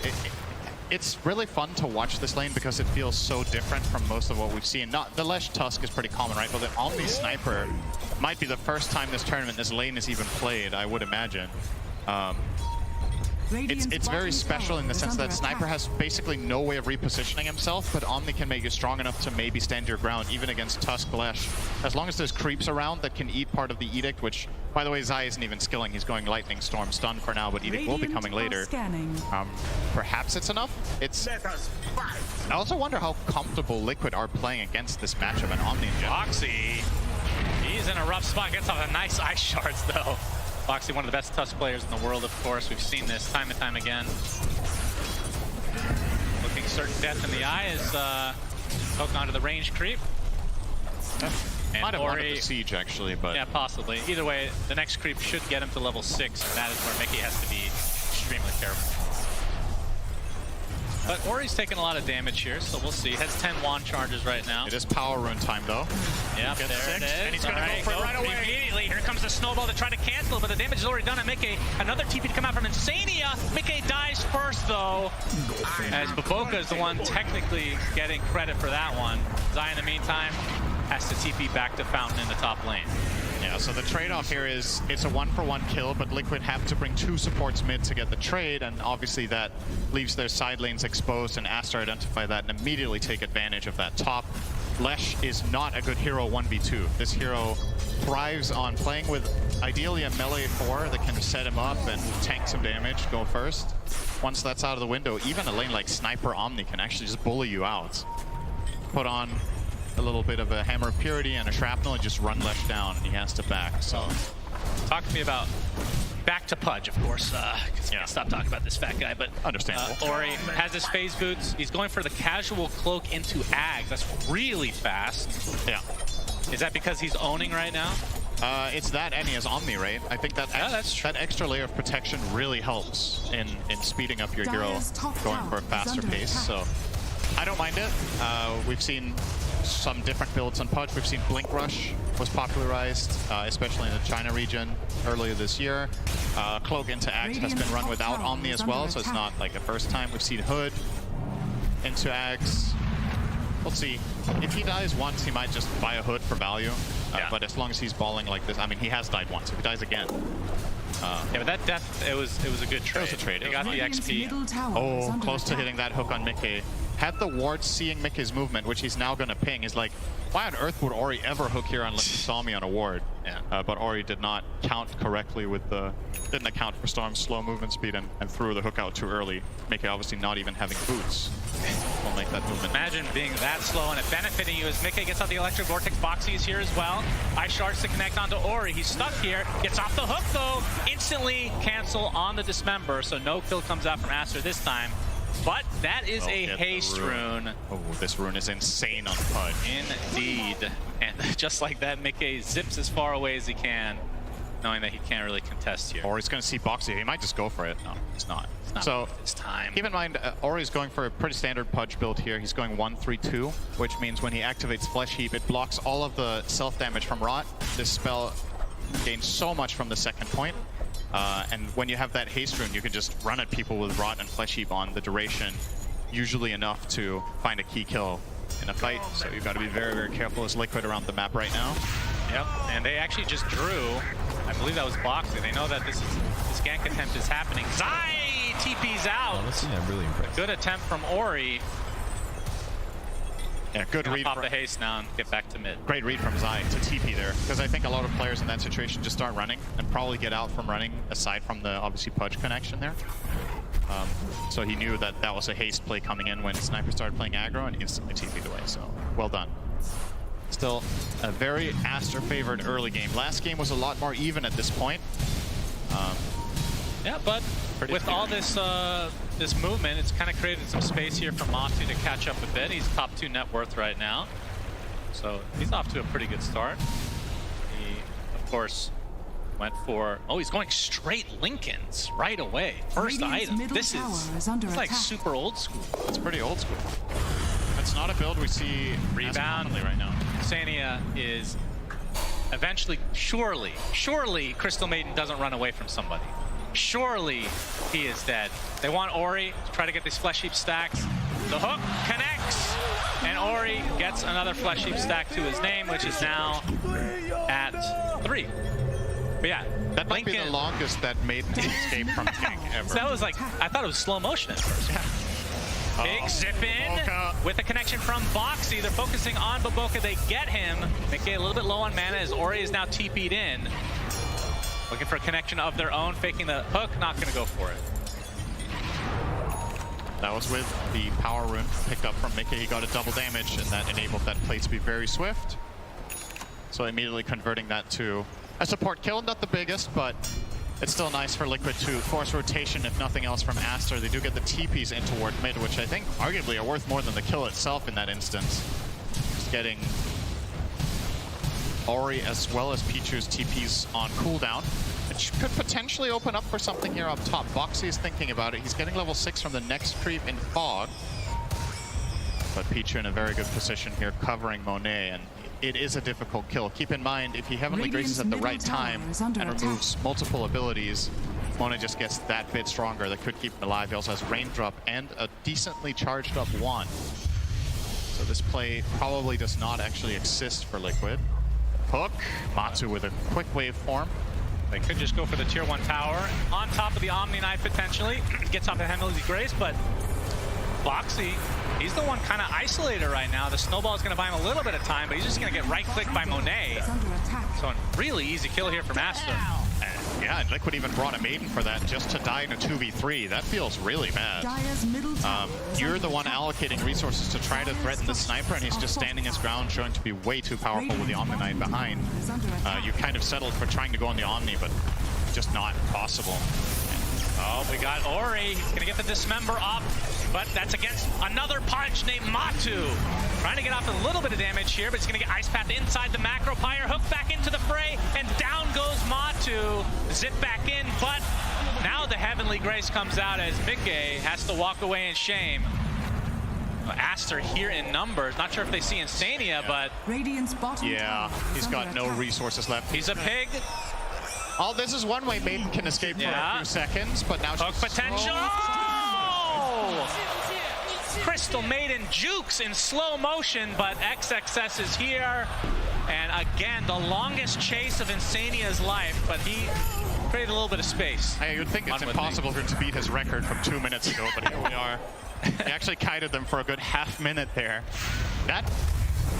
it's really fun to watch this lane because it feels so different from most of what we've seen. The Lesh Tusk is pretty common, right? But the Omni Sniper might be the first time this tournament this lane is even played, I would imagine. It's very special in the sense that Sniper has basically no way of repositioning himself, but Omni can make you strong enough to maybe stand your ground, even against Tusk Lesh. As long as there's creeps around that can eat part of the Edict, which, by the way, Zai isn't even skilling. He's going Lightning Storm stun for now, but Edict will be coming later. Perhaps it's enough. I also wonder how comfortable Liquid are playing against this matchup and Omni in general. Boxy, he's in a rough spot. Gets off a nice ice shards, though. Boxy, one of the best Tusk players in the world, of course. We've seen this time and time again. Looking certain death in the eye as poking onto the range creep. And Might have wanted Ori, the siege actually, but yeah, possibly. Either way, the next creep should get him to level 6, and that is where Mickey has to be extremely careful. But Ori's taking a lot of damage here, so we'll see. Has 10 wand charges right now. It is power rune time though. Yeah, there it is. And he's going to go for it right away. Immediately, here comes the snowball to try to cancel, but the damage is already done on Mickey. Another TP to come out from Insania. Mickey dies first though, as Baboka is the one technically getting credit for that one. Zai in the meantime has to TP back to Fountain in the top lane. Yeah, so the trade-off here is it's a 1-for-1 kill, but Liquid have to bring 2 supports mid to get the trade, and obviously that leaves their side lanes exposed, and Aster identify that and immediately take advantage of that top. Lesh is not a good hero 1v2. This hero thrives on playing with ideally a melee 4 that can set him up and tank some damage, go first. Once that's out of the window, even a lane like Sniper Omni can actually just bully you out. Put on a little bit of a Hammer of Purity and a Shrapnel and just run Lesh down, and he has to back. So, talk to me about back to Pudge, of course, because I can't stop talking about this fat guy. But understandable. Ori has his phase boots. He's going for the casual cloak into Ags. That's really fast. Yeah. Is that because he's owning right now? It's that, and he has Omni, right? I think that that extra layer of protection really helps in speeding up your hero going for a faster pace. So I don't mind it. We've seen some different builds on Pudge. We've seen Blink Rush was popularized, especially in the China region earlier this year. Cloak into Ags has been run without Omni as well, so it's not like the first time. We've seen Hood into Ags. We'll see. If he dies once, he might just buy a Hood for value. But as long as he's balling like this, I mean, he has died once. If he dies again. Yeah, but that death, it was a good trade. It was a trade. They got the XP. Oh, close to hitting that hook on Mickey. Had the ward seeing Mickey's movement, which he's now going to ping, is like, why on earth would Ori ever hook here unless he saw me on a ward? Yeah. But Ori did not count correctly with the, didn't account for Storm's slow movement speed and threw the hook out too early. Mickey obviously not even having boots will make that movement. Imagine being that slow and it benefiting you as Mickey gets out the Electric Vortex. Boxy is here as well. Ice Shards to connect onto Ori. He's stuck here. Gets off the hook though. Instantly cancel on the Dismember, so no kill comes out from Aster this time. But that is a haste rune. Oh, this rune is insane on Pudge. Indeed. And just like that, Mickey zips as far away as he can, knowing that he can't really contest here. Or he's going to see Boxy. He might just go for it. No, it's not. It's not so this time. Keep in mind, Ori's going for a pretty standard Pudge build here. He's going 1-3-2, which means when he activates Flesh Heap, it blocks all of the self-damage from Rot. This spell gains so much from the second point. And when you have that haste rune, you can just run at people with Rot and Flesh Heap on the duration, usually enough to find a key kill in a fight. So you've got to be very, very careful as Liquid around the map right now. Yep, and they actually just drew. I believe that was Boxy. They know that this gank attempt is happening. Zai TP's out. Honestly, I'm really impressed. Good attempt from Ori. Yeah, good read. Pop the haste now and get back to mid. Great read from Zai to TP there, because I think a lot of players in that situation just start running and probably get out from running, aside from the obviously Pudge connection there. So he knew that that was a haste play coming in when Sniper started playing aggro and instantly TP'd away, so well done. Still a very Aster-favored early game. Last game was a lot more even at this point. Yeah, but with all this this movement, it's kind of created some space here for Matu to catch up a bit. He's top 2 net worth right now, so he's off to a pretty good start. He, of course, went for... Oh, he's going straight Lincolns right away. First item. This is like super old school. It's pretty old school. It's not a build we see rebound right now. Sania is eventually, surely Crystal Maiden doesn't run away from somebody. Surely he is dead. They want Ori to try to get these Flesh Heap stacks. The hook connects, and Ori gets another Flesh Heap stack to his name, which is now at 3. But yeah, that might be the longest that Maiden escape from King ever. So that was like, I thought it was slow motion at first. Yeah. Big zip in with a connection from Boxy. They're focusing on Baboka. They get him. Mickey a little bit low on mana as Ori is now TP'd in. Looking for a connection of their own, faking the hook, not going to go for it. That was with the power rune picked up from Mickey. He got a double damage, and that enabled that play to be very swift. So immediately converting that to a support kill. Not the biggest, but it's still nice for Liquid to force rotation, if nothing else, from Aster. They do get the TPs in toward mid, which I think arguably are worth more than the kill itself in that instance. Just getting Ori as well as Pichu's TPs on cooldown. It could potentially open up for something here up top. Boxy is thinking about it. He's getting level 6 from the next creep in Fog. But Pichu in a very good position here, covering Monet, and it is a difficult kill. Keep in mind, if he Heavenly Graces at the right time and removes multiple abilities, Monet just gets that bit stronger. That could keep him alive. He also has Raindrop and a decently charged up wand. So this play probably does not actually exist for Liquid. Hook, Matu with a quick wave form. They could just go for the tier 1 tower on top of the Omni Knight potentially. Gets off the Heavenly Grace, but Boxy, he's the one kind of isolated right now. The snowball is going to buy him a little bit of time, but he's just going to get right-clicked by Monet. So a really easy kill here from Aster. Yeah, and Liquid even brought a Maiden for that just to die in a 2v3. That feels really bad. You're the one allocating resources to try to threaten the sniper, and he's just standing his ground, showing to be way too powerful with the Omni Knight behind. You kind of settled for trying to go on the Omni, but just not possible. Oh, we got Ori. He's going to get the Dismember up, but that's against another punch named Matu. Trying to get off a little bit of damage here, but he's going to get Ice Path inside the Macro Pyre. Hook back into the fray, and down goes Matu. Zip back in, but now the Heavenly Grace comes out as Mickey has to walk away in shame. Aster here in numbers. Not sure if they see Insania, but... Yeah, he's got no resources left. He's a pig. Oh, this is one way Maiden can escape for a few seconds, but now Hook potential! Oh! Crystal Maiden jukes in slow motion, but XXS is here. And again, the longest chase of Insania's life, but he created a little bit of space. Hey, you'd think it's impossible for him to beat his record from 2 minutes ago, but here we are. He actually kited them for a good half minute there.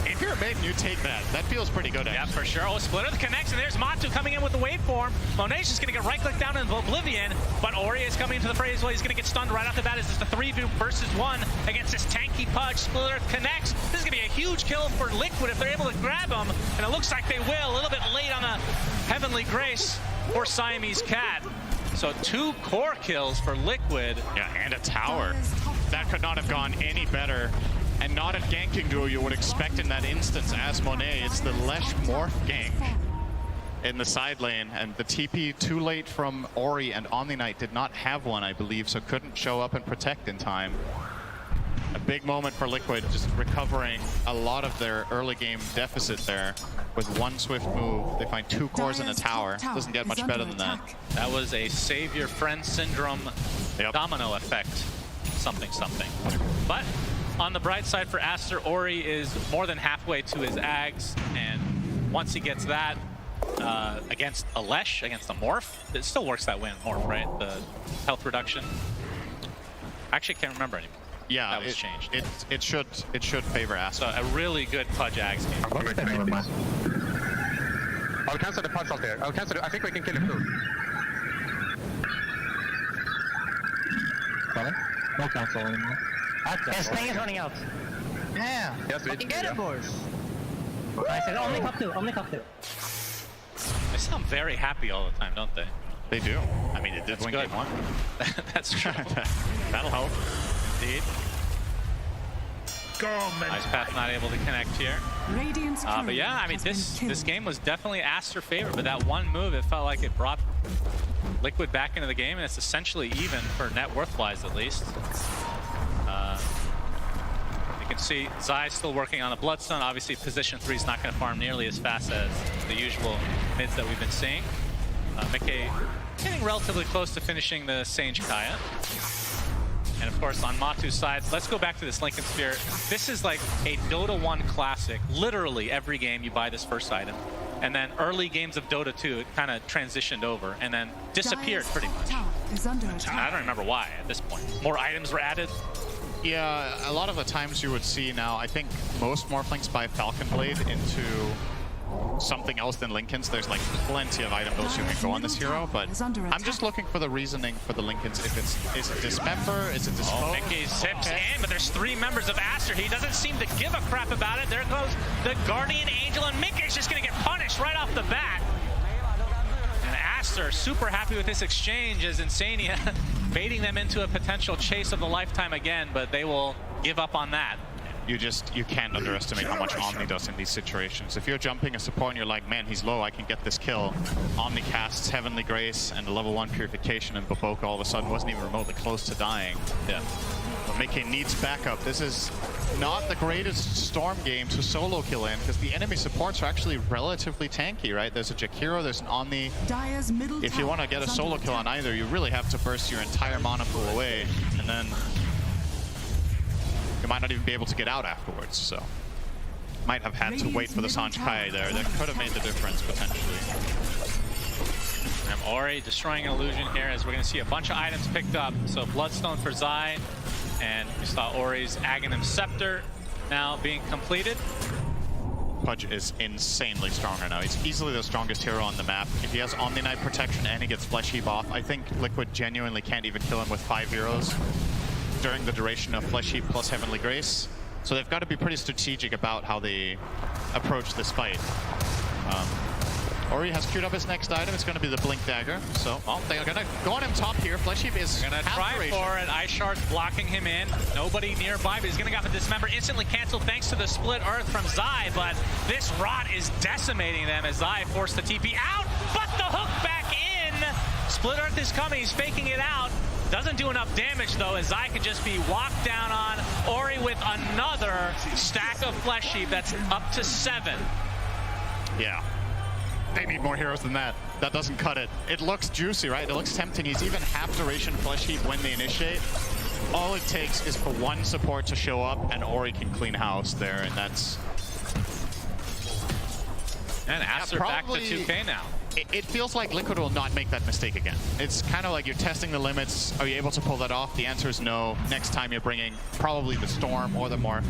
If you're a Maiden, you take that. That feels pretty good, actually. Yeah, for sure. Oh, Splitter the connection. There's Matu coming in with the waveform. Monet's just going to get right-click down in Oblivion, but Ori is coming into the fray as well. He's going to get stunned right off the bat. It's just a 3 versus 1 against this tanky Pudge. Splitter connects. This is going to be a huge kill for Liquid if they're able to grab him, and it looks like they will. A little bit late on a Heavenly Grace for Siamese Cat. So 2 core kills for Liquid. Yeah, and a tower. That could not have gone any better. And not a ganking duo you would expect in that instance as Monet. It's the Lesh Morph gank in the side lane. And the TP too late from Ori, and Omni Knight did not have one, I believe, so couldn't show up and protect in time. A big moment for Liquid, just recovering a lot of their early game deficit there. With 1 swift move, they find 2 cores in a tower. Doesn't get much better than that. That was a Savior Friend Syndrome domino effect. Something. But on the bright side for Aster, Ori is more than halfway to his Ags, and once he gets that against a Lesh, against a Morph, it still works that way in Morph, right? The health reduction. Actually, can't remember anymore. Yeah, that was changed. It should favor Aster. So a really good Pudge Ags game. I'll cancel the Pudge out there. I'll cancel it. I think we can kill him too. No cancel anymore. His thing is running out. Yeah. Yes, Fucking get it, boys. I said only cup 2. They sound very happy all the time, don't they? They do. I mean, it did win game 1. That's true. That'll help. Indeed. Ice Path not able to connect here. But yeah, I mean, this game was definitely Aster favorite, but that one move, it felt like it brought Liquid back into the game, and it's essentially even for net worth-wise, at least. You can see Zai still working on a Bloodstone. Obviously, position 3 is not going to farm nearly as fast as the usual mids that we've been seeing. Mickey getting relatively close to finishing the Sange Kaya. And of course, on Matu's side, let's go back to this Lincoln Sphere. This is like a Dota 1 classic. Literally every game you buy this first item. And then early games of Dota 2, it kind of transitioned over and then disappeared pretty much. I don't remember why at this point. More items were added. Yeah, a lot of the times you would see now, I think most Morphlings buy Falcon Blade into something else than Lincolns. There's like plenty of item builds you can go on this hero, but I'm just looking for the reasoning for the Lincolns. If is it Dismember, is it Dispose? Oh, Mickey zips in, but there's 3 members of Aster. He doesn't seem to give a crap about it. There goes the Guardian Angel, and Mickey's just gonna get punished right off the bat. And Aster super happy with this exchange as Insania baiting them into a potential chase of the lifetime again, but they will give up on that. you can't underestimate how much Omni does in these situations. If you're jumping a support and you're like, man, he's low, I can get this kill. Omni casts Heavenly Grace and a level 1 Purification, and Baboka all of a sudden wasn't even remotely close to dying. Yeah. But Mickey needs backup. This is not the greatest Storm game to solo kill in, because the enemy supports are actually relatively tanky, right? There's a Jakiro, there's an Omni. If you want to get a solo kill on either, you really have to burst your entire mana pool away, and then you might not even be able to get out afterwards, so might have had to wait for the Sanj Kai there. That could have made the difference, potentially. And Ori destroying an illusion here, as we're going to see a bunch of items picked up. So Bloodstone for Zai, and we saw Ori's Aghanim Scepter now being completed. Pudge is insanely strong right now. He's easily the strongest hero on the map. If he has Omni Knight protection and he gets Flesh Heap off, I think Liquid genuinely can't even kill him with 5 heroes during the duration of Flesh Heap plus Heavenly Grace. So they've got to be pretty strategic about how they approach this fight. Ori has queued up his next item. It's going to be the Blink Dagger. So, well, they're going to go on him top here. Flesh Heap is going to try for it. Ice Shard's blocking him in. Nobody nearby, but he's going to go for Dismember. Instantly canceled thanks to the Split Earth from Zai, but this Rot is decimating them as Zai forced the TP out, but the hook back in. Split Earth is coming. He's faking it out. Doesn't do enough damage, though, as Zai could just be walked down on. Ori with another stack of Flesh Heap. That's up to 7. Yeah. They need more heroes than that. That doesn't cut it. It looks juicy, right? It looks tempting. He's even half duration Flesh Heap when they initiate. All it takes is for one support to show up, and Ori can clean house there, and that's... And Aster back to 2K now. It feels like Liquid will not make that mistake again. It's kind of like you're testing the limits. Are you able to pull that off? The answer is no. Next time you're bringing probably the Storm or the Morph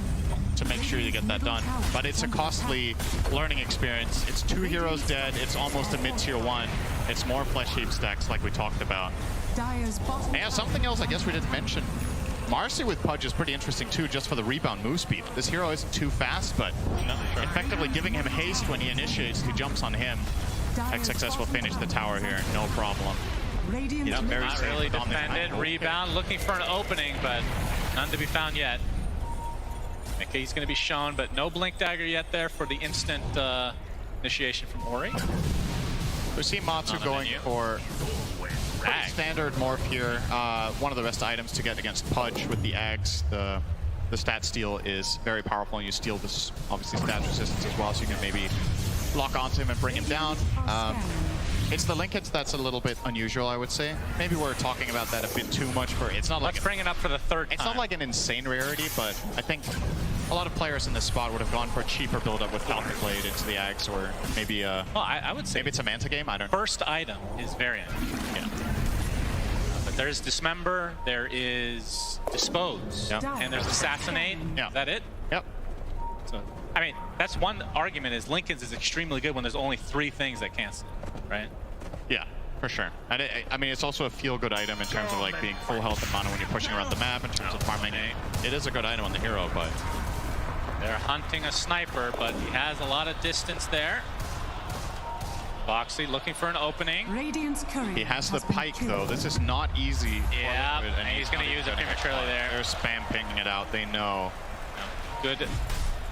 to make sure you get that done. But it's a costly learning experience. It's 2 heroes dead. It's almost a mid-tier 1. It's more Flesh Heap stacks like we talked about. And something else I guess we didn't mention. Marcy with Pudge is pretty interesting too, just for the rebound move speed. This hero isn't too fast, but effectively giving him haste when he initiates, he jumps on him. XXS will finish the tower here, no problem. Yep, very not really defended. Rebound, looking for an opening, but none to be found yet. Mickey's going to be shown, but no Blink Dagger yet there for the instant initiation from Ori. We see Matsu going for pretty standard morph here. One of the best items to get against Pudge with the Ags. The stat steal is very powerful, and you steal this obviously stat resistance as well, so you can maybe lock onto him and bring him down. It's the link hits that's a little bit unusual, I would say. Maybe we're talking about that a bit too much for it's not like Let's bring it up for the 3rd time. It's not like an insane rarity, but I think a lot of players in this spot would have gone for a cheaper build-up with Falcon Blade into the Axe, or maybe well, I would say maybe it's a Manta game. I don't know. First item is variant. Yeah. But there's Dismember, there is Dispose, and there's Assassinate. Yeah. Is that it? Yep. So, I mean, that's one argument, is Linken's is extremely good when there's only 3 things that cancel, right? Yeah, for sure. And I mean, it's also a feel-good item in terms of like being full health and mana when you're pushing around the map, in terms of farming. It is a good item on the hero, but... They're hunting a sniper, but he has a lot of distance there. Boxy looking for an opening. He has the pike, though. This is not easy. Yeah, and he's going to use it prematurely there. They're spam pinging it out. They know. Good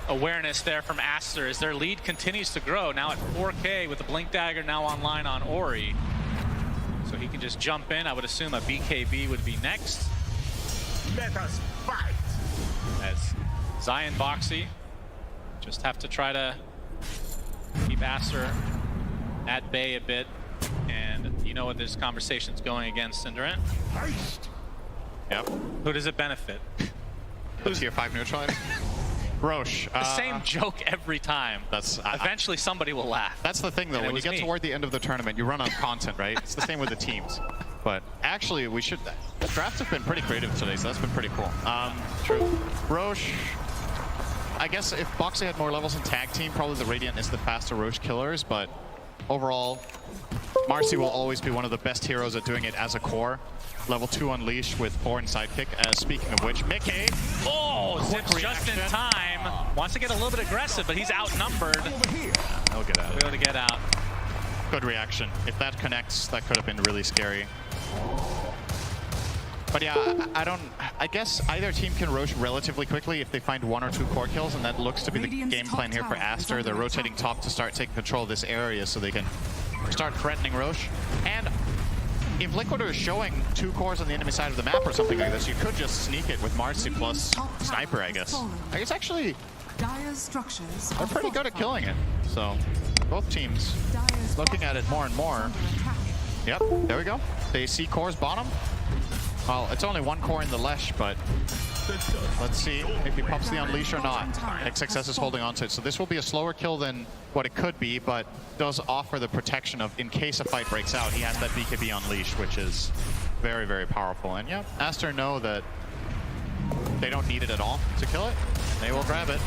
awareness there from Aster as their lead continues to grow. Now at 4K with the Blink Dagger now online on Ori. So he can just jump in. I would assume a BKB would be next. Let us fight. As Zai and Boxy just have to try to keep Aster at bay a bit. And you know what this conversation's going against, Cinderant. Yep. Who does it benefit? Who's tier 5 neutral? Roche. The same joke every time. Eventually somebody will laugh. That's the thing, though. When you get toward the end of the tournament, you run out of content, right? It's the same with the teams. But actually, we should... The drafts have been pretty creative today, so that's been pretty cool. True. Roche... I guess if Boxy had more levels in tag team, probably the Radiant is the faster Roche killers, but overall, Marcy will always be one of the best heroes at doing it as a core. Level 2 Unleashed with 4 in Sidekick. Speaking of which, Mickey... Oh, zips just in time. Wants to get a little bit aggressive, but he's outnumbered. He'll get out. Be able to get out. Good reaction. If that connects, that could have been really scary. But yeah, I don't... I guess either team can Rosh relatively quickly if they find 1 or 2 core kills, and that looks to be the game plan here for Aster. They're rotating top to start taking control of this area so they can start threatening Rosh. And if Liquid is showing 2 cores on the enemy side of the map or something like this, you could just sneak it with Marcy plus Sniper, I guess. I guess actually, they're pretty good at killing it. So both teams looking at it more and more. Yep, there we go. They see cores bottom. Well, it's only 1 core in the Lesh, but let's see if he pops the Unleash or not. XXS is holding on to it, so this will be a slower kill than what it could be, but does offer the protection of, in case a fight breaks out, he has that BKB Unleash, which is very, very powerful. And yeah, Aster know that they don't need it at all to kill it. They will grab it.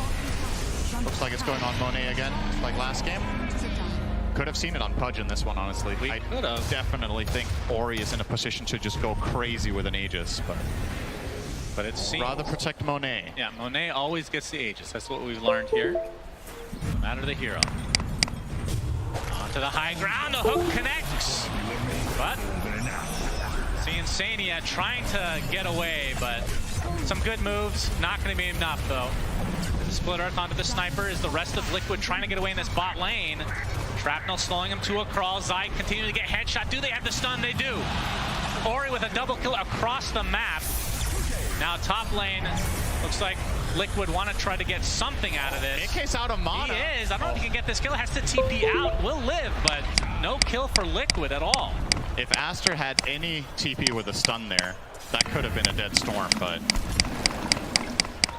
Looks like it's going on Monet again, like last game. Could have seen it on Pudge in this one, honestly. I definitely think Ori is in a position to just go crazy with an Aegis, but it seems rather protect Monet. Yeah, Monet always gets the Aegis. That's what we've learned here. No matter the hero. Onto the high ground, the hook connects. But see Insania trying to get away, but some good moves. Not going to be enough, though. Split Earth onto the Sniper is the rest of Liquid trying to get away in this bot lane. Shrapnel slowing him to a crawl. Zai continuing to get headshot. Do they have the stun? They do. Ori with a double kill across the map. Now top lane, looks like Liquid want to try to get something out of this. AK's out of mana. He is. I don't know if he can get this kill. Has to TP out. Will live, but no kill for Liquid at all. If Aster had any TP with a stun there, that could have been a dead storm, but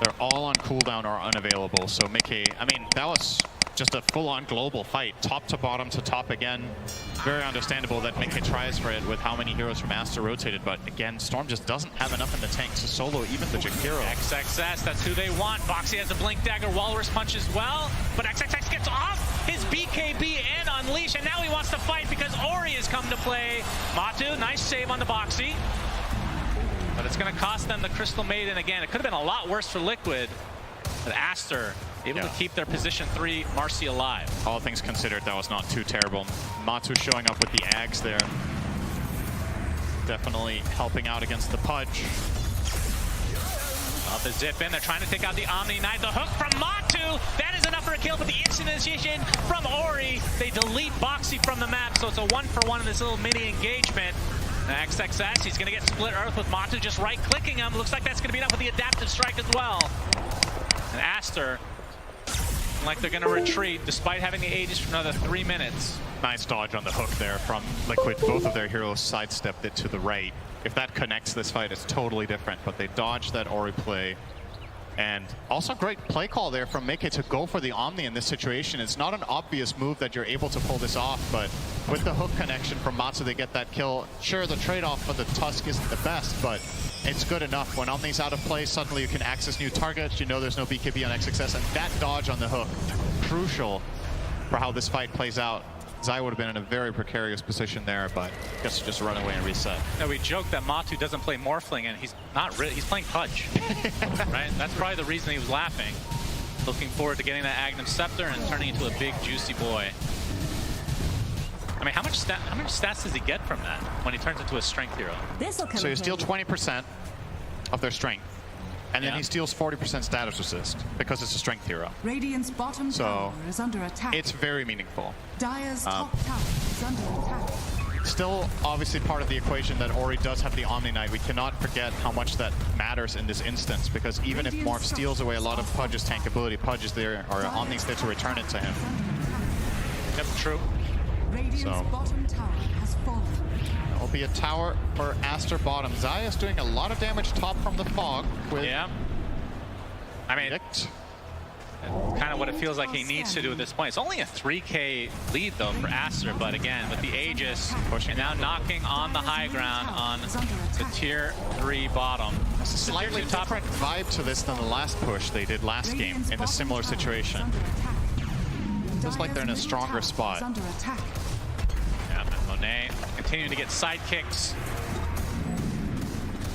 they're all on cooldown or unavailable. So Mickey, I mean, that was just a full-on global fight, top to bottom to top again. Very understandable that Mickey tries for it with how many heroes from Aster rotated, but again, Storm just doesn't have enough in the tank to solo even the Jakiro. XXS, that's who they want. Boxy has a Blink Dagger, Walrus Punch as well, but XXS gets off his BKB and Unleash, and now he wants to fight because Ori has come to play. Matu, nice save on the Boxy. But it's going to cost them the Crystal Maiden again. It could have been a lot worse for Liquid, but Aster able to keep their position 3 Marcy alive. All things considered, that was not too terrible. Matu showing up with the Ags there. Definitely helping out against the Pudge. Off the zip in, they're trying to take out the Omni Knight. The hook from Matu, that is enough for a kill, but the instant initiation from Ori. They delete Boxy from the map, so it's a 1-for-1 in this little mini engagement. Now XXS, he's going to get Split Earth with Matu just right-clicking him. Looks like that's going to be enough with the Adaptive Strike as well. And Aster, like they're going to retreat despite having the Aegis for another 3 minutes. Nice dodge on the hook there from Liquid. Both of their heroes sidestepped it to the right. If that connects this fight, it's totally different, but they dodged that Ori play. And also great play call there from Mickey to go for the Omni in this situation. It's not an obvious move that you're able to pull this off, but with the hook connection from Matsu, they get that kill. Sure, the trade-off for the Tusk isn't the best, but it's good enough. When Omni's out of play, suddenly you can access new targets. You know there's no BKB on XXS, and that dodge on the hook, crucial for how this fight plays out. Zai would have been in a very precarious position there, but gets to just run away and reset. Now we joke that Matu doesn't play Morphling, and he's not really, he's playing Pudge, right? That's probably the reason he was laughing. Looking forward to getting that Agnum Scepter and turning into a big, juicy boy. I mean, how much stats does he get from that when he turns into a strength hero? So you steal 20% of their strength, and then he steals 40% status resist because it's a strength hero. Radiant's bottom tower is under attack. It's very meaningful. Dire's top tower is under attack. Still, obviously, part of the equation that Ori does have the Omni Knight. We cannot forget how much that matters in this instance, because even if Morph steals away a lot of Pudge's tank ability, Pudge is there, or Omni's there to return it to him. Yep, true. So Bottom tower has fallen. that will be a tower for Aster bottom. Zai is doing a lot of damage top from the fog with I mean, kind of what it feels like he needs to do at this point. It's only a 3K lead, though, for Aster, but again, with the Aegis, and now knocking on the high ground on the tier 3 bottom. It's a slightly different vibe to this than the last push they did last game in a similar situation. Feels like they're in a stronger spot. Yeah, but Monet continuing to get sidekicks.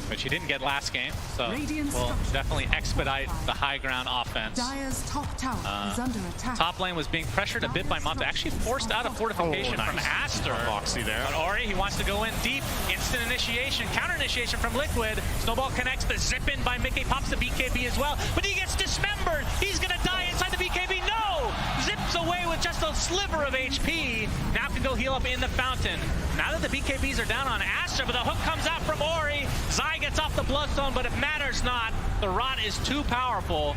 which he didn't get last game, so Radiant will structure definitely expedite the high ground offense. Dire's top tower is under attack. Top lane was being pressured a bit by Monte, actually forced out a fortification from Aster. Foxy there. But Ori, he wants to go in deep, instant initiation, counter initiation from Liquid. Snowball connects, the zip in by Mickey, pops the BKB as well, but he gets dismembered. He's gonna die inside the BKB, no! Zips away with just a sliver of HP. Now can go heal up in the fountain. Now that the BKBs are down on Aster, but the hook comes out from Ori. Zai gets off the Bloodstone, but it matters not. The rot is too powerful.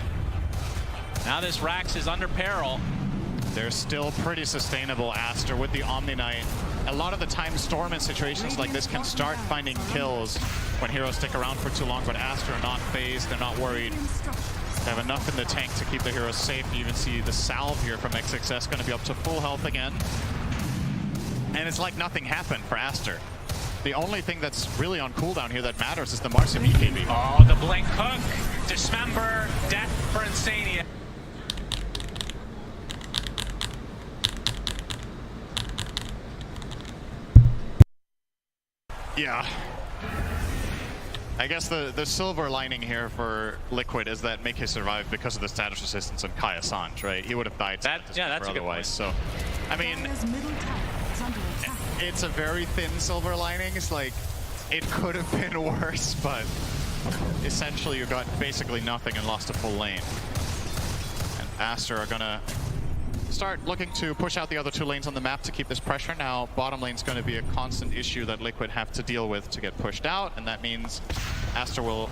Now this Rax is under peril. They're still pretty sustainable, Aster, with the Omni Knight. A lot of the time, Storm in situations like this can start finding kills when heroes stick around for too long, but Aster are not phased, they're not worried. They have enough in the tank to keep the heroes safe. You even see the salve here from XXS going to be up to full health again. And it's like nothing happened for Aster. The only thing that's really on cooldown here that matters is the Marcia BKB. Oh, the blink hook, dismember, death for Insania. Yeah. I guess the silver lining here for Liquid is that Mickey survived because of the status resistance on Kai Assange, right? He would have died that's a good otherwise. So, I mean, Dire's middle tower is under attack. it's a very thin silver lining. It's like, it could have been worse, but essentially you got basically nothing and lost a full lane. And Aster are gonna start looking to push out the other two lanes on the map to keep this pressure. Now, bottom lane's going to be a constant issue that Liquid have to deal with to get pushed out, and that means Aster will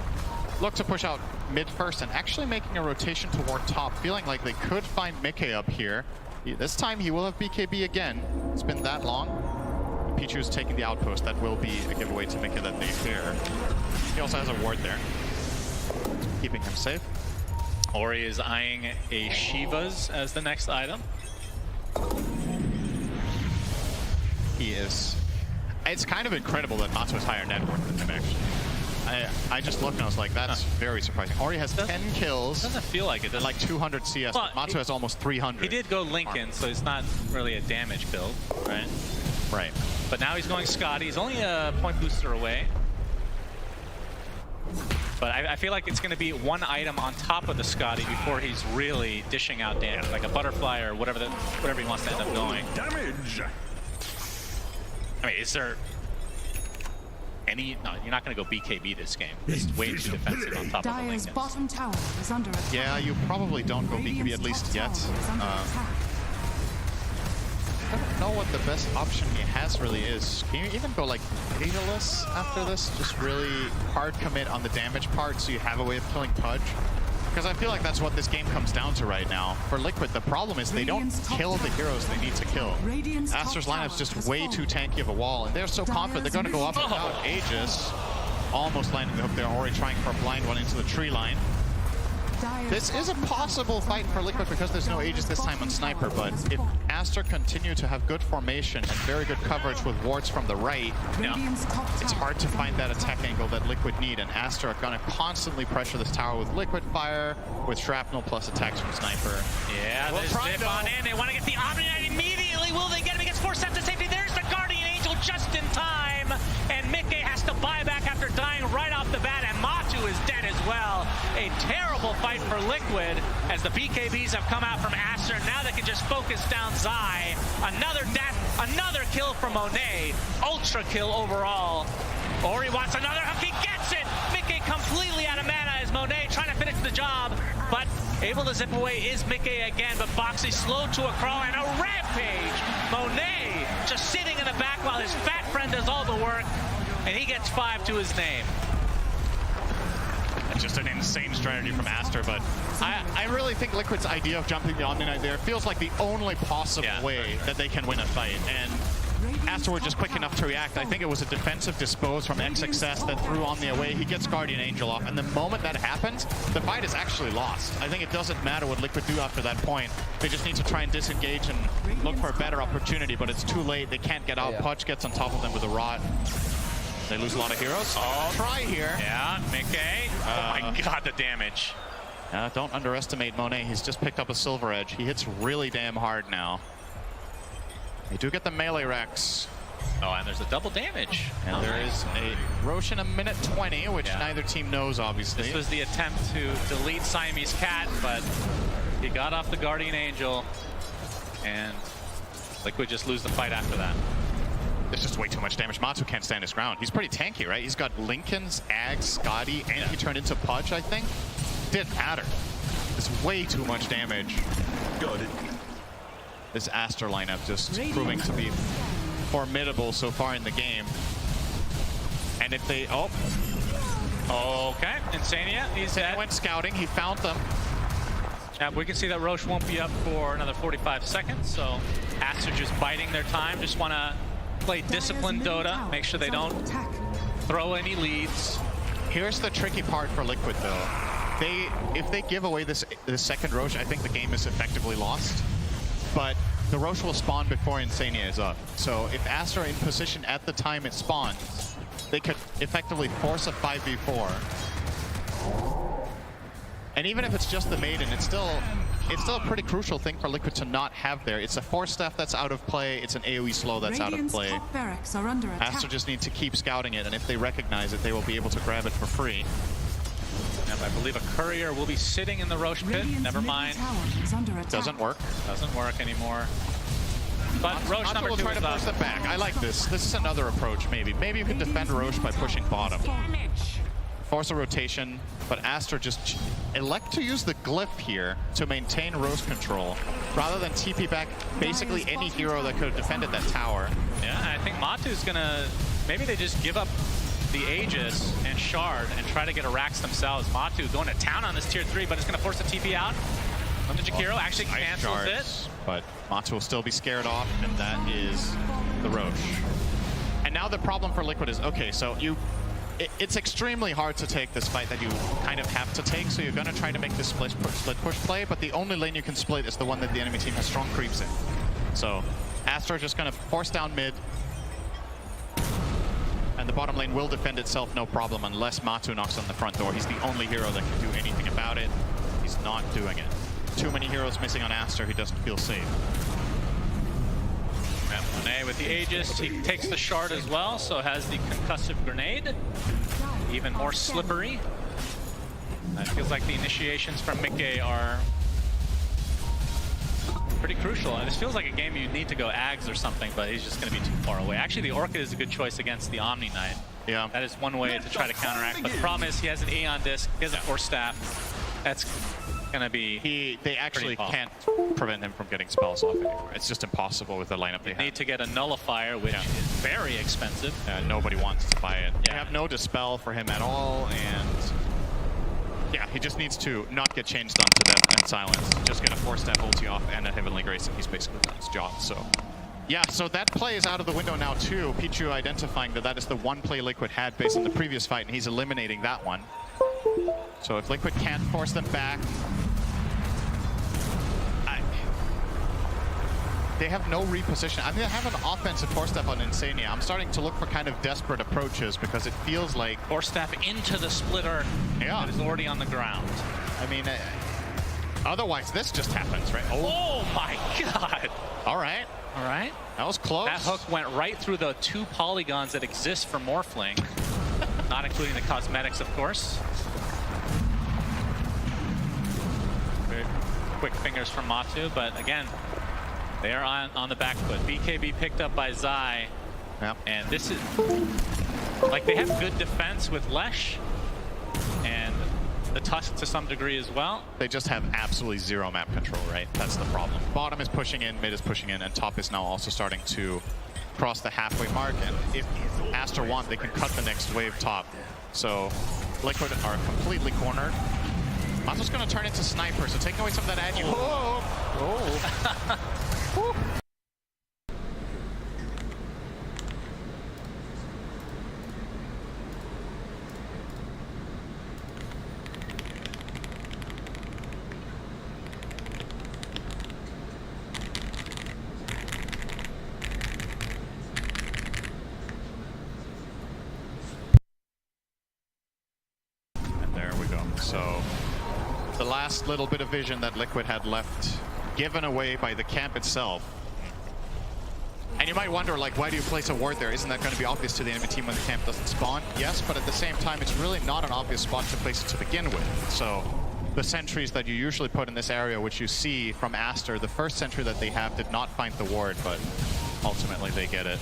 look to push out mid first and actually making a rotation toward top, feeling like they could find Mickey up here. This time he will have BKB again. It's been that long. Pichu's taking the outpost. That will be a giveaway to Mickey that they fear. He also has a ward there, keeping him safe. Ori is eyeing a Shiva's as the next item. He is. It's kind of incredible that Matsu has higher net worth than him, actually. I just looked and I was like, that's very surprising. Ori has 10 kills. Doesn't feel like it. Like 200 CS. Well, Matsu has almost 300. He did go Lincoln, so it's not really a damage build, right? Right. But now he's going Scotty. He's only a point booster away. But I feel like it's going to be one item on top of the Scotty before he's really dishing out damage, like a butterfly or whatever he wants to end up going. Damage. I mean, is there any? No, you're not going to go BKB this game. It's way too defensive on top of the Dire's Lincolns. bottom tower is under attack. Yeah, you probably don't go BKB at least yet. I don't know what the best option he has really is. Can you even go like Daedalus after this? Just really hard commit on the damage part so you have a way of killing Pudge? Because I feel like that's what this game comes down to right now. For Liquid, the problem is they don't kill the heroes they need to kill. Aster's lineup's just way too tanky of a wall, and they're so confident they're going to go up without Aegis. Almost landing the hook there, already trying for a blind one into the tree line. This is a possible fight for Liquid because there's no Aegis this time on Sniper, but if Aster continue to have good formation and very good coverage with wards from the right, it's hard to find that attack angle that Liquid need, and Aster are going to constantly pressure this tower with Liquid Fire, with Shrapnel plus attacks from Sniper. Yeah, the zip on in. They want to get the Omni Knight immediately. Will they get him? He gets 4 steps to safety. There's the Guardian Angel just in time, and Mickey has to buy back after dying right off the bat, and Matu is dead as well. A terrible fight for Liquid as the BKBs have come out from Aster. Now they can just focus down Zai. Another death, another kill from Monet. Ultra kill overall. Ori wants another hook, he gets it! Mickey completely out of mana as Monet trying to finish the job, but able to zip away is Mickey again, but Boxy slowed to a crawl and a rampage! Monet just sitting in the back while his fat friend does all the work, and he gets 5 to his name. Just an insane strategy from Aster, but I really think Liquid's idea of jumping the Omni Knight there feels like the only possible way that they can win a fight, and Aster were just quick enough to react. I think it was a defensive dispose from XXS that threw Omni away. He gets Guardian Angel off, and the moment that happens, the fight is actually lost. I think it doesn't matter what Liquid do after that point. They just need to try and disengage and look for a better opportunity, but it's too late. They can't get out. Pudge gets on top of them with a rod. They lose a lot of heroes. Oh, try here. Yeah, Mickey. Oh my god, the damage. Don't underestimate Monet. He's just picked up a Silver Edge. He hits really damn hard now. They do get the melee Rex. Oh, and there's a double damage. And there is a Rosh in a minute 20, which neither team knows, obviously. This was the attempt to delete Siamese Cat, but he got off the Guardian Angel, and Liquid just lose the fight after that. There's just way too much damage. Matu can't stand his ground. He's pretty tanky, right? He's got Lincolns, Ags, Scotty, and he turned into Pudge, I think. Didn't matter. It's way too much damage. Got it. This Aster lineup just proving to be formidable so far in the game. And if they... Oh. Okay, Insania, he's dead. He went scouting. He found them. Yeah, we can see that Rosh won't be up for another 45 seconds, so Aster just biding their time. Just want to play disciplined Dota, make sure they don't throw any leads. Here's the tricky part for Liquid, though. If they give away this second Rosh, I think the game is effectively lost. But the Rosh will spawn before Insania is up. So if Aster are in position at the time it spawns, they could effectively force a 5v4. And even if it's just the Maiden, it's still a pretty crucial thing for Liquid to not have there. It's a Force Staff that's out of play, it's an AoE slow that's out of play. Top barracks are under attack. Aster just needs to keep scouting it, and if they recognize it, they will be able to grab it for free. And I believe a courier will be sitting in the Rosh pit. Never mind. Doesn't work. Doesn't work anymore. But Rosh number 2 will try to push them back. I like this. This is another approach, maybe. Maybe you can defend Rosh by pushing bottom. Force a rotation, but Aster just elect to use the glyph here to maintain Rosh control, rather than TP back basically any hero that could have defended that tower. Yeah, I think Matu's gonna... Maybe they just give up the Aegis and Shard and try to get a Rax themselves. Matu going to town on this tier 3, but it's going to force the TP out. Under Jakiro actually cancels it. But Matu will still be scared off, and that is the Rosh. And now the problem for Liquid is, okay, so it's extremely hard to take this fight that you kind of have to take, so you're going to try to make this split push play, but the only lane you can split is the one that the enemy team has strong creeps in. So Aster is just going to force down mid, and the bottom lane will defend itself no problem unless Matu knocks on the front door. He's the only hero that can do anything about it. He's not doing it. Too many heroes missing on Aster, he doesn't feel safe. Monet with the Aegis, he takes the Shard as well, so has the concussive grenade. Even more slippery. It feels like the initiations from Mickey are pretty crucial. And this feels like a game you need to go Ags or something, but he's just going to be too far away. Actually, the Orchid is a good choice against the Omni Knight. Yeah. That is one way to try to counteract. But the problem is he has an Aeon Disc, he has a Force Staff. That's going to be They actually can't prevent him from getting spells off anymore. It's just impossible with the lineup they have. Need to get a Nullifier, which is very expensive. Nobody wants to buy it. They have no Dispel for him at all, and yeah, he just needs to not get changed onto them and silence. Just get a Force Staff ulti off and a Heavenly Grace, and he's basically done his job. So yeah, so that play is out of the window now too. Pichu identifying that is the one play Liquid had based on the previous fight, and he's eliminating that one. So if Liquid can't force them back, they have no reposition. I mean, they have an offensive Force Staff on Insania. I'm starting to look for kind of desperate approaches because it feels like... Force Staff into the splitter that is already on the ground. I mean, otherwise this just happens, right? Oh my god! All right. All right. That was close. That hook went right through the 2 polygons that exist for Morphling. Not including the cosmetics, of course. Very quick fingers from Matu, but again, they are on the back foot. BKB picked up by Zai. Yep. And this is... Like, they have good defense with Lesh. And the Tusk to some degree as well. They just have absolutely zero map control, right? That's the problem. Bottom is pushing in, mid is pushing in, and top is now also starting to cross the halfway mark. And if Aster want, they can cut the next wave top. So Liquid are completely cornered. Matu's going to turn into Sniper, so taking away some of that agi. Oh. And there we go. So the last little bit of vision that Liquid had left given away by the camp itself. And you might wonder, like, why do you place a ward there? Isn't that going to be obvious to the enemy team when the camp doesn't spawn? Yes, but at the same time, it's really not an obvious spot to place it to begin with. So the sentries that you usually put in this area, which you see from Aster, the first sentry that they have did not find the ward, but ultimately they get it.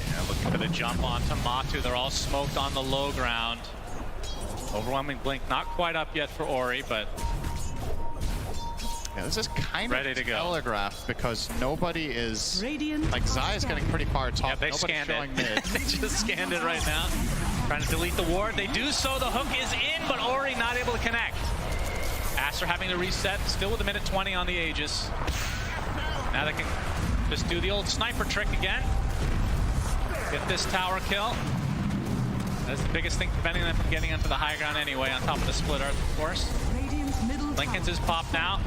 Yeah, looking for the jump onto Matu. They're all smoked on the low ground. Overwhelming blink, not quite up yet for Ori, but yeah, this is kind ready of to go. telegraphed because nobody is like Zai is getting pretty far top. Yeah, they Nobody's scanned showing it. mid. They just scanned it right now. Trying to delete the ward. They do so. The hook is in, but Ori not able to connect. Aster having to reset, still with a minute 20 on the Aegis. Now they can just do the old sniper trick again. Get this tower kill. That's the biggest thing preventing them from getting onto the high ground anyway, on top of the split earth, of course. Linken's is popped now.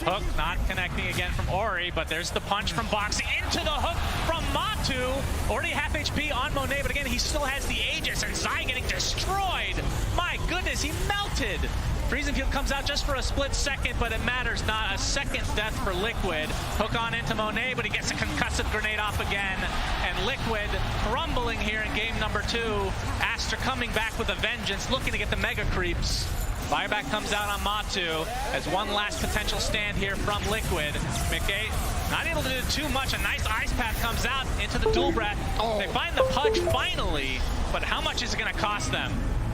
Hook not connecting again from Ori, but there's the punch from Boxy into the hook from Matu. Already half HP on Monet, but again, he still has the Aegis, and Zai getting destroyed. My goodness, he melted. Freezing Field comes out just for a split second, but it matters not. A second death for Liquid. Hook on into Monet, but he gets a concussive grenade off again. And Liquid crumbling here in game number 2. Aster coming back with a vengeance, looking to get the mega creeps. Buyback comes out on Matu as one last potential stand here from Liquid. Mickey not able to do too much. A nice ice path comes out into the dual breath. They find the Pudge finally, but how much is it going to cost them?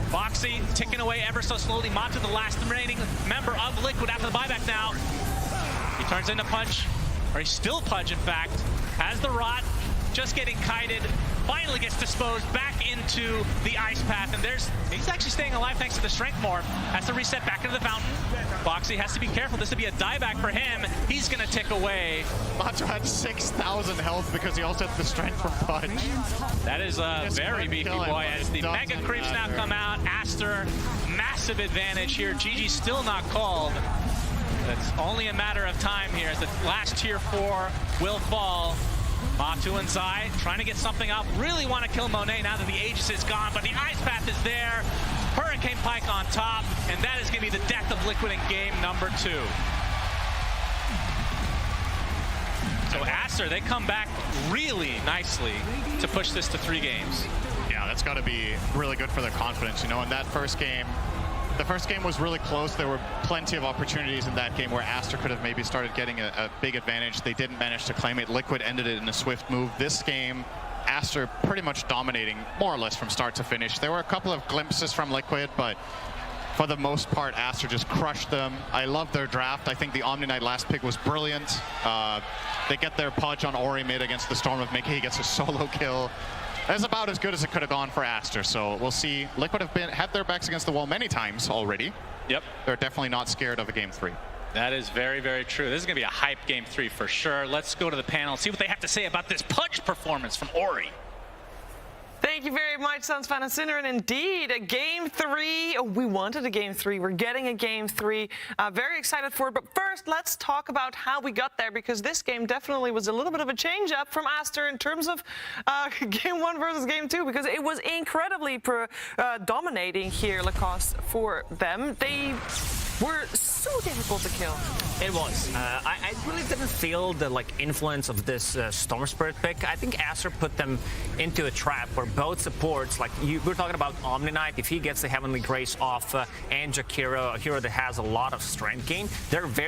Boxy ticking away ever so slowly. Matu, the last remaining member of Liquid after the buyback now. He turns into Punch, or he's still Pudge in fact. Has the rot, just getting kited. Finally gets disposed back into the ice path, and he's actually staying alive thanks to the strength morph. Has to reset back into the fountain. Boxy has to be careful. This would be a dieback for him. He's gonna tick away. Matu had 6,000 health because he also had the strength from Punch. That is a very beefy boy as the mega creeps now come out. Aster, massive advantage here. GG still not called. It's only a matter of time here as the last tier 4 will fall. Matu and Zai trying to get something up. Really want to kill Monet now that the Aegis is gone, but the ice path is there. Hurricane Pike on top, and that is going to be the death of Liquid in game number 2. So Aster, they come back really nicely to push this to 3 games. Yeah, that's got to be really good for their confidence. You know, in that first game, the first game was really close. There were plenty of opportunities in that game where Aster could have maybe started getting a big advantage. They didn't manage to claim it. Liquid ended it in a swift move. This game, Aster pretty much dominating more or less from start to finish. There were a couple of glimpses from Liquid, but for the most part, Aster just crushed them. I love their draft. I think the Omni Knight last pick was brilliant. They get their Pudge on Ori mid against the Storm of Mickey. He gets a solo kill. That's about as good as it could have gone for Aster, so we'll see. Liquid have had their backs against the wall many times already. Yep. They're definitely not scared of a game 3. That is very, very true. This is going to be a hype game 3 for sure. Let's go to the panel and see what they have to say about this Pudge performance from Ori. Thank you very much, Suns fan and Sinner. And indeed, a game 3. We wanted a game 3. We're getting a game 3. Very excited for it. But first, let's talk about how we got there, because this game definitely was a little bit of a change up from Aster in terms of game 1 versus game 2, because it was incredibly dominating here, Lacoste, for them. They were so difficult to kill. It was. I really didn't feel the influence of this Storm Spirit pick. I think Aster put them into a trap where both supports, we're talking about Omni Knight, if he gets the Heavenly Grace off and Jakiro, a hero that has a lot of strength gain, they're very